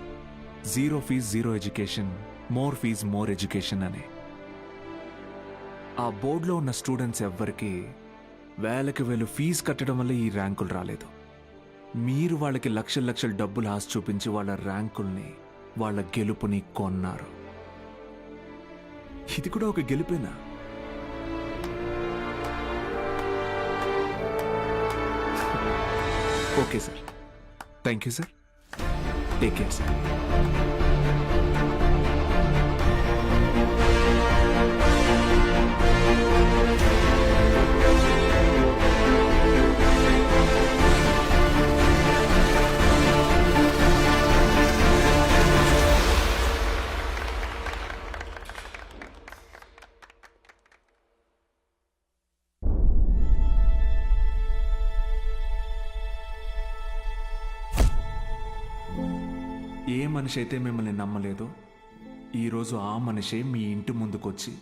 0 fee 0 education, more fees more education అని. ఆ బోర్డులో ఉన్న స్టూడెంట్స్ ఎవ్వరికి వేలకు వేలు ఫీజు కట్టడం వల్ల ఈ ర్యాంకులు రాలేదు. మీరు వాళ్ళకి లక్షల లక్షల డబ్బులు ఆశ చూపించి వాళ్ళ ర్యాంకుల్ని, వాళ్ళ గెలుపుని కొన్నారు. ఇది కూడా ఒక గెలుపేనా? Okay sir, thank you sir. Take care sir. ఏ మనిషి అయితే మిమ్మల్ని నమ్మలేదో ఈరోజు ఆ మనిషే మీ ఇంటి ముందుకొచ్చి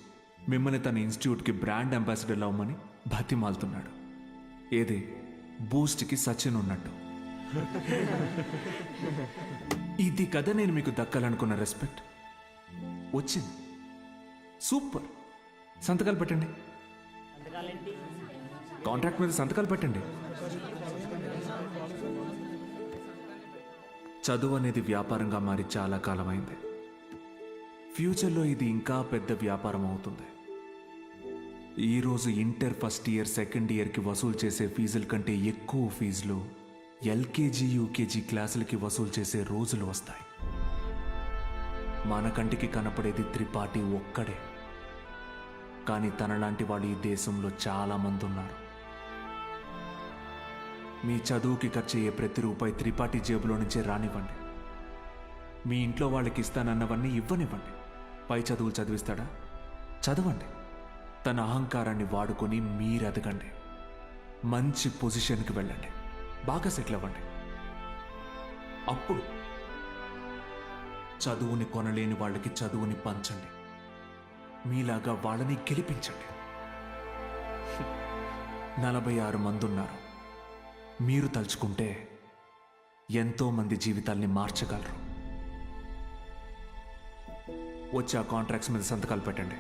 మిమ్మల్ని తన ఇన్స్టిట్యూట్కి బ్రాండ్ అంబాసిడర్ అవ్వమని బతిమాలుతున్నాడు. ఏదే బూస్ట్కి సచిన్ ఉన్నట్టు. ఇది కదా నేను మీకు దక్కాలనుకున్న రెస్పెక్ట్. వచ్చింది. సూపర్. సంతకాలు పెట్టండి. కాంట్రాక్ట్ మీద సంతకాలు పెట్టండి. చదువు అనేది వ్యాపారంగా మారి చాలా కాలమైంది. ఫ్యూచర్లో ఇది ఇంకా పెద్ద వ్యాపారం అవుతుంది. ఈరోజు ఇంటర్ ఫస్ట్ ఇయర్ సెకండ్ ఇయర్కి వసూలు చేసే ఫీజుల కంటే ఎక్కువ ఫీజులు ఎల్కేజీ యూకేజీ క్లాసులకి వసూలు చేసే రోజులు వస్తాయి. మన కంటికి కనపడేది త్రిపాఠి ఒక్కడే, కానీ తనలాంటి వాళ్ళు ఈ దేశంలో చాలా మంది ఉన్నారు. మీ చదువుకి ఖర్చయ్యే ప్రతి రూపాయి త్రిపాఠి జేబులో నుంచే రానివ్వండి. మీ ఇంట్లో వాళ్ళకి ఇస్తానన్నవన్నీ ఇవ్వనివ్వండి. పై చదువులు చదివిస్తాడా? చదవండి. తన అహంకారాన్ని వాడుకొని మీరు ఎదగండి. మంచి పొజిషన్కి వెళ్ళండి. బాగా సెటిల్ అవ్వండి. అప్పుడు చదువుని కొనలేని వాళ్ళకి చదువుని పంచండి. మీలాగా వాళ్ళని గెలిపించండి. 46 మంది ఉన్నారు. మీరు తలుచుకుంటే ఎంతో మంది జీవితాల్ని మార్చగలరు. వచ్చి ఆ కాంట్రాక్ట్స్ మీద సంతకాలు పెట్టండి.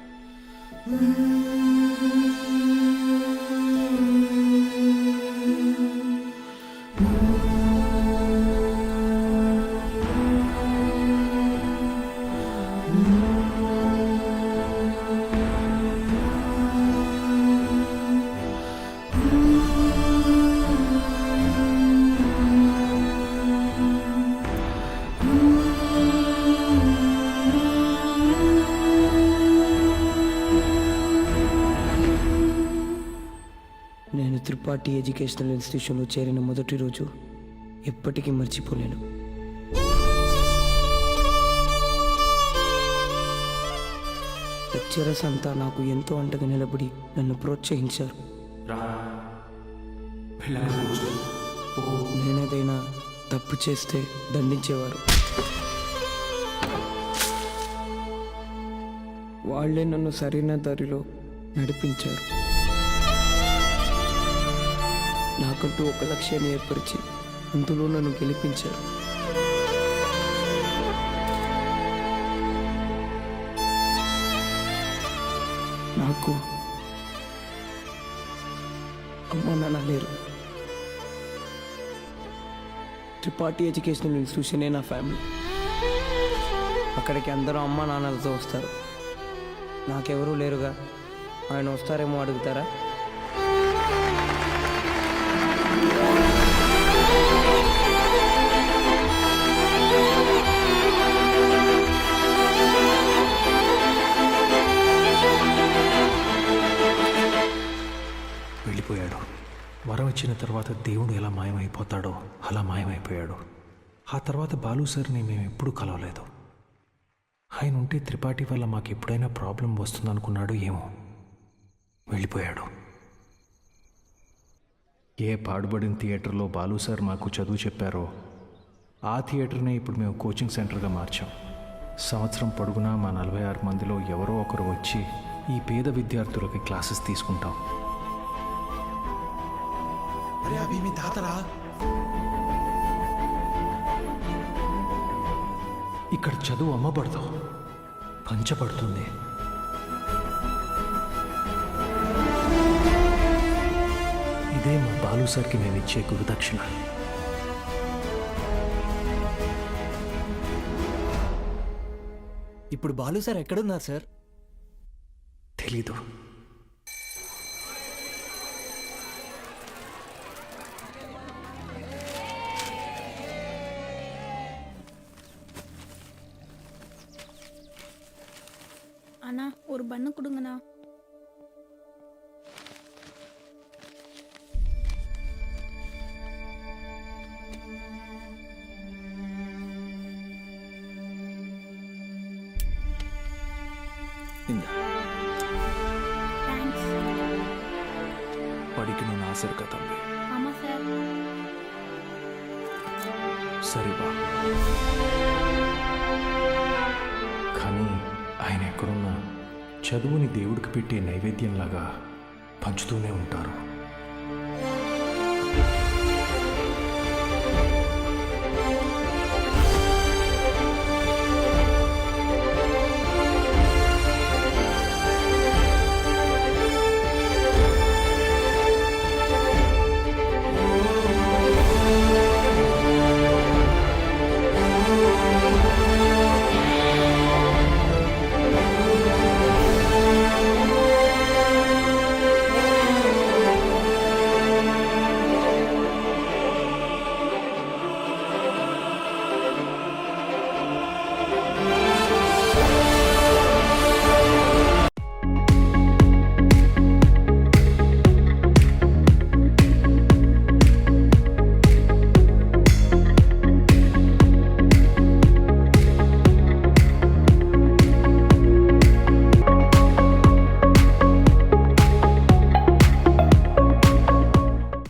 నేను త్రిపాఠి ఎడ్యుకేషనల్ ఇన్స్టిట్యూషన్లో చేరిన మొదటి రోజు ఎప్పటికీ మర్చిపోలేను. లెక్చరర్స్ అంతా నాకు ఎంతో అంటగా నిలబడి నన్ను ప్రోత్సహించారు. నేనేదైనా తప్పు చేస్తే దండించేవారు. వాళ్ళే నన్ను సరైన దారిలో నడిపించారు. నాకంటూ ఒక లక్ష్యాన్ని ఏర్పరిచి అందులో నన్ను గెలిపించారు. నాకు అమ్మ నాన్న లేరు. త్రిపాఠి ఎడ్యుకేషనల్ ఇన్స్టిట్యూషనే నా ఫ్యామిలీ. అక్కడికి అందరూ అమ్మ నాన్నలతో వస్తారు. నాకెవరూ లేరుగా. ఆయన వస్తారేమో అడుగుతారా? వెళ్ళిపోయాడు. వరం ఇచ్చిన తర్వాత దేవుడు ఎలా మాయమైపోతాడో అలా మాయమైపోయాడు. ఆ తర్వాత బాలు సార్ని మేము ఎప్పుడూ కలవలేదు. ఆయన ఉంటే త్రిపాఠి వల్ల మాకు ఎప్పుడైనా ప్రాబ్లం వస్తుందనుకున్నాడు ఏమో. వెళ్ళిపోయాడు. ఏ పాడుబడిన థియేటర్లో బాలు సార్ మాకు చదువు చెప్పారో ఆ థియేటర్నే ఇప్పుడు మేము కోచింగ్ సెంటర్గా మార్చాం. సంవత్సరం పొడుగునా మా 46 మందిలో ఎవరో ఒకరు వచ్చి ఈ పేద విద్యార్థులకి క్లాసెస్ తీసుకుంటాం. అరే అభి మీ తాతరా. ఇక్కడ చదువు అమ్మబడదు, పంచబడుతుంది. ఇదే మా బాలు సార్కి మేము ఇచ్చే గురుదక్షిణ. ఇప్పుడు బాలు సార్ ఎక్కడున్నారు సార్? తెలీదు. அண்ணா ஒரு பண்ணு கொடுங்கண்ணா. படிக்கணும்னு ஆசை இருக்கா தம்பி? ஆமா சார். சரிப்பா. కానీ ఆయన ఎక్కడున్నా చదువుని దేవుడికి పెట్టే నైవేద్యంలాగా పంచుతూనే ఉంటారు.